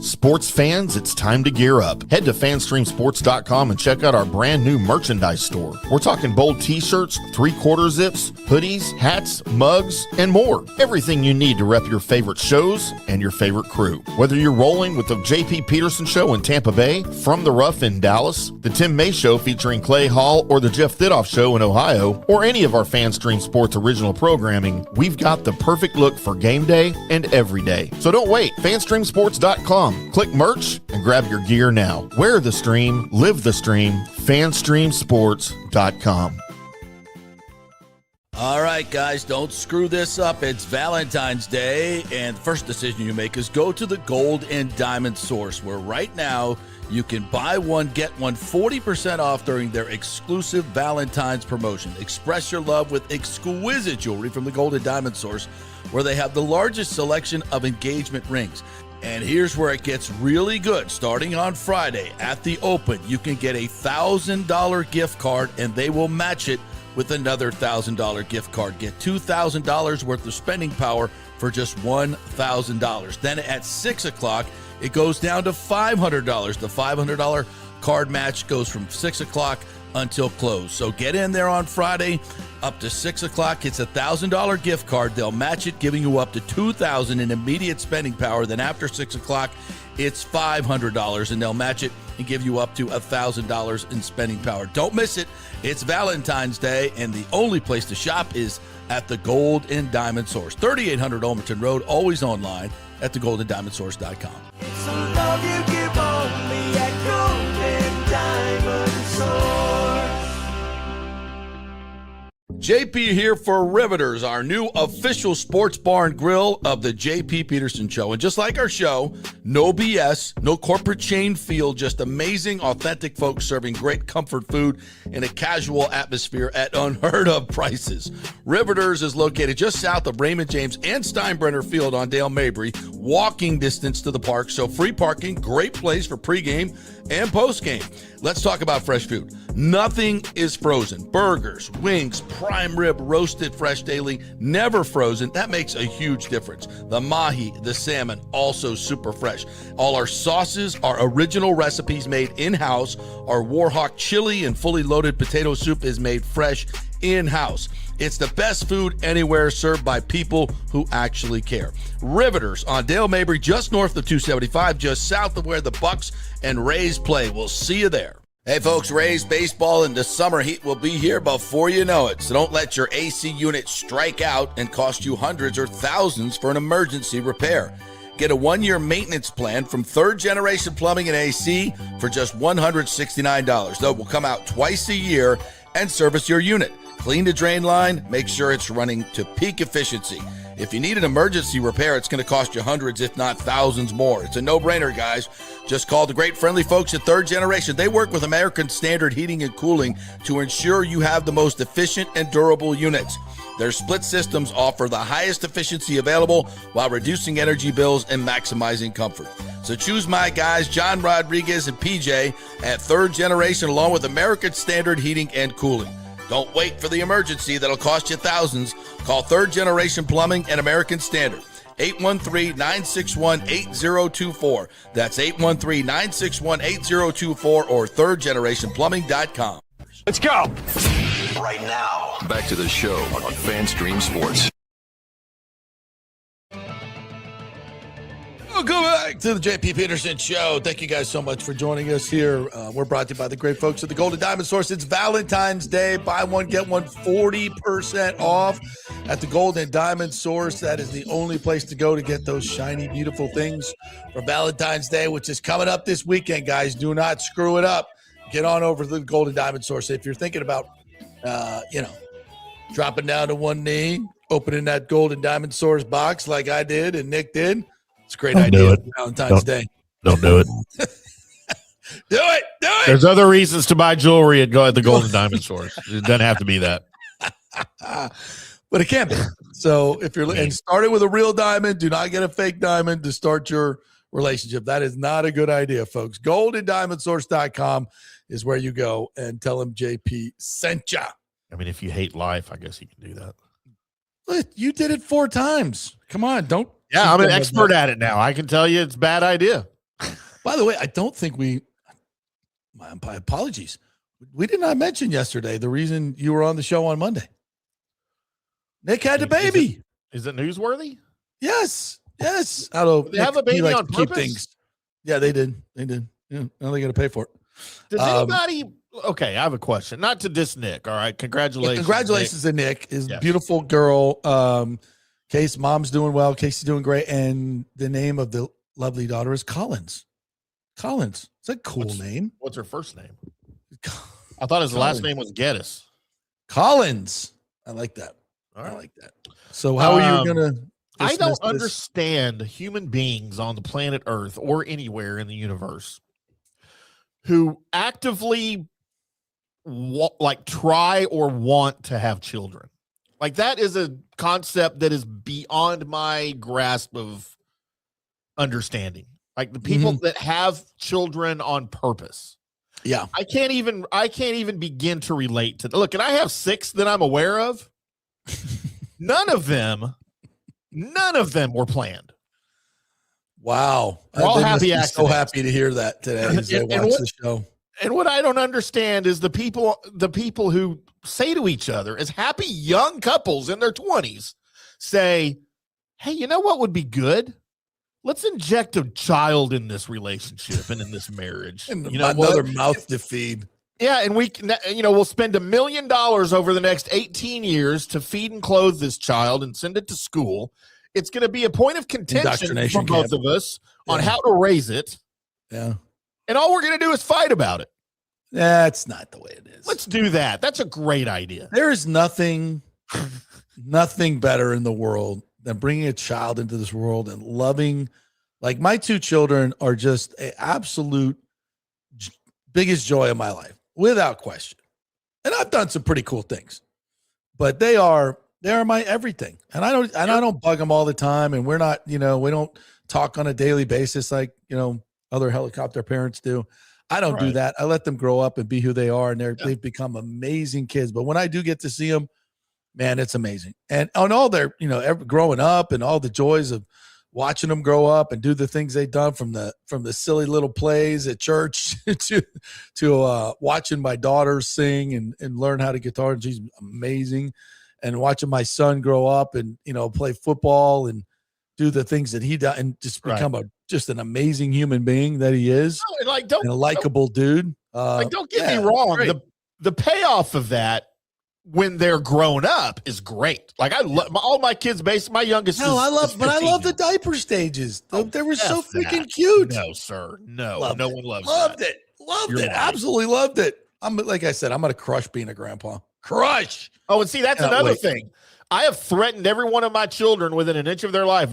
Sports fans, it's time to gear up. Head to fanstreamsports.com and check out our brand new merchandise store. We're talking bold t-shirts, 3/4 zips, hoodies, hats, mugs, and more. Everything you need to rep your favorite shows and your favorite crew. Whether you're rolling with the JP Peterson Show in Tampa Bay, From the Rough in Dallas, the Timm May Show featuring Clay Hall, or the Jeff Thidoff Show in Ohio, or any of our FanStream Sports original programming, we've got the perfect look for game day and every day. So don't wait. fanstreamsports.com. Click merch and grab your gear now. Wear the stream, live the stream, fanstreamsports.com. All right, guys, don't screw this up. It's Valentine's Day, and the first decision you make is go to the Gold and Diamond Source, where right now you can buy one, get one 40% off during their exclusive Valentine's promotion. Express your love with exquisite jewelry from the Gold and Diamond Source, where they have the largest selection of engagement rings. And here's where it gets really good. Starting on Friday at the Open, you can get a $1,000 gift card, and they will match it with another $1,000 gift card. Get $2,000 worth of spending power for just $1,000. Then at 6 o'clock, it goes down to $500. The $500 card match goes from 6 o'clock until close. So get in there on Friday up to 6 o'clock. It's a $1,000 gift card. They'll match it, giving you up to $2,000 in immediate spending power. Then after 6 o'clock, it's $500, and they'll match it and give you up to $1,000 in spending power. Don't miss it. It's Valentine's Day, and the only place to shop is at the Gold and Diamond Source, 3800 Olmerton Road, always online at thegoldendiamondsource.com. It's a love you give only at Gold and Diamond Source. JP here for Riveters, our new official sports bar and grill of the JP Peterson Show. And just like our show, no BS, no corporate chain feel, just amazing, authentic folks serving great comfort food in a casual atmosphere at unheard of prices. Riveters is located just south of Raymond James and Steinbrenner Field on Dale Mabry, walking distance to the park, so free parking, great place for pregame and postgame. Let's talk about fresh food. Nothing is frozen. Burgers, wings, prime rib, roasted fresh daily, never frozen. That makes a huge difference. The mahi, the salmon, also super fresh. All our sauces are original recipes made in-house. Our Warhawk chili and fully loaded potato soup is made fresh in-house. It's the best food anywhere, served by people who actually care. Riveters on Dale Mabry, just north of 275, just south of where the Bucks and Rays play. We'll see you there. Hey folks, Rays baseball and the summer heat will be here before you know it. So don't let your AC unit strike out and cost you hundreds or thousands for an emergency repair. Get a 1-year maintenance plan from Third Generation Plumbing and AC for just $169. Though will come out twice a year and service your unit. Clean the drain line, make sure it's running to peak efficiency. If you need an emergency repair, it's going to cost you hundreds, if not thousands more. It's a no-brainer, guys. Just call the great friendly folks at Third Generation. They work with American Standard Heating and Cooling to ensure you have the most efficient and durable units. Their split systems offer the highest efficiency available while reducing energy bills and maximizing comfort. So choose my guys, John Rodriguez and PJ at Third Generation, along with American Standard Heating and Cooling. Don't wait for the emergency that'll cost you thousands. Call Third Generation Plumbing and American Standard. 813-961-8024. That's 813-961-8024 or thirdgenerationplumbing.com. Let's go. Right now, back to the show on FanStream Sports. Welcome back to the JP Peterson Show. Thank you guys so much for joining us here. We're brought to you by the great folks at the Golden Diamond Source. It's Valentine's Day. Buy one, get one 40% off at the Golden Diamond Source. That is the only place to go to get those shiny, beautiful things for Valentine's Day, which is coming up this weekend, guys. Do not screw it up. Get on over to the Golden Diamond Source. If you're thinking about, dropping down to one knee, opening that Golden Diamond Source box like I did and Nick did, it's a great idea for Valentine's Day. Don't do it. Do it. There's other reasons to buy jewelry at the Golden Diamond Source. It doesn't have to be that. But it can be. So if you're and start it with a real diamond, do not get a fake diamond to start your relationship. That is not a good idea, folks. GoldenDiamondSource.com is where you go, and tell them JP sent ya. I mean, if you hate life, I guess you can do that. Look, you did it 4 times. Come on, don't. Yeah, I'm an expert at it now. I can tell you it's a bad idea. By the way, I don't think my apologies. We did not mention yesterday the reason you were on the show on Monday. Nick had a baby. Is it newsworthy? Yes. Did they have a baby on purpose? Yeah, they did. Yeah, now they got to pay for it. Does anybody? Okay, I have a question. Not to diss Nick. All right, congratulations. Yeah, congratulations to Nick. His beautiful girl. Case, mom's doing well. Casey's doing great, and the name of the lovely daughter is Collins. Collins. It's a cool name. What's her first name? I thought his last name was Geddes. Collins. I like that. All right. I like that. So how are you gonna? I don't understand human beings on the planet Earth or anywhere in the universe who actively try or want to have children. Like, that is a concept that is beyond my grasp of understanding. Like, the people that have children on purpose. Yeah. I can't even begin to relate to. Look, and I have 6 that I'm aware of. None of them were planned. Wow. We're all happy accidents. So happy to hear that today as I watch the show. And what I don't understand is the people who say to each other, as happy young couples in their 20s, say, hey, you know what would be good? Let's inject a child in this relationship and in this marriage. And another mouth to feed. Yeah, and we'll spend $1 million over the next 18 years to feed and clothe this child and send it to school. It's going to be a point of contention for both of us on how to raise it. Yeah. And all we're going to do is fight about it. That's not the way it is. Let's do that. That's a great idea. There is nothing better in the world than bringing a child into this world and loving. Like, my 2 children are just an absolute biggest joy of my life, without question. And I've done some pretty cool things, but they are my everything. And I don't bug them all the time. And we're not, we don't talk on a daily basis like, other helicopter parents do. I don't do that. I let them grow up and be who they are, and they've become amazing kids. But when I do get to see them, man, it's amazing. And on all their, growing up and all the joys of watching them grow up and do the things they've done from the silly little plays at church to watching my daughter sing and learn how to guitar. And she's amazing. And watching my son grow up and, play football and do the things that he does and just become just an amazing human being that he is. No, and a likable dude. Don't get me wrong. The payoff of that when they're grown up is great. Like I love all my kids. My youngest. No, I love the diaper stages. They were so freaking cute. No, sir. No, no one loves loved that. it. Loved it. Absolutely loved it. Like I said, I'm gonna crush being a grandpa. Crush. Oh, and see, that's another thing. I have threatened every one of my children within an inch of their life.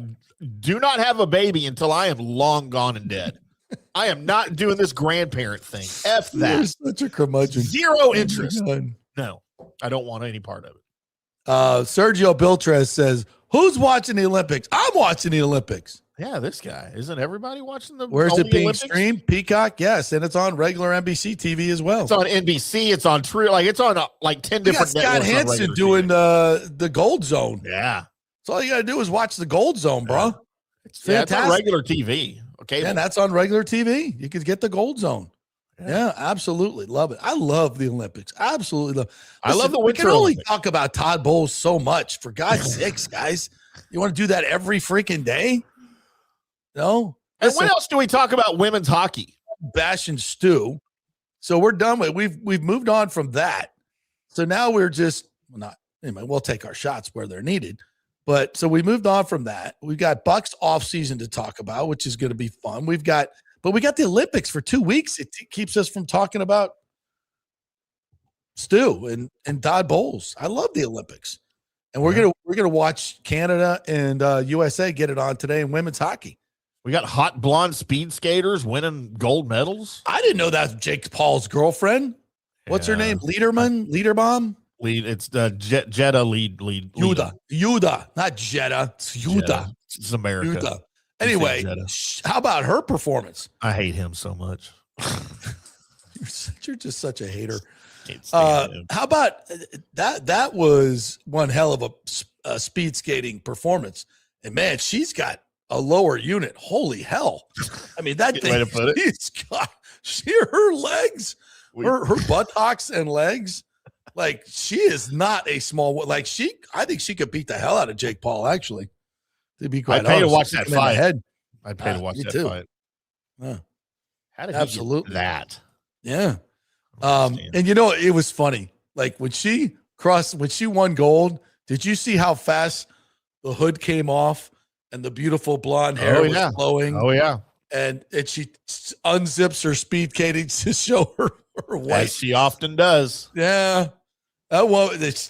Do not have a baby until I am long gone and dead. I am not doing this grandparent thing. F that. You're such a curmudgeon. Zero interest. No, I don't want any part of it. Sergio Biltres says, "Who's watching the Olympics? I'm watching the Olympics." Yeah, this guy. Isn't everybody watching the Where's it being Olympics? Streamed? Peacock, yes, and it's on regular NBC TV as well. It's on NBC. It's on True. Like it's on 10 different. Scott Hansen doing the Gold Zone. Yeah, so all you gotta do is watch the Gold Zone, bro. It's fantastic. It's on regular TV. Okay, and that's on regular TV. You could get the Gold Zone. Yeah, absolutely love it. I love the Olympics. Absolutely love. I love the Winter We can only Olympics. talk about Todd Bowles so much. For God's sakes, guys, you want to do that every freaking day? No. And what else do we talk about women's hockey? Bash and stew. So we're done with. We've moved on from that. So now we're just we'll take our shots where they're needed. But so we moved on from that. We've got Bucks off season to talk about, which is going to be fun. We got the Olympics for 2 weeks. It keeps us from talking about Stu and Todd Bowles. I love the Olympics, and we're gonna watch Canada and USA get it on today in women's hockey. We got hot blonde speed skaters winning gold medals. I didn't know that's Jake Paul's girlfriend. What's her name? Liederbaum. It's the Jetta lead. Yuda, not Jetta. It's Yuda. It's America. Yuda. Anyway, how about her performance? I hate him so much. You're just such a hater. How about that? That was one hell of a speed skating performance. And man, she's got a lower unit. Holy hell. I mean, that thing, she's got her legs, her buttocks and legs. Like, she is not a small, like I think she could beat the hell out of Jake Paul, actually. To be quite honest. I'd pay to watch that fight. I'd pay to watch that fight. Yeah. How did Absolutely. he get that? Yeah. And it was funny. Like when she won gold, did you see how fast the hood came off and the beautiful blonde hair was flowing? Oh yeah. And she unzips her speed skating to show her white. As she often does. Yeah.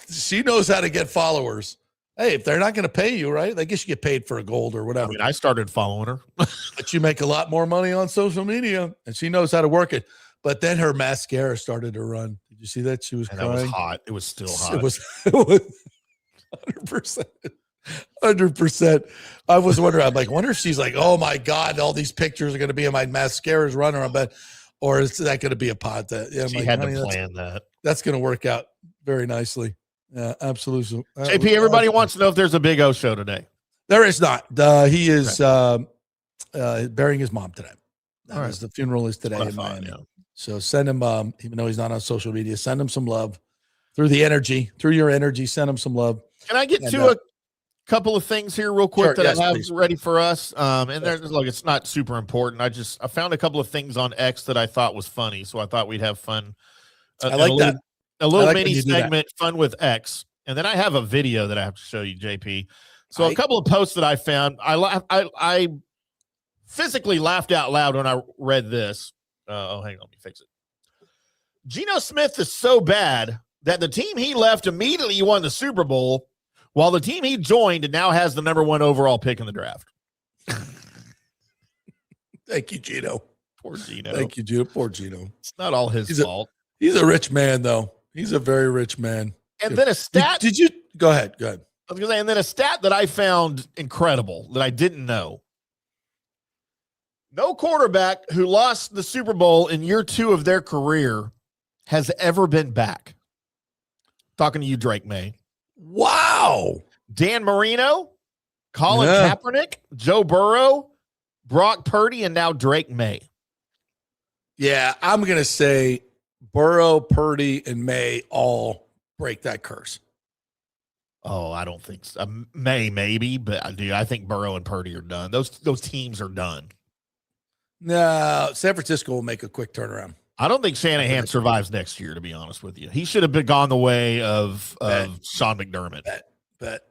She knows how to get followers. Hey, if they're not going to pay you, right? I guess you get paid for a gold or whatever. I mean, I started following her. But you make a lot more money on social media, and she knows how to work it. But then her mascara started to run. Did you see that? She was crying. That was hot. It was still hot. It was 100%. 100%. I was wondering, I wonder if she's like, oh my God, all these pictures are going to be in my mascara's runner. I bet. Or is that going to be a pod that she had to plan that? That's going to work out very nicely. Yeah, absolutely. JP, everybody wants to know if there's a Big O show today. There is not. He is burying his mom today. The funeral is today in Miami. So send him, even though he's not on social media, send him some love through your energy. Send him some love. Can I get to a couple of things here real quick I have ready for us? And there's it's not super important. I found a couple of things on X that I thought was funny, so I thought we'd have fun. I like that. A little mini segment, Fun with X. And then I have a video that I have to show you, JP. So a couple of posts that I found, I physically laughed out loud when I read this. Hang on, let me fix it. Geno Smith is so bad that the team he left immediately won the Super Bowl, while the team he joined and now has the #1 overall pick in the draft. Thank you, Geno. Poor Geno. Thank you, Geno. Poor Geno. It's not all his fault. He's a rich man, though. He's a very rich man. And then a stat. Did you go ahead? Go ahead. I was going to say, and then a stat that I found incredible that I didn't know. No quarterback who lost the Super Bowl in year 2 of their career has ever been back. Talking to you, Drake May. Wow. Dan Marino, Colin Kaepernick, Joe Burrow, Brock Purdy, and now Drake May. Yeah, I'm going to say Burrow, Purdy, and May all break that curse. Oh, I don't think so. May, maybe, but I think Burrow and Purdy are done. Those teams are done. No, San Francisco will make a quick turnaround. I don't think Shanahan survives next year, to be honest with you. He should have been gone the way of Sean McDermott. Bet.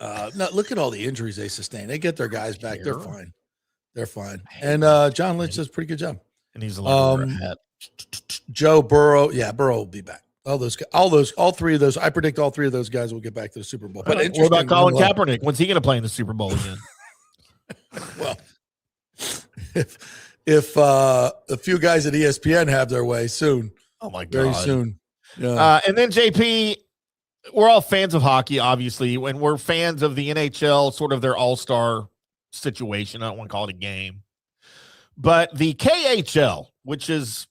No, look at all the injuries they sustained. They get their guys back. They're fine. They're fine. And John Lynch does a pretty good job. And he's a hat. Joe Burrow. Yeah, Burrow will be back. All 3 of those. I predict all 3 of those guys will get back to the Super Bowl. But what about Colin Kaepernick? When's he going to play in the Super Bowl again? Well, if a few guys at ESPN have their way soon. Oh my God. Very soon. Yeah. And then JP, we're all fans of hockey, obviously, and we're fans of the NHL, sort of their all-star situation. I don't want to call it a game. But the KHL, which is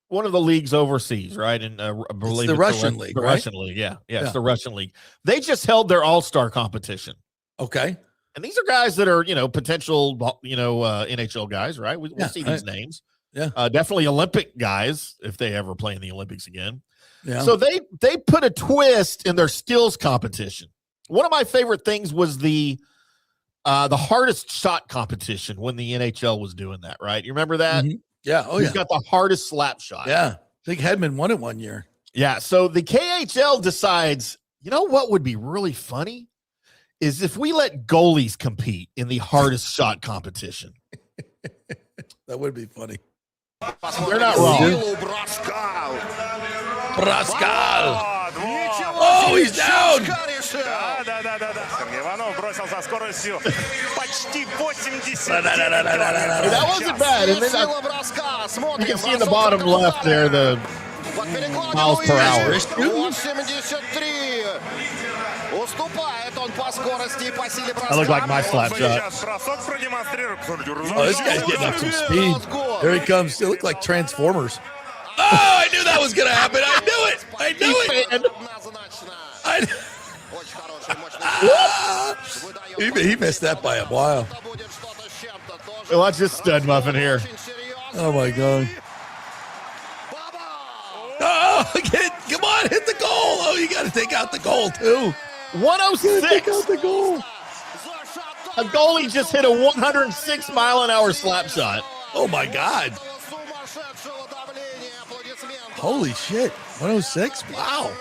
one of the leagues overseas, right? And I believe it's the Russian league, the right? Russian league, yeah. It's the Russian league. They just held their all-star competition. Okay. And these are guys that are, potential, NHL guys, right? We'll see these names. Yeah. Definitely Olympic guys if they ever play in the Olympics again. Yeah. So they put a twist in their skills competition. One of my favorite things was the hardest shot competition when the NHL was doing that, right? You remember that? Mm-hmm. Yeah. Oh, Who's got the hardest slap shot? Yeah. I think Hedman won it one year. Yeah. So the KHL decides, you know what would be really funny is if we let goalies compete in the hardest shot competition. That would be funny. They're not wrong. Braskal. Oh, he's down. That wasn't bad. And then you can see in the bottom left there the miles per hour. I look like my slap shot. Oh, this guy's getting up some speed. There he comes. It looked like Transformers. Oh, I knew that was going to happen. I knew it. He missed that by a while. Watch this stud muffin here. Oh, my God. Oh, come on, hit the goal. Oh, you got to take out the goal, too. 106. Take out the goal. A goalie just hit a 106-mile-an-hour slap shot. Oh, my God. Holy shit. 106? Wow.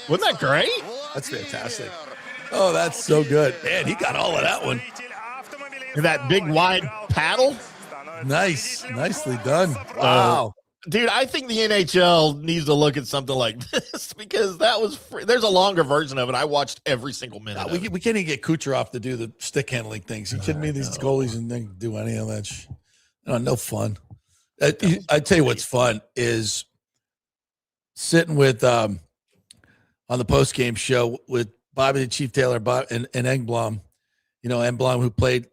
Wasn't that great? That's fantastic. Oh, that's so good. Man, he got all of that one. And that big wide paddle. Nice. Nicely done. Wow. Dude, I think the NHL needs to look at something like this because that was there's a longer version of it. I watched every single minute. We can't even get Kucherov to do the stick handling things. You kidding me? These goalies and they do any of that shit. No fun. I tell you what's fun is sitting with on the post game show with Bobby the Chief Taylor and Engblom. Engblom who played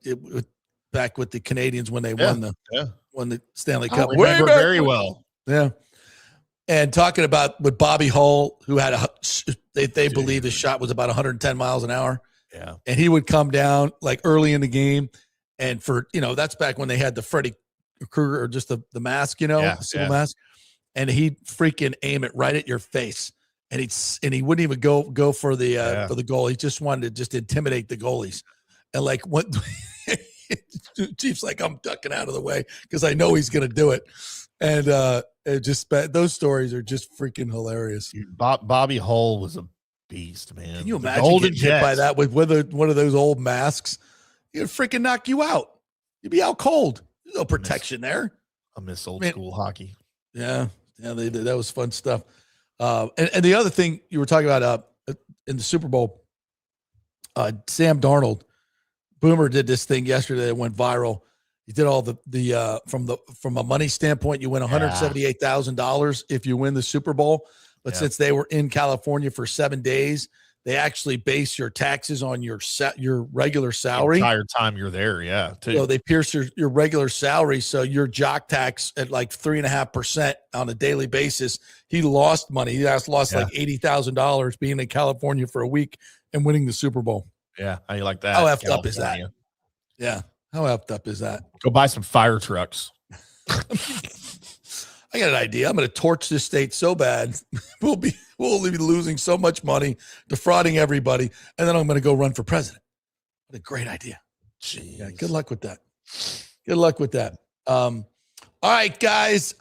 back with the Canadians when they won the Stanley Cup. Remember very well. Yeah. And talking about with Bobby Hull, who had they believe his shot was about 110 miles an hour. Yeah. And he would come down like early in the game. And for, that's back when they had the Freddy Krueger or just the mask, single mask. And he'd freaking aim it right at your face. And he wouldn't even go for the goal. He just wanted to just intimidate the goalies. And like what Chief's like, I'm ducking out of the way because I know he's going to do it. And those stories are just freaking hilarious. Dude, Bobby Hull was a beast, man. Can you imagine getting hit by that with one of those old masks? It'd freaking knock you out. You'd be out cold. There's no protection there. I miss old school hockey. Yeah. Yeah, that was fun stuff. And the other thing you were talking about in the Super Bowl, Sam Darnold, Boomer did this thing yesterday that went viral. He did all the from a money standpoint, you win $178,000 if you win the Super Bowl. But since they were in California for 7 days, they actually base your taxes on your regular salary. The entire time you're there, yeah. So they pierce your regular salary. So your jock tax at like 3.5% on a daily basis. He lost money. He lost like $80,000 being in California for a week and winning the Super Bowl. Yeah, how you like that? How effed up is that? Yeah, how effed up is that? Go buy some fire trucks. I got an idea. I'm going to torch this state so bad. We'll only be losing so much money, defrauding everybody, and then I'm going to go run for president. What a great idea. Jeez. Yeah, good luck with that. Good luck with that. All right, guys.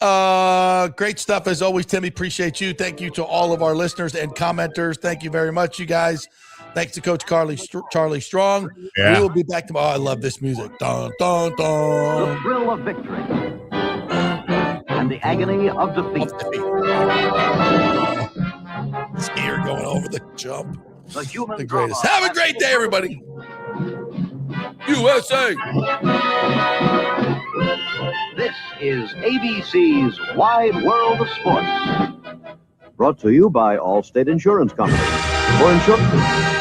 Great stuff as always, Timmy. Appreciate you. Thank you to all of our listeners and commenters. Thank you very much, you guys. Thanks to Coach Charlie Strong. Yeah. We will be back tomorrow. I love this music. Dun, dun, dun. The thrill of victory and the agony of defeat. Skier going over the jump. The human The greatest. drama. Have a great day, everybody. USA. This is ABC's Wide World of Sports. Brought to you by Allstate Insurance Company. For insurance.